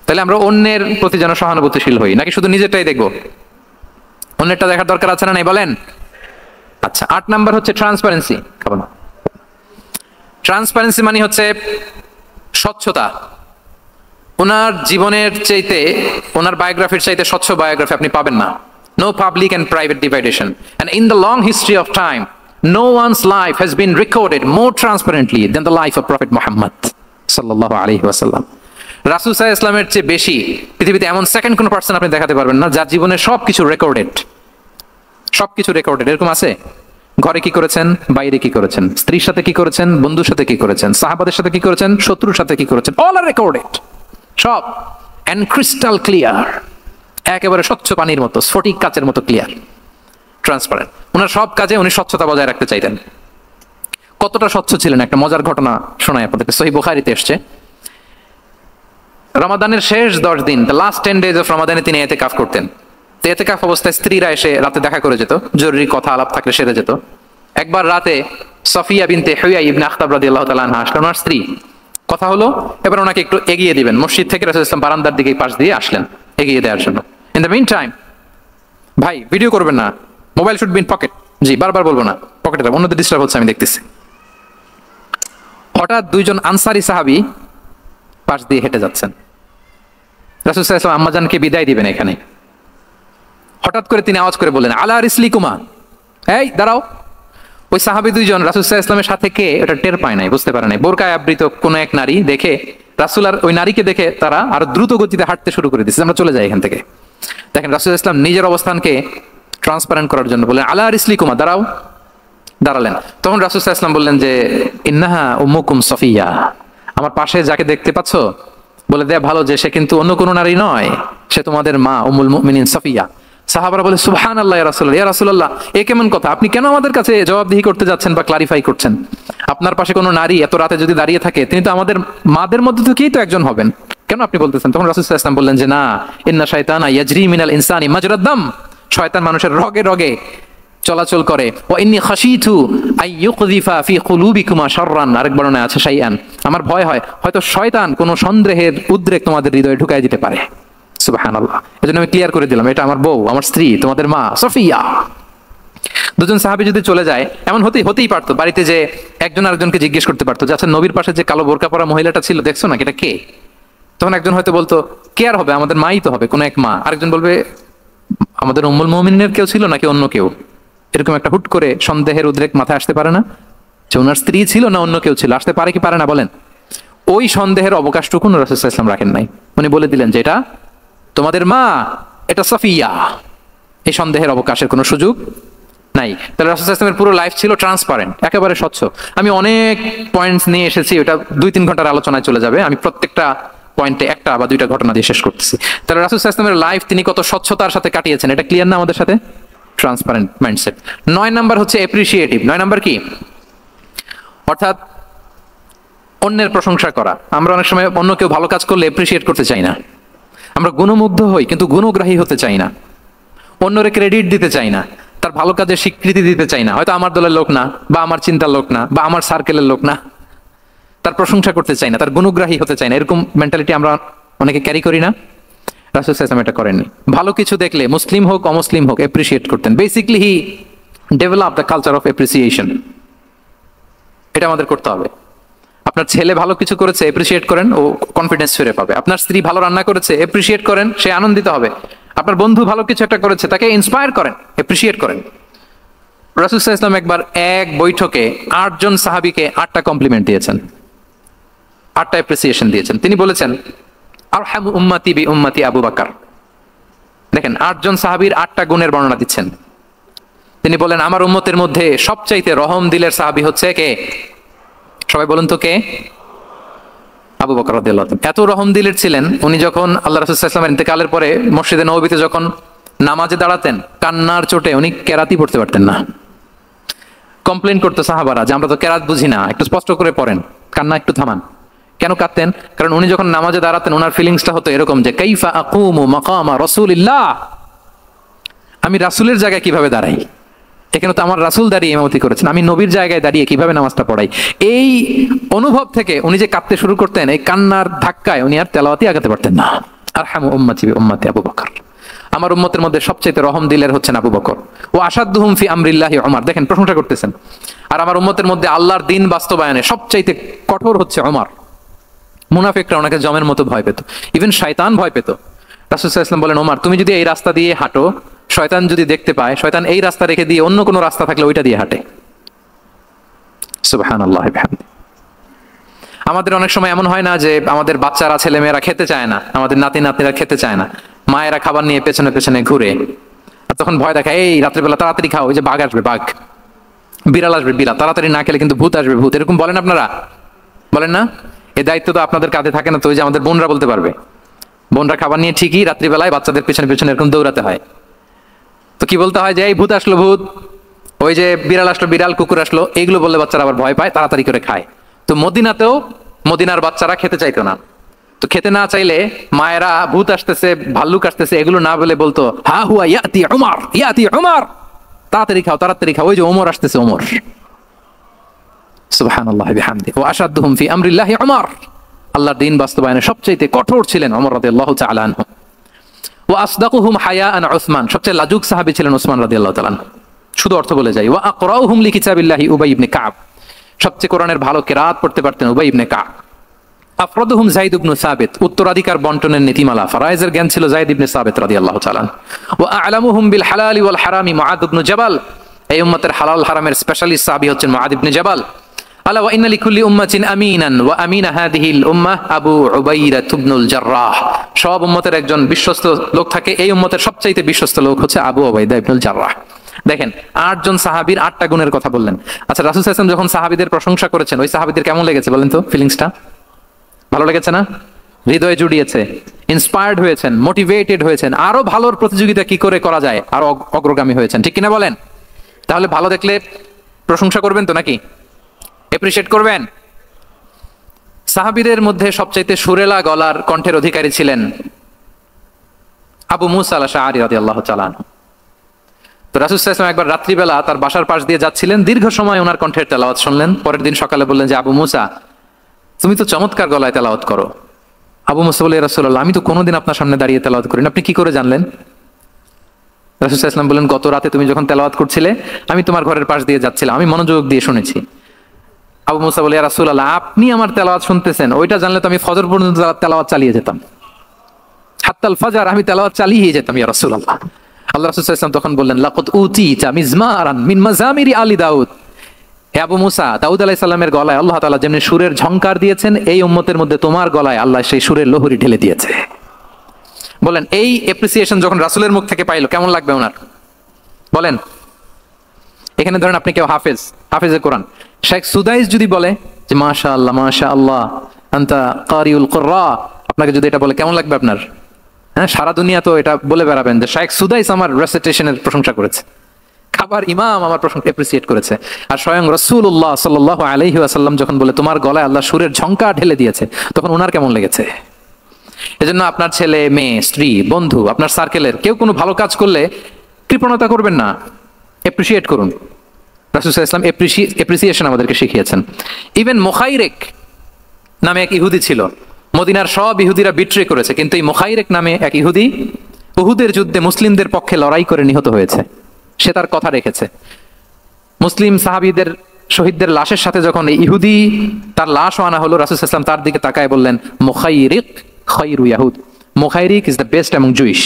তাহলে আমরা অন্যের প্রতি যেন সহানুভূতিশীল হই, নাকি শুধু নিজেরটাই দেখবো? অন্যেরটা দেখার দরকার আছে না নাই বলেন? আচ্ছা, 8 নাম্বার হচ্ছে ট্রান্সপারেন্সি। খাবো না। ট্রান্সপারেন্সি মানে হচ্ছে স্বচ্ছতা। ওনার জীবনের চাইতে, ওনার বায়োগ্রাফির চাইতে স্বচ্ছ বায়োগ্রাফি আপনি পাবেন না। No public and private dividation. And in the long history of time, no one's life has been recorded more transparently than the life of Prophet Muhammad sallallahu alaihi wasallam. রাসূল সাল্লাল্লাহু আলাইহি ইসলামের চেয়ে বেশি পৃথিবীতে এমন সেকেন্ড কোন পার্সন আপনি দেখাতে পারবেন না যার জীবনে সবকিছু রেকর্ডেড, সবকিছু রেকর্ডেড। এরকম আছে? ঘরে কি করেছেন, বাইরে কি করেছেন, স্ত্রীর সাথে কি করেছেন, বন্ধুর সাথে কি করেছেন, সাহাবাদের সাথে কি করেছেন, শত্রুর সাথে কি করেছেন, অল আর রেকর্ডেড, সব এন্ড ক্রিস্টাল ক্লিয়ার, একেবারে স্বচ্ছ পানির মতো, স্ফটিক কাচের মতো ক্লিয়ার, ট্রান্সপারেন্ট। ওনার সব কাজে উনি স্বচ্ছতা বজায় রাখতে চাইতেন। কতটা স্বচ্ছ ছিলেন একটা মজার ঘটনা শোনাই আপনাদেরকে, সহিহ বুখারীতে এসেছে। রমাদানের শেষ 10 দিন, দ্য লাস্ট 10 days অফ রমাদানে তিনি ইতিকাফ করতেন। তো ইতিকাফ অবস্থায় স্ত্রীরা এসে রাতে দেখা করে যেত, জরুরি কথা আলাপ থাকলে সেরে যেত। একবার রাতে সফিয়া বিনতে হুয়াই ইবনে আখতাব রাদিয়াল্লাহু তাআলা আনহা আসলেন, ওনার স্ত্রী। কথা হলো, এবার ওনাকে একটু এগিয়ে দিবেন, মসজিদ থেকে রাসূলুল্লাহ সাল্লাল্লাহু আলাইহি ওয়াসাল্লাম বারান্দার দিকে পাশ দিয়ে আসলেন এগিয়ে দেওয়ার জন্য। ইন দ্য মিন টাইম, ভাই ভিডিও করবেন না, mobile should be in pocket. জি, বারবার বলবো না, পকেটে রাখবো, অন্যদের ডিস্টার্ব হচ্ছে আমি দেখতেছি। হঠাৎ দুইজন আনসারী সাহাবী পাশ দিয়ে হেঁটে যাচ্ছেন, রাসূলুল্লাহ সাল্লাল্লাহু আলাইহি ওয়াসাল্লাম আম্মাজানকে বিদায় দিবেন এখানে। হঠাৎ করে তিনি আওয়াজ করে বললেন, আলা রিসলিকুমা, এই দাঁড়াও। ওই সাহাবী দুইজন রাসূল সাল্লাল্লাহু আলাইহি ওয়াসাল্লামের সাথে কে ওটা টের পায় নাই, বুঝতে পারে নাই। বোরকায় আবৃত কোন এক নারী দেখে রাসূল আর ওই নারীকে দেখে তারা আরো দ্রুত গতিতে হাঁটতে শুরু করে দিয়েছে, আমরা চলে যাই এখান থেকে। দেখেন রাসূল সাল্লাল্লাহু আলাইহি ওয়াসাল্লাম নিজের অবস্থানকে ট্রান্সপারেন্ট করার জন্য বললেন, আলা রিসলিকুমা, দাঁড়াও। দাঁড়ালেন। তখন রাসূল সাল্লাল্লাহু আলাইহি ওয়াসাল্লাম বললেন যে, ইন্নাহা উম্মুকুম সফিয়া, আমার পাশে যাকে দেখতে পাচ্ছ, বলে দেয়া ভালো যে সে কিন্তু অন্য কোনো নারী নয়, সে তোমাদের মা উম্মুল মুমিনিন সফিয়া। সাহাবারা বলে, সুবহানাল্লাহ ইয়া রাসূলুল্লাহ, ইয়া রাসূলুল্লাহ, এ কেমন কথা, আপনি কেন আমাদের কাছে জবাবদিহি করতে যাচ্ছেন বা ক্লারিফাই করছেন? আপনার পাশে কোনো নারী এত রাতে যদি দাঁড়িয়ে থাকে, তিনি তো আমাদের মাদের মধ্যে থেকেই তো একজন হবেন, কেন আপনি বলতেছেন? তখন রাসূল সাল্লাল্লাহু আলাইহি ওয়াসাল্লাম বললেন যে, না, ইন্না শাইতানা ইয়াজরি মিনাল ইনসানি মাজরাদ দাম, শয়তান মানুষের রগে রগে চলাচল করে। ওয়া ইন্নী খাশীতু আই ইউকযিফা ফি কুলুবিকুমা শাররান, আরেক বর্ণনায় আছে শাইআন, আমার ভয় হয় হয়তো শয়তান কোনো সন্দেহের উদ্রেক তোমাদের হৃদয়ে ঢুকাই দিতে পারে। সুবহানাল্লাহ। এজন্য আমি ক্লিয়ার করে দিলাম, এটা আমার বউ, আমার স্ত্রী, তোমাদের মা সফিয়া। দুজন সাহাবী যদি চলে যায়, এমন হতেই পারতো বাড়িতে যে একজন আরেকজনকে জিজ্ঞেস করতে পারতো যে, আচ্ছা নবীর পাশে যে কালো বোরকা পরা মহিলাটা ছিল দেখছো না, এটা কে? তখন একজন হয়তো বলতো, কে আর হবে, আমাদের মাই তো হবে, কোনো এক মা। আরেকজন বলবে, আমাদের উম্মুল মুমিনিনের কেউ ছিল নাকি অন্য কেউ? এরকম একটা হুট করে সন্দেহের উদ্রেক মাথায় আসতে পারে না যে ওনার স্ত্রী ছিল না অন্য কেউ ছিল? আসতে পারে কি পারে না বলেন? ওই সন্দেহের অবকাশটুকু রাসূল সাল্লাল্লাহু আলাইহি ওয়াসাল্লাম রাখেন নাই। উনি বলে দিলেন যে, এটা তোমাদের মা, এটা সফিয়া। এই সন্দেহের অবকাশের কোনো সুযোগ নাই। তাহলে রাসূল সাল্লাল্লাহু আলাইহি ওয়াসাল্লামের পুরো লাইফ ছিল ট্রান্সপারেন্ট, একেবারে স্বচ্ছ। আমি অনেক পয়েন্টস নিয়ে এসেছি, ওটা 2-3 ঘন্টার আলোচনায় চলে যাবে। আমি প্রত্যেকটা পয়েন্টে একটা বা দুইটা ঘটনা দিয়ে শেষ করতেছি। তাহলে রাসূল সাল্লাল্লাহু আলাইহি ওয়াসাল্লামের লাইফ তিনি কত স্বচ্ছতার সাথে কাটিয়েছেন, এটা ক্লিয়ার না আমাদের সাথে? Transparent mindset. 9 নাম্বার হচ্ছে অ্যাপ্রিসিয়েটিভ। 9 নাম্বার কি? অর্থাৎ অন্যের প্রশংসা করা। আমরা অনেক সময় অন্য কেউ ভালো কাজ করলে অ্যাপ্রিসিয়েট করতে চাই না, আমরা গুণমুগ্ধ হই কিন্তু গুণগ্রাহী হতে চাই না, অন্যরে ক্রেডিট দিতে চাই না, তার ভালো কাজের স্বীকৃতি দিতে চাই না। হয়তো আমার দলের লোক না, বা আমার চিন্তার লোক না, বা আমার সার্কেলের লোক না, তার প্রশংসা করতে চাই না, তার গুণগ্রাহী হতে চাই না। এরকম মেন্টালিটি আমরা অনেকে ক্যারি করি না? রাসূল সাল্লাল্লাহু আলাইহি ওয়াসাল্লাম এটা করেননি। ভালো কিছু দেখলে মুসলিম হোক অমুসলিম হোক অ্যাপ্রিসিয়েট করতেন। Basically he develop the culture of appreciation. এটা আমাদের করতে হবে। আপনার ছেলে ভালো কিছু করেছে, অ্যাপ্রিসিয়েট করেন, ও কনফিডেন্স ফিরে পাবে। আপনার স্ত্রী ভালো রান্না করেছে, অ্যাপ্রিসিয়েট করেন, সে আনন্দিত হবে। আপনার বন্ধু ভালো কিছু একটা করেছে, তাকে ইন্সপায়ার করেন, অ্যাপ্রিসিয়েট করেন। রাসূল সাল্লাল্লাহু আলাইহি ওয়াসাল্লাম একবার এক বৈঠকে 8 জন সাহাবীকে 8টা কমপ্লিমেন্ট দিয়েছেন, 8টা অ্যাপ্রিসিয়েশন দিয়েছেন। তিনি বলেছেন, আরহামু উম্মতি বি উম্মতি আবু বকর। দেখেন 8 জন সাহাবীর 8টা গুণের বর্ণনা দিচ্ছেন। তিনি বলেন, আমার উম্মতের মধ্যে সবচাইতে রহম দিলের সাহাবী হচ্ছে কে? সবাই বলুন তো কে? আবু বকর রাদিয়াল্লাহু তাআলা। এত রহম দিলের ছিলেন, উনি যখন আল্লাহ রাসূল সাল্লাল্লাহু আলাইহি ওয়াসাল্লামের ইন্তেকালের পরে মসজিদে নববীতে যখন নামাজে দাঁড়াতেন, কান্নার চোটে উনি কেরাতি পড়তে পারতেন না। কমপ্লেন করতো সাহাবারা যে, আমরা তো কেরাত বুঝি না, একটু স্পষ্ট করে পড়েন, কান্না একটু থামান। কেন কাঁদতেন? কারণ উনি যখন নামাজে দাঁড়াতেন ওনার ফিলিংসটা হতো এরকম যে, কাইফা আকুমু মাকামা রাসূলিল্লাহ, আমি রাসূলের জায়গায় কিভাবে দাঁড়াই? এখানে তো আমার রাসূল দাঁড়িয়ে ইমামতি করেছেন, আমি নবীর জায়গায় দাঁড়িয়ে কিভাবে নামাজটা পড়াই? এই অনুভব থেকে উনি যে কাঁদতে শুরু করতেন, এই কান্নার ধাক্কায় উনি আর তেলাওয়াতি আগাতে পারতেন না। আরহামু উম্মতি বি উম্মতি আবু বকর। আমার উম্মতের মধ্যে সবচেয়ে রহম দিলের হচ্ছেন আবু বকর। ও আসাদুহুম ফি আমরিল্লাহি ওমর। দেখেন প্রশংসা করতেছেন। আর আমার উম্মতের মধ্যে আল্লাহর দ্বীন বাস্তবায়নে সবচাইতে কঠোর হচ্ছে ওমর। মুনাফিকরা ওনাকে জমের মতো ভয় পেত, ইভেন শয়তান ভয় পেত। রাসূল সাল্লাল্লাহু আলাইহি ওয়াসাল্লাম বলেন, ওমর তুমি যদি এই রাস্তা দিয়ে হাঁটো, শয়তান যদি দেখতে পায়, শয়তান এই রাস্তা রেখে দিয়ে অন্য কোনো রাস্তা থাকলে ওইটা দিয়ে হাঁটে। সুবহানাল্লাহি বিহামদিহি। আমাদের অনেক সময় এমন হয় না যে আমাদের বাচ্চারা ছেলেমেয়েরা খেতে চায় না, আমাদের নাতি নাতনিরা খেতে চায় না, মায়েরা খাবার নিয়ে পেছনে পেছনে ঘুরে, আর তখন ভয় দেখায় এই রাত্রিবেলা তাড়াতাড়ি খাও, ওই যে বাঘ আসবে বাঘ, বিড়াল আসবে বিড়াল, তাড়াতাড়ি না খেলে কিন্তু ভূত আসবে ভূত, এরকম বলেন আপনারা? বলেন না? এই দায়িত্ব তো আপনাদের কাঁধে থাকে না? তো ওই যে আমাদের বোনরা বলতে পারবে, বোনরা খাবার নিয়ে ঠিকই রাত্রিবেলায় বাচ্চাদের পেছনে পেছনে এরকম দৌড়াতে হয়। তো কি বলতে হয় যে এই ভূত আসলো ভূত, ওই যে বিড়াল আসলো বিড়াল, কুকুর আসলো, এইগুলো বললে বাচ্চারা আবার ভয় পায়, তাড়াতাড়ি করে খায়। তো মদিনাতেও মদিনার বাচ্চারা খেতে চাইতো না। তো খেতে না চাইলে মায়েরা ভূত আসতেছে ভাল্লুক আসতেছে এগুলো না বলে বলতো হা হুয়া ইয়াতি উমর, ইয়াতি উমর, তাড়াতাড়ি খাও তাড়াতাড়ি খাও, ওই যে ওমর আসতেছে ওমর। সুবহানাল্লাহি বিহামদিহি ওয়া আশাদ্দুহুম ফি আমরিল্লাহি উমর, আল্লাহর দ্বীন বাস্তবায়নে সবচেয়ে কঠোর ছিলেন ওমর রাদিয়াল্লাহু তাআলা আনহু। ওয়া আসদাকুহুম হায়াআন উসমান, সবচেয়ে লাজুক সাহাবী ছিলেন উসমান রাদিয়াল্লাহু তাআলা আনহু। শুধু অর্থ বলে যাই। ওয়া আকরাউহুম লিকিতাবিল্লাহি উবাই ইবনে কাব, সবচেয়ে কোরআনের ভালো কিরাত পড়তে পারতেন উবাই ইবনে কাব। আফরাদুহুম যায়েদ ইবনে সাবিত, উত্তরাধিকার বন্টনের নীতিমালা ফারায়েজের জ্ঞান ছিল যায়েদ ইবনে সাবিত রাদিয়াল্লাহু তাআলা। ওয়া আ'লামুহুম বিল হালালি ওয়াল হারামি মুআদ ইবনে জাবাল, এই উম্মতের হালাল হারামের স্পেশালিস্ট সাহাবী হচ্ছেন মুআদ ইবনে জাবাল। আলা ওয়া ইন্না লিকুল্লি উম্মাতিন আমিনান ওয়া আমিনা হাদিহিল উম্মাহ আবু উবাইদা ইবনুল জাররাহ, সব উম্মতের একজন বিশ্বস্ত লোক থাকে, এই উম্মতের সবচেয়ে বিশ্বস্ত লোক হচ্ছে আবু উবাইদা ইবনুল জাররাহ। দেখেন 8 জন সাহাবীর 8টা গুণের কথা বললেন। আচ্ছা, রাসূল সাল্লাল্লাহু আলাইহি ওয়াসাল্লাম যখন সাহাবীদের প্রশংসা করেছেন, ওই সাহাবীদের কেমন লেগেছে বলেন তো? ফিলিংসটা ভালো লেগেছে না? হৃদয়ে জুড়িয়েছে, ইন্সপায়ার্ড হয়েছেন, মোটিভেটেড হয়েছেন, আরো ভালোর প্রতিযোগিতা কি করে করা যায় আরো অগ্রগামী হয়েছেন, ঠিক কিনা বলেন? তাহলে ভালো দেখলে প্রশংসা করবেন তো নাকি? এপ্রিশিয়েট করবেন? সাহাবীদের মধ্যে সবচাইতে সুরেলা গলার কণ্ঠের অধিকারী ছিলেন আবু মুসা আল-আশআরী রাদিয়াল্লাহু তাআলা আনহু। তো রাসূল সাল্লাল্লাহু আলাইহি ওয়াসাল্লাম একবার রাত্রিবেলা তার বাসার পাশ দিয়ে যাচ্ছিলেন, দীর্ঘ সময় ওনার কণ্ঠের তেলাওয়াত শুনলেন। পরের দিন সকালে বললেন যে আবু মুসা, তুমি তো চমৎকার গলায় তেলাওয়াত করো। আবু মুসা বললেন, ইয়া রাসূলুল্লাহ, আমি তো কোনোদিন আপনার সামনে দাঁড়িয়ে তেলাওয়াত করি না, আপনি কি করে জানলেন? রাসূল সাল্লাল্লাহু আলাইহি ওয়াসাল্লাম বললেন, গত রাতে তুমি যখন তেলাওয়াত করছিলে আমি তোমার ঘরের পাশ দিয়ে যাচ্ছিলাম, আমি মনোযোগ দিয়ে শুনেছি। আবু মুসা বলে, ইয়া রাসূলুল্লাহ, আপনি আমার তেলাওয়াত শুনতেছেন, ওইটা জানলে তো আমি ফজর পর্যন্ত তেলাওয়াত চালিয়ে যেতাম, হাত্তাল ফাজর আমি তেলাওয়াত চালিয়ে যেতাম ইয়া রাসূলুল্লাহ। আল্লাহ রাসূল সাল্লাল্লাহু আলাইহি ওয়াসাল্লাম তখন বললেন, লাকাদ উতিতা মিজমারান মিন মাজামিরি আলি দাউদ, হে আবু মুসা, দাউদ আলাইহিস সালামের গলায় আল্লাহ তাআলা যেমনি সুরের ঝংকার দিয়েছেন, এই উম্মতের মধ্যে তোমার গলায় আল্লাহ সেই সুরের লোহরী ঢেলে দিয়েছে। বলেন এই এপ্রিসিয়েশন যখন রাসূলের মুখ থেকে পাইলো কেমন লাগবে ওনার? বলেন। এখানে ধরেন আপনি কেউ হাফেজে কোরআন, শেখ সুদাইস যদি বলে যে মাশাআল্লাহ মাশাআল্লাহ আনতা কারিউল কুররা, আপনাকে যদি এটা বলে কেমন লাগবে আপনার? হ্যাঁ, সারা দুনিয়া তো এটা বলে বেড়াবেন যে শেখ সুদাইস আমার রেসিটেশনের প্রশংসা করেছে, খাবার ইমাম আমার প্রশংসা এপ্রিসিয়েট করেছে। আর স্বয়ং রাসূলুল্লাহ সাল্লাল্লাহু আলাইহি ওয়াসাল্লাম যখন বলে তোমার গলায় আল্লাহ সুরের ঝংকার ঢেলে দিয়েছে, তখন ওনার কেমন লেগেছে? এজন্য আপনার ছেলে মেয়ে স্ত্রী বন্ধু আপনার সার্কেলের কেউ কোনো ভালো কাজ করলে কৃপণতা করবেন না, এপ্রিসিয়েট করুন। রাসূল সাল্লাল্লাহু আলাইহি ওয়াসাল্লাম এপ্রিসিয়েশন আমাদেরকে শিখিয়েছেন। ইভেন মুখাইরেক নামে এক ইহুদি ছিল, মদিনার সব ইহুদিরা বিট্রে করেছে, কিন্তু এই মুখাইরেক নামে এক ইহুদি উহুদের যুদ্ধে মুসলিমদের পক্ষে লড়াই করে নিহত হয়েছে। সে তার কথা রেখেছে। মুসলিম সাহাবীদের শহীদদের লাশের সাথে যখন ইহুদি তার লাশও আনা হলো, রাসূল সাল্লাল্লাহু আলাইহি ওয়াসাল্লাম তার দিকে তাকায় বললেন, মুখাইরিক খায়রু ইয়াহুদ, মুখাইরিক is the best among Jewish.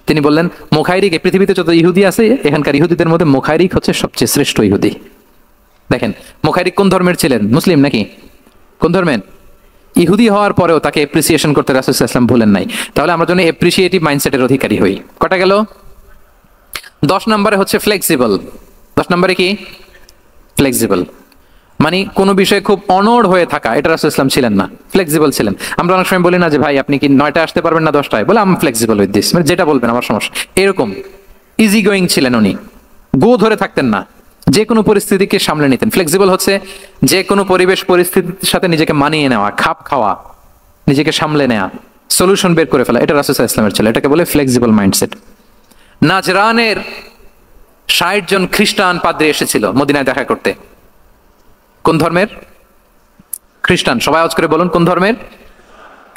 তিনি বললেন মুখাইরিক, এই পৃথিবীতে যত ইহুদি আছে এখানকার ইহুদিদের মধ্যে মুখাইরিক হচ্ছে সবচেয়ে শ্রেষ্ঠ ইহুদি। দেখেন মুখাইরিক কোন ধর্মের ছিলেন? মুসলিম নাকি? কোন ধর্মের? ইহুদি হওয়ার পরেও তাকে এপ্রিসিয়েশন করতে রাসূল সাল্লাল্লাহু আলাইহি ওয়াসাল্লাম ভুলেন নাই। তাহলে আমরা জন্য এপ্রিসিয়েটিভ মাইন্ডসেটের অধিকারী হই। কটা গেল? 10 নম্বরে হচ্ছে ফ্লেক্সিবল। 10 নম্বরে কি? ফ্লেক্সিবল, মানে কোনো বিষয়ে খুব অনড় হয়ে থাকা, এটা রাসূল ইসলাম ছিলেন না, ফ্লেক্সিবল ছিলেন। আমরা অনেক সময় বলি না যে ভাই আপনি কি 9টায় আসতে পারবেন না 10টায়? বলে আমি ফ্লেক্সিবল উইথ দিস, মানে যেটা বলবেন আমার সমস্যা, এরকম ইজি গোয়িং ছিলেন উনি, গো ধরে থাকতেন না, যে কোনো পরিস্থিতিকে সামলে নিতেন। ফ্লেক্সিবল হচ্ছে যে কোনো পরিবেশ পরিস্থিতির সাথে নিজেকে মানিয়ে নেওয়া, খাপ খাওয়া, নিজেকে সামলে নেওয়া, সলিউশন বের করে ফেলা, এটা রাসূল সাল্লাল্লাহু আলাইহি ওয়াসাল্লামের ছিল, এটাকে বলে ফ্লেক্সিবল মাইন্ডসেট। নাজরানের 60 জন খ্রিস্টান পাদ্রী এসেছিল মদিনায় দেখা করতে। কোন ধর্মের? খ্রিস্টান। সবাই আওয়াজ করে বলুন কোন ধর্মের?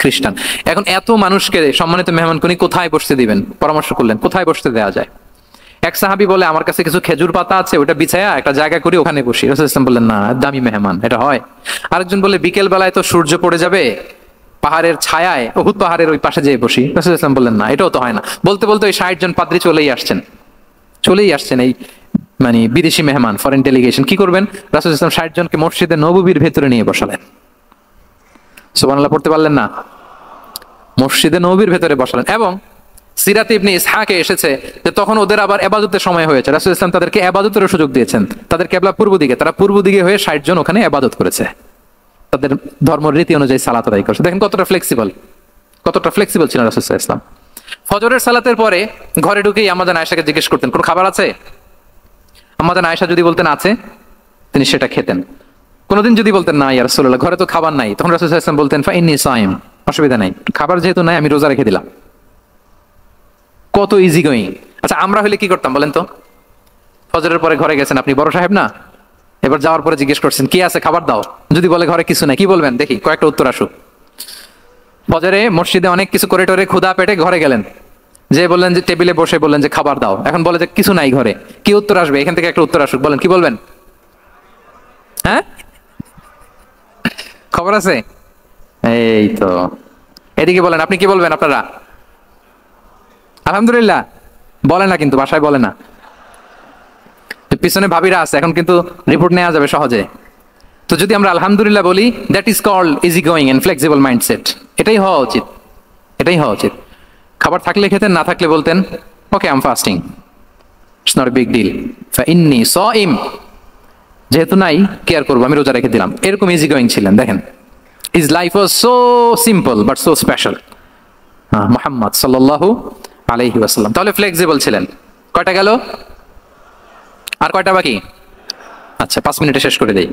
খ্রিস্টান। এখন এত মানুষকে সম্মানিত মেহমান কোনি কোথায় বসতে দিবেন? পরামর্শ করলেন কোথায় বসতে দেওয়া যায়। এক সাহাবী বলে আমার কাছে কিছু খেজুর পাতা আছে, ওটা বিছায়া একটা জায়গা করি ওখানে বসি। রাসূল ইসলাম বললেন না, দামি মেহমান, এটা হয়। আরেকজন বলে বিকেল বেলায় তো সূর্য পড়ে যাবে, পাহাড়ের ছায়ায় উহুদ পাহাড়ের ওই পাশে যেয়ে বসি। রাসূল ইসলাম বললেন না, এটাও তো হয় না। বলতে বলতে ওই 60 জন পাদ্রী চলেই আসছেন এই মানে বিদেশি মেহমান, ফরেন ডেলিগেশন। কি করবেন? রাসূল ইসলাম 60 জনকে মসজিদে নববীর ভেতরে নিয়ে বসালেন। সুবহানাল্লাহ পড়তে পারলেন না? মসজিদে নববীর ভেতরে বসালেন। এবং সিরাতে ইবনে ইসহাকে এসেছে যে তখন ওদের আবার ইবাদতের সময় হয়েছে, রাসূল ইসলাম তাদেরকে ইবাদতের সুযোগ দিয়েছেন। তাদের কিবলা পূর্ব দিকে, তারা পূর্ব দিকে হয়ে 60 জন ওখানে ইবাদত করেছে, তাদের ধর্ম রীতি অনুযায়ী সালাত আদায় করেছে। দেখেন কতটা ফ্লেক্সিবল ছিলেন রাসূল সাল্লাল্লাহু আলাইহি ওয়াসাল্লাম। ফজরের সালাতের পরে ঘরে ঢুকেই আমাদের আয়েশাকে জিজ্ঞেস করতেন, কোনো খাবার আছে? আমাদের আয়েশা যদি বলতেন আছে, তিনি সেটা খেতেন। কোনোদিন যদি বলতেন না ইয়া রাসূলুল্লাহ, ঘরে তো খাবার নাই, তখন রাসূল সাল্লাল্লাহু আলাইহি ওয়াসাল্লাম বলতেন ফাইন্নী সাইম, অসুবিধা নাই, খাবার যেহেতু নাই আমি রোজা রেখে দিলাম। কত ইজি গোয়িং। আচ্ছা আমরা হলে কি করতাম বলেন তো? ফজরের পরে ঘরে গেছেন, আপনি বড় সাহেব না, এবার যাওয়ার পরে জিজ্ঞেস করছেন কি আছে খাবার দাও, যদি বলে ঘরে কিছু নাই, কি বলবেন দেখি? কয়েকটা উত্তর আসুক। ফজরে মসজিদে অনেক কিছু করে টোরে ক্ষুধা পেটে ঘরে গেলেন, যে বললেন যে টেবিলে বসে বললেন যে খাবার দাও, এখন বলে যে কিছু নাই ঘরে, কি উত্তর আসবে? এখান থেকে একটা উত্তর আসুক, বলেন কি বলবেন? হ্যাঁ, খবর আছে? এই তো, এদিকে বলেন, আপনি কি বলবেন? আপনারা আলহামদুলিল্লাহ বলে না, কিন্তু বাসায় বলে না। পিছনে ভাবিরা আছে, এখন কিন্তু রিপোর্ট নেওয়া যাবে সহজে। তো যদি আমরা আলহামদুলিল্লাহ বলি, that is called easy going and flexible mindset. এটাই হওয়া উচিত, এটাই হওয়া উচিত। খাবার থাকলে খেতেন, না থাকলে বলতেন okay I am fasting, it's not a big deal, ফাইন্নী সাইম, যেহেতু নাই কেয়ার করবো, আমি রোজা রেখে দিলাম। এরকম ইজি গোয়িং ছিলেন। দেখেন his life was so simple but so special. Muhammad সাল্লাল্লাহু আলাইহি ওয়াসাল্লাম তাহলে ফ্লেক্সিবল ছিলেন। কয়টা গেল? আর কয়টা বাকি? আচ্ছা 5 মিনিটে শেষ করে দেই।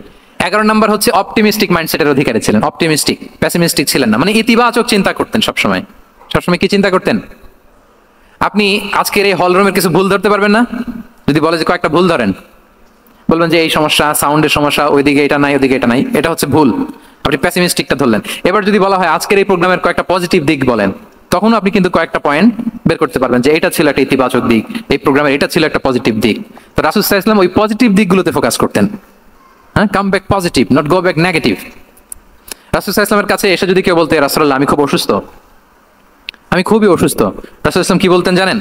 11 নম্বর হচ্ছে অপটিমিস্টিক মাইন্ডসেটের অধিকারী ছিলেন। অপটিমিস্টিক, প্যাসিমিস্টিক ছিলেন না, মানে ইতিবাচক চিন্তা করতেন সবসময়। সবসময় কি চিন্তা করতেন? আপনি আজকের এই হল রুমের কিছু ভুল ধরতে পারবেন না? যদি বলে যে কয়েকটা ভুল ধরেন, বলবেন যে এই সমস্যা, সাউন্ডের সমস্যা, ওইদিকে এটা নাই, ওইদিকে এটা নাই, এটা হচ্ছে ভুল। আপনি প্যাসিমিস্টিকটা ধরলেন। এবার যদি বলা হয় আজকের এই প্রোগ্রামের কয়েকটা পজিটিভ দিক বলেন, তখন আপনি কিন্তু কয়েকটা পয়েন্ট বের করতে পারবেন যে এটা ছিল একটা ইতিবাচক দিক, এই প্রোগ্রামের এটা ছিল একটা পজিটিভ দিক। তো রাসূল সাল্লাল্লাহু আলাইহি ওয়াসাল্লাম ওই পজিটিভ দিকগুলোতে ফোকাস করতেন। হ্যাঁ, come back positive, not go back negative. রাসূল সাল্লাল্লাহু আলাইহি ওয়াসাল্লামের কাছে এসে যদি কেউ বলতে রাসূলুল্লাহ আমি খুব অসুস্থ, আমি খুবই অসুস্থ, রাসূল সাল্লাল্লাহু আলাইহি ওয়াসাল্লাম কি বলতেন জানেন?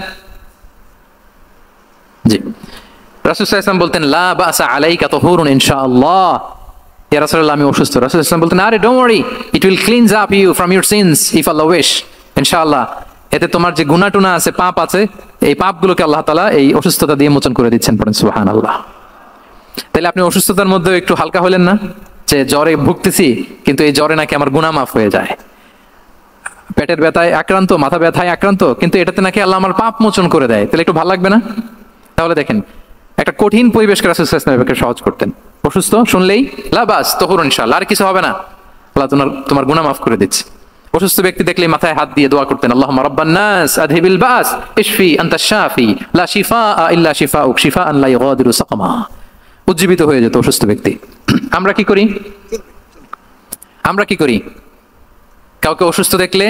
জি, রাসূল সাল্লাল্লাহু আলাইহি ওয়াসাল্লাম বলতেন লা বাসা আলাইকা তাহুরুন ইনশাআল্লাহ। ইয়া রাসূলুল্লাহ আমি অসুস্থ। রাসূল সাল্লাল্লাহু আলাইহি ওয়াসাল্লাম বলতেন আরে don't worry, it will cleanse up you from your sins if আল্লাহ উইশ, ইনশাআল্লাহ এতে তোমার যে গুনাহ টুনা আছে, পাপ আছে, এই পাপগুলোকে আল্লাহ তাআলা এই অসুস্থতা দিয়ে মোচন করে দিচ্ছেন। পড়েন সুবহানাল্লাহ। তাহলে আপনি অসুস্থতার মধ্যে একটু হালকা হলেন না, যে জ্বরে ভুগতেছি কিন্তু এই জ্বরে নাকি আমার গুনাহ মাফ হয়ে যায়। পেটের ব্যথায় আক্রান্ত, মাথা ব্যথায় আক্রান্ত, কিন্তু এটাতে নাকি আল্লাহ আমার পাপ মোচন করে দেয়, তাহলে একটু ভালো লাগবে না? তাহলে দেখেন একটা কঠিন পরিবেশকে রাসূল সাল্লাল্লাহু আলাইহি ওয়াসাল্লাম সহজ করতেন। অসুস্থ শুনলেই লা বাস তাহুরুন ইনশাআল্লাহ, আর কিছু হবে না, আল্লাহ তোমার গুনাহ মাফ করে দিচ্ছে। অসুস্থ ব্যক্তি দেখলেই মাথায় হাত দিয়ে দোয়া করতেন আল্লাহুম্মা রাব্বান নাস আযহিবিল বাস ইশফি আনতা শাফি লা শিফাআ ইল্লা শিফাউক শিফাআন লা ইগাদিরু সাকামা। উজ্জীবিত হয়ে যেত অসুস্থ ব্যক্তি। আমরা কি করি? কাউকে অসুস্থ দেখলে,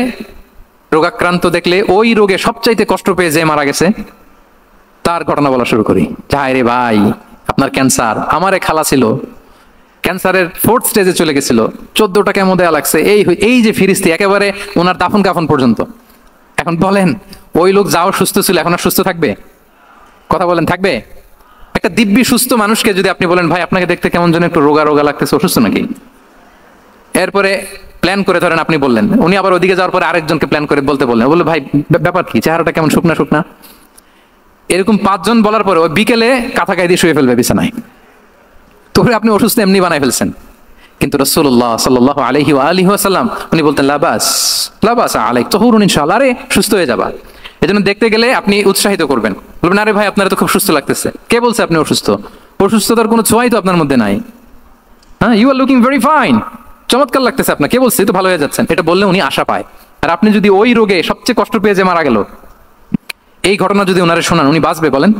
রোগাক্রান্ত দেখলে, ওই রোগে সবচাইতে কষ্ট পেয়ে যে মারা গেছে তার ঘটনা বলা শুরু করি। হায় রে ভাই, আপনার ক্যান্সার, আমার এক খালা ছিল ক্যান্সারের 4th স্টেজে চলে গেছিল, 14টা কেমো দেয়া লাগছে, এই যে ফিরিস্তি একেবারে ওনার দাফন কাফন পর্যন্ত। এখন বলেন ওই লোক যাও সুস্থ ছিল, এখন আর সুস্থ থাকবে? কথা বলেন, থাকবে? একটা দিব্যি সুস্থ মানুষকে যদি আপনি বলেন ভাই আপনাকে দেখতে কেমন যেন একটু রোগা রোগা লাগতেছে, অসুস্থ নাকি? এরপরে প্ল্যান করে ধরেন আপনি বললেন, উনি আবার ওদিকে যাওয়ার পরে আরেকজনকে প্ল্যান করে বলতে বললেন, বললো ভাই ব্যাপার কি, চেহারাটা কেমন শুকনা শুকনা। এরকম 5 জন বলার পরে ওই বিকেলে কাঁথা গায়ে দিয়ে শুয়ে ফেলবে বিছানায়। তো আপনি অসুস্থ এমনি বানাই ফেলছেন। কিন্তু রাসূলুল্লাহ সাল্লাল্লাহু আলাইহি ওয়া আলিহি ওয়াসাল্লাম উনি বলতেন লা বাস আলাইক তাহুরুন ইনশাআল্লাহ, আরে সুস্থ হয়ে যাবা। এজন্য দেখতে গেলে আপনি উৎসাহিত করবেন, বলবেন আরে ভাই আপনার তো খুব সুস্থ লাগতেছে। কে বলছে আপনি অসুস্থ? অসুস্থতার কোনো ছোঁয়াই তো আপনার মধ্যে নাই। হ্যাঁ, you are looking very fine, চমৎকার লাগতেছে আপনার, কে বলছে তো ভালো হয়ে যাচ্ছেন। এটা বললে উনি আশা পায়। আর আপনি যদি ওই রোগে সবচেয়ে কষ্ট পেয়ে যে মারা গেল এই ঘটনা যদি ওনারে শোনান, উনি বাঁচবে বলেন?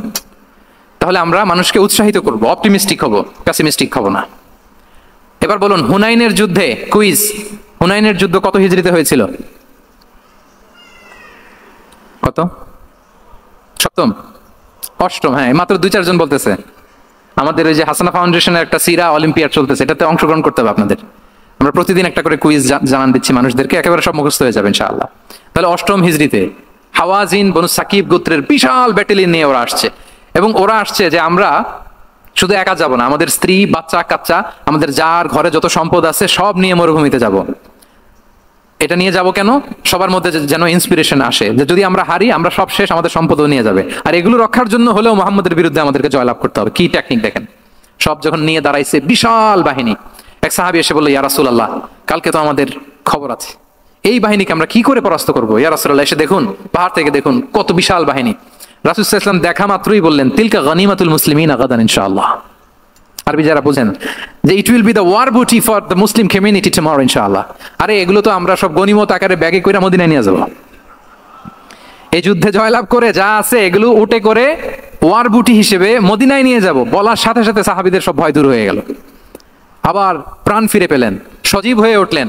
তাহলে আমরা মানুষকে উৎসাহিত করব, অপটিমিস্টিক হব, প্যাসিমিস্টিক হব না। এবার বলুন হুনাইনের যুদ্ধে, কুইজ, হুনাইনের যুদ্ধ কত হিজরিতে হয়েছিল? কত? 7ম, 8ম? হ্যাঁ, মাত্র 2-4 জন বলতেছে। আমাদের ওই যে হাসানা ফাউন্ডেশনের একটা সিরা অলিম্পিয়াড চলতেছে, এটাতে অংশগ্রহণ করতে হবে আপনাদের। আমরা প্রতিদিন একটা করে কুইজ জানান দিচ্ছি মানুষদেরকে, একেবারে সব মুখস্থ হয়ে যাবে ইনশাআল্লাহ। তাহলে 8ম হিজরিতে হাওয়াজিন বনু সাকিব গোত্রের বিশাল ব্যাটালিয়ন নিয়ে ওরা আসছে, এবং ওরা আসছে যে আমরা শুধু একা যাব না, আমাদের স্ত্রী বাচ্চা কাচ্চা, আমাদের যার ঘরে যত সম্পদ আছে সব নিয়ে মরুভূমিতে যাব। এটা নিয়ে যাব কেন? সবার মধ্যে যেন ইন্সপিরেশন আসে যে যদি আমরা হারি, আমরা সব শেষ, আমাদের সম্পদও নিয়ে যাবে। আর এগুলো রক্ষার জন্য হলেও মুহাম্মদের বিরুদ্ধে আমাদেরকে জয়লাভ করতে হবে। কি টেকনিক দেখেন! সব যখন নিয়ে দাঁড়াইছে, বিশাল বাহিনী, এক সাহাবী এসে বলল, ইয়া রাসূলুল্লাহ, কালকে তো আমাদের খবর আছে, এই বাহিনীকে আমরা কি করে পরাস্ত করবো? ইয়া রাসূলুল্লাহ, এসে দেখুন, পাহাড় থেকে দেখুন কত বিশাল বাহিনী। রাসূল সাল্লাল্লাহু আলাইহি ওয়াসাল্লাম দেখা মাত্রই বললেন, তিলকা গনিমাতুল মুসলিমিন গাদান ইনশাআল্লাহ। আরবি যারা বুঝেন যে it will be the war booty for the Muslim community tomorrow ইনশাআল্লাহ। আরে এগুলো তো আমরা সব গনিমত আকারে ব্যাগে করে মদিনায় নিয়ে যাবো। এই যুদ্ধে জয়লাভ করে যা আছে এগুলো উঠে করে ওয়ার বুটি হিসেবে মদিনায় নিয়ে যাব। বলার সাথে সাথে সাহাবীদের সব ভয় দূর হয়ে গেল, আবার প্রাণ ফিরে পেলেন, সজীব হয়ে উঠলেন,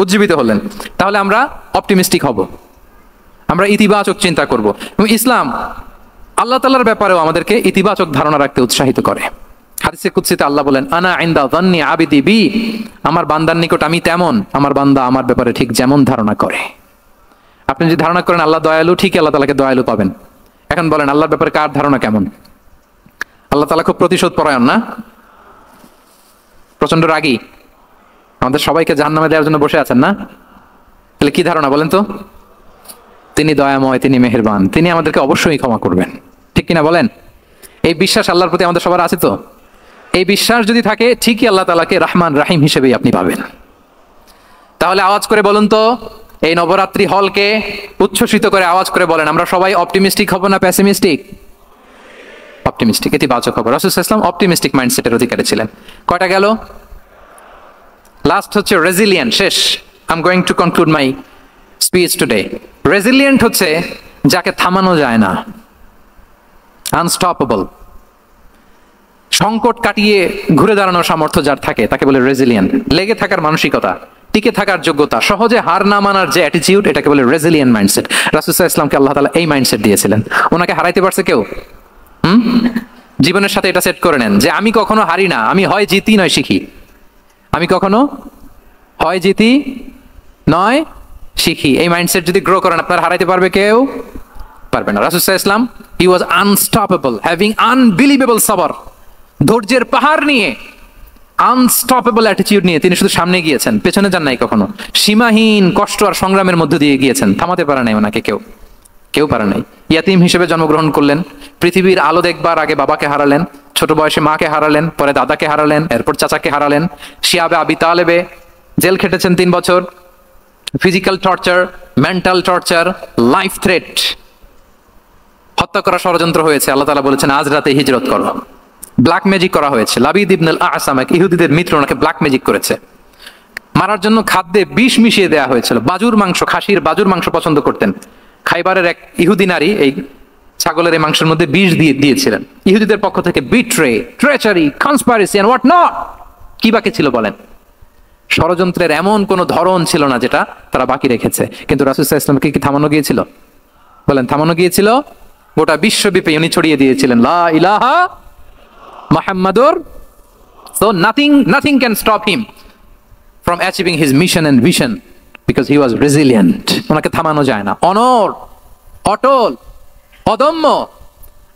উজ্জীবিত হলেন। তাহলে আমরা অপটিমিস্টিক হব, আমরা ইতিবাচক চিন্তা করব। এবং ইসলাম আল্লাহ তাআলার ব্যাপারেও আমাদেরকে ইতিবাচক ধারণা রাখতে উৎসাহিত করে। হাদিসে কুদসিতে আল্লাহ বলেন, আনা ইনদা যান্নি আবিদি বি, আমার বান্দার নিকট আমি তেমন, আমার বান্দা আমার ব্যাপারে ঠিক যেমন ধারণা করে। আপনি যদি ধারণা করেন আল্লাহ দয়ালু, ঠিকই আল্লাহ তাআলাকে দয়ালু পাবেন। এখন বলেন আল্লাহর ব্যাপারে কার ধারণা কেমন? আল্লাহ তাআলা খুব প্রতিশোধ পরায়ণ না? প্রচন্ড রাগী, আমাদের সবাইকে জাহান্নামে দেওয়ার জন্য বসে আছেন না? তাহলে কি ধারণা বলেন তো? তিনি দয়াময়, তিনি মেহেরবান, তিনি আমাদেরকে অবশ্যই ক্ষমা করবেন, ঠিক কিনা বলেন? এই বিশ্বাস আল্লাহর প্রতি আমাদের সবার আছে তো? এই বিশ্বাস যদি থাকে, ঠিকই আল্লাহ তাআলাকে রহমান রাহিম হিসেবেই আপনি পাবেন। তাহলে আওয়াজ করে বলুন তো, এই নবরাত্রি হলকে উচ্ছ্বসিত করে আওয়াজ করে বলেন, আমরা সবাই অপটিমিস্টিক হব না প্যাসিমিস্টিক? অপটিমিস্টিক, ইতিবাচক হব। রাসূল সাল্লাল্লাহু আলাইহি ওয়াসাল্লাম অপটিমিস্টিক মাইন্ডসেটের অধিকারী ছিলেন। কয়টা গেল? লাস্ট হচ্ছে রেজিলিয়েন্ট। শেষ। I am going to conclude my speech today. Resilient হচ্ছে যাকে থামানো যায় না, আনস্টপেবল। সংকট কাটিয়ে ঘুরে দাঁড়ানোর সামর্থ্য যার থাকে তাকে বলে রেজিলিয়েন্ট। লেগে থাকার মানসিকতা, টিকে থাকার যোগ্যতা, সহজে হার না মানার যে অ্যাটিটিউড, এটাকে বলে রেজিলিয়েন্ট মাইন্ডসেট। রাসূল সাল্লাল্লাহু আলাইহি ওয়াসাল্লামকে আল্লাহ তাআলা এই মাইন্ডসেট দিয়েছিলেন। ওনাকে হারাইতে পারছে কেউ? জীবনের সাথে এটা সেট করে নেন যে আমি কখনো হারি না, আমি হয় জিতি নয় শিখি। আমি কখনো হয় জিতি নয় শিখি। এই মাইন্ডসেট যদি গ্রো করেন, আপনার হারাইতে পারবে কেউ? পারবে না। রাসূল সাল্লাল্লাহু আলাইহি ওয়াসাল্লাম he was unstoppable, having unbelievable সবর, ধৈর্যের পাহাড় নিয়ে, আনস্টপেবল অ্যাটিটিউড নিয়ে তিনি শুধু সামনে গিয়েছেন, পেছনে যান নাই কখনো। সীমাহীন কষ্ট আর সংগ্রামের মধ্য দিয়ে গিয়েছেন, থামাতে পারে নাই ওনাকে কেউ পারে নাই। ইয়াতিম হিসেবে জন্মগ্রহণ করলেন, পৃথিবীর আলো দেখবার আগে বাবাকে হারালেন, ছোট বয়সে মাকে হারালেন, পরে দাদাকে হারালেন, এরপর চাচাকে হারালেন। শিয়াবে আবি তালেবে জেল খেটেছেন 3 বছর। Physical torture, mental torture, life threat, হত্যা করা ষড়যন্ত্র হয়েছে। আল্লাহ তাআলা বলেছেন আজ রাতে হিজরত করো। ব্ল্যাক ম্যাজিক করা হয়েছে। লাবিদ ইবনে আল-আসাম, এক ইহুদিদের মিত্র, ওনাকে ব্ল্যাক ম্যাজিক করেছে। মারার জন্য খাদ্যে বিষ মিশিয়ে দেওয়া হয়েছিল। বাজুর মাংস, খাসির বাজুর মাংস পছন্দ করতেন। খাইবারের এক ইহুদি নারী এই ছাগলের এই মাংসের মধ্যে বিষ দিয়েছিলেন। ইহুদিদের পক্ষ থেকে betray, treachery, conspiracy and what not, কি বাকি ছিল বলেন? ষড়যন্ত্রের এমন কোন ধরন ছিল না যেটা তারা বাকি রেখেছে। কিন্তু রাসূল সাল্লাল্লাহু আলাইহি ওয়াসাল্লামকে কি থামানো গিয়েছিল? বলেন, থামানো গিয়েছিল? গোটা বিশ্বব্যাপী উনি ছড়িয়ে দিয়েছিলেন লা ইলাহা মুহাম্মাদুর। So nothing can stop him from achieving his mission and vision because he was resilient. ওনাকে থামানো যায় না। অনড়, অটল, অদম্য।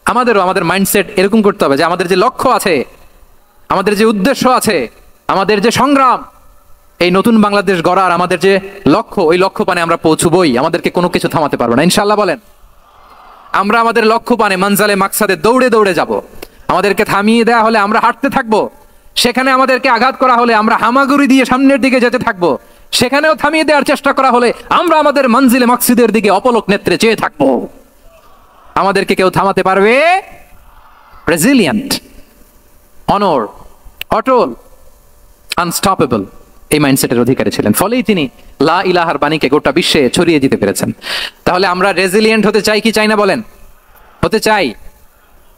আমাদেরও আমাদের মাইন্ডসেট এরকম করতে হবে যে আমাদের যে লক্ষ্য আছে, আমাদের যে উদ্দেশ্য আছে, আমাদের যে সংগ্রাম, এই নতুন বাংলাদেশ গড়ার আমাদের যে লক্ষ্য, ওই লক্ষ্য পানে আমরা পৌঁছবই। আমাদেরকে কোনো কিছু থামাতে পারবে না, ইনশাআল্লাহ বলেন। আমরা আমাদের লক্ষ্য পানে, মানজালে মাকসাদে দৌড়ে দৌড়ে যাব। আমাদেরকে থামিয়ে দেয়া হলে আমরা হাঁটতে থাকবো, সেখানে আমাদেরকে আঘাত করা হলে আমরা হামাগুড়ি দিয়ে সামনের দিকে যেতে থাকবো, সেখানেও থামিয়ে দেওয়ার চেষ্টা করা হলে আমরা আমাদের মঞ্জিলে মাকসিদের দিকে অপলক নেত্রে চেয়ে থাকবো। আমাদেরকে কেউ থামাতে পারবে? রেজিলিয়েন্ট, অনড়, অটল, আনস্টপেবল, এই মাইন্ডসেটের অধিকারী ছিলেন। ফলেই তিনি লা ইলাহার বাণীকে গোটা বিশ্বে ছড়িয়ে দিতে পেরেছেন। তাহলে আমরা রেজিলিয়েন্ট হতে চাই কি চাই না বলেন? হতে চাই।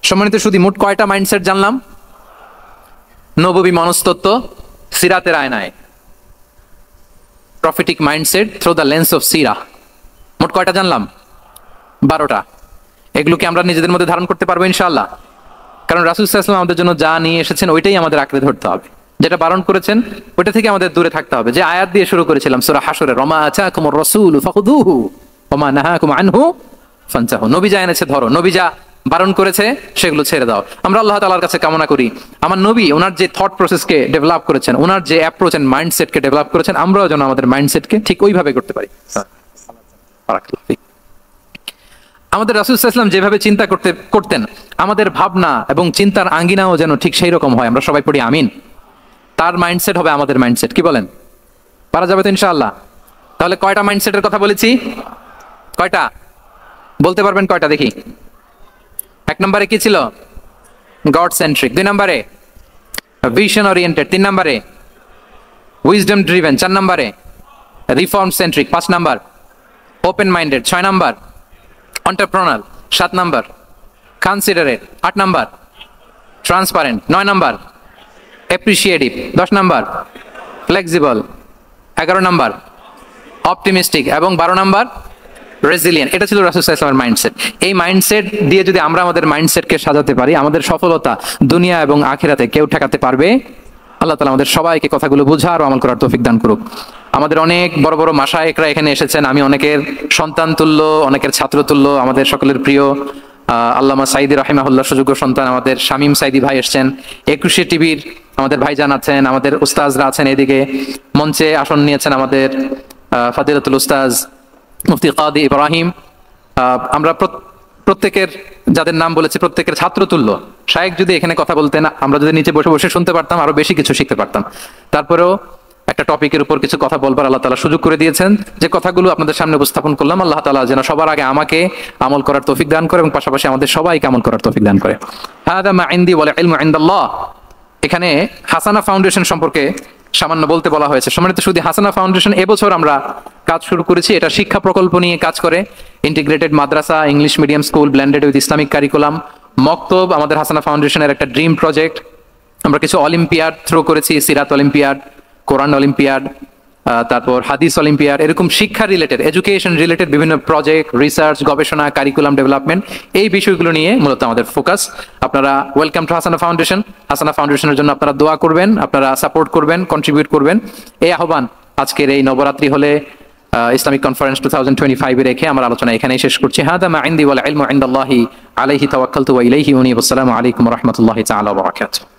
সম্মানিত শুধু মোট কয়টা মাইন্ডসেট জানলাম? নববী মনস্তত্ত্ব সিরাতের আয়নায়, prophetic mindset through the lens of সিরা, মোট কয়টা জানলাম? 12টা। এগুলোকে আমরা নিজেদের মধ্যে ধারণ করতে পারবো ইনশাআল্লাহ। কারণ রাসূল সাল্লাল্লাহু আলাইহি ওয়াসাল্লাম আমাদের জন্য যা নিয়ে এসেছেন ওইটাই আমাদের আঁকড়ে ধরতে হবে। যেটা বারণ করেছেন ওইটা থেকে আমাদের দূরে থাকতে হবে। যে আয়াত দিয়ে শুরু করেছিলাম সূরা হাশরে, ওমা আতাকুমুর রাসূলু ফাখুযুহু ওমা নাহাকুম আনহু ফানতাহু। নবী যা এনেছে ধরো, নবী যা বারণ করেছে সেগুলো ছেড়ে দাও। আমরা আল্লাহ তাআলার কাছে কামনা করি আমার নবী ওনার যে থট প্রসেসকে ডেভেলপ করেছেন, ওনার যে অ্যাপ্রোচ এন্ড মাইন্ডসেটকে ডেভেলপ করেছেন, আমরাও যেন আমাদের মাইন্ডসেটকে ঠিক ওইভাবে করতে পারি। আমাদের রাসূল সাল্লাল্লাহু আলাইহি ওয়াসাল্লাম যেভাবে চিন্তা করতেন, আমাদের ভাবনা এবং চিন্তার আঙ্গিনাও যেন ঠিক সেই রকম হয়। আমরা সবাই পড়ি আমিন। তার মাইন্ডসেট হবে আমাদের মাইন্ডসেট, কি বলেন? পারা যাবে তো ইনশাআল্লাহ? তাহলে কয়টা মাইন্ডসেটের কথা বলেছি? কয়টা বলতে পারবেন? কয়টা দেখি। 1 নম্বরে কি ছিল? God centric. 2 নম্বরে ভিশন ওরিয়েন্টেড। 3 নম্বরে উইজডম ড্রিভেন। 4 নম্বরে reform centric. 5 number open minded. 6 number entrepreneur. 7 number considerate. 8 number transparent. 9 number appreciative. 10 number flexible. 11 number optimistic এবং 12 নাম্বার রেজিলিয়েন্ট। এটা ছিল রাসূল সাল্লাল্লাহু আলাইহি ওয়াসাল্লামের মাইন্ডসেট। এই মাইন্ডসেট দিয়ে যদি আমরা আমাদের মাইন্ডসেটকে সাজাতে পারি, আমাদের সফলতা দুনিয়া এবং আখিরাতে কেউ ঠেকাতে পারবে। আল্লাহ তাআলা আমাদের সবাইকে কথাগুলো বোঝার ও আমল করার তৌফিক দান করুক। আমাদের অনেক বড় বড় মাশায়েখরা এখানে এসেছেন। আমি অনেকের সন্তান তুল্য, অনেকের ছাত্র তুল্য, আমাদের সকলের প্রিয় আল্লামা সাইদি রাহিমাহুল্লাহ সুযোগ্য সন্তান আমাদের শামীম সাইদি ভাই এসেছেন। 21 টিভির আমাদের ভাইজান আছেন, আমাদের উস্তাজরা আছেন। এদিকে মঞ্চে আসন নিয়েছেন আমাদের ফাদিলাতুল উস্তাজ মুফতি কাদি ইব্রাহিম। আমরা প্রত্যেকের যাদের নাম বলেছি প্রত্যেকের ছাত্র তুল্য। শায়েখ যদি এখানে কথা বলতেন, আমরা যদি নিচে বসে বসে শুনতে পারতাম, আরো বেশি কিছু শিখতে পারতাম। তারপরেও একটা টপিকের উপর কিছু কথা বলবার আল্লাহ তাআলা সুযোগ করে দিয়েছেন। যে কথাগুলো আপনাদের সামনে উপস্থাপন করলাম, আল্লাহ তাআলা যেন সবার আগে আমাকে আমল করার তৌফিক দান করে এবং পাশাপাশি আমাদের সবাইকে আমল করার তৌফিক দান করে। হাদা মা ইনদি ওয়াল ইলমু ইনদাল্লাহ। এখানে হাসানা ফাউন্ডেশন সম্পর্কে সামান্য বলতে বলা হয়েছে। সম্মানিত শুধু হাসানা ফাউন্ডেশন এবছর আমরা কাজ শুরু করেছি। এটা শিক্ষা প্রকল্প নিয়ে কাজ করে। Integrated Madrasa, English medium school blended with Islamic curriculum, মক্তব আমাদের হাসানা ফাউন্ডেশনের একটা ড্রিম প্রজেক্ট। আমরা কিছু অলিম্পিয়াড থ্রো করেছি, সিরাত অলিম্পিয়াড, কোরআন অলিম্পিয়াড, তারপর হাদিস অলিম্পিয়াড। এরকম শিক্ষা রিলেটেড, এডুকেশন রিলেটেড বিভিন্ন প্রজেক্ট, রিসার্চ, গবেষণা, কারিকুলাম ডেভেলপমেন্ট, এই বিষয়গুলো নিয়ে মূলত আমাদের ফোকাস। আপনারা ওয়েলকাম টু হাসানা ফাউন্ডেশন। হাসানা ফাউন্ডেশনের জন্য আপনারা দোয়া করবেন, আপনারা সাপোর্ট করবেন, কন্ট্রিবিউট করবেন। এই আহ্বান আজকের এই নবরাত্রি হলে ইসলামিক কনফারেন্স 2025 রেখে আমার আলোচনা এখানেই শেষ করছি। হাদা মা ইনদি ওয়াল ইলমু ইনদাল্লাহি আলাইহি তাওয়াক্কালতু ওয়া ইলাইহি উনীব। আসসালামু আলাইকুম ওয়া রাহমাতুল্লাহি তাআলা ওয়া বারাকাতুহু।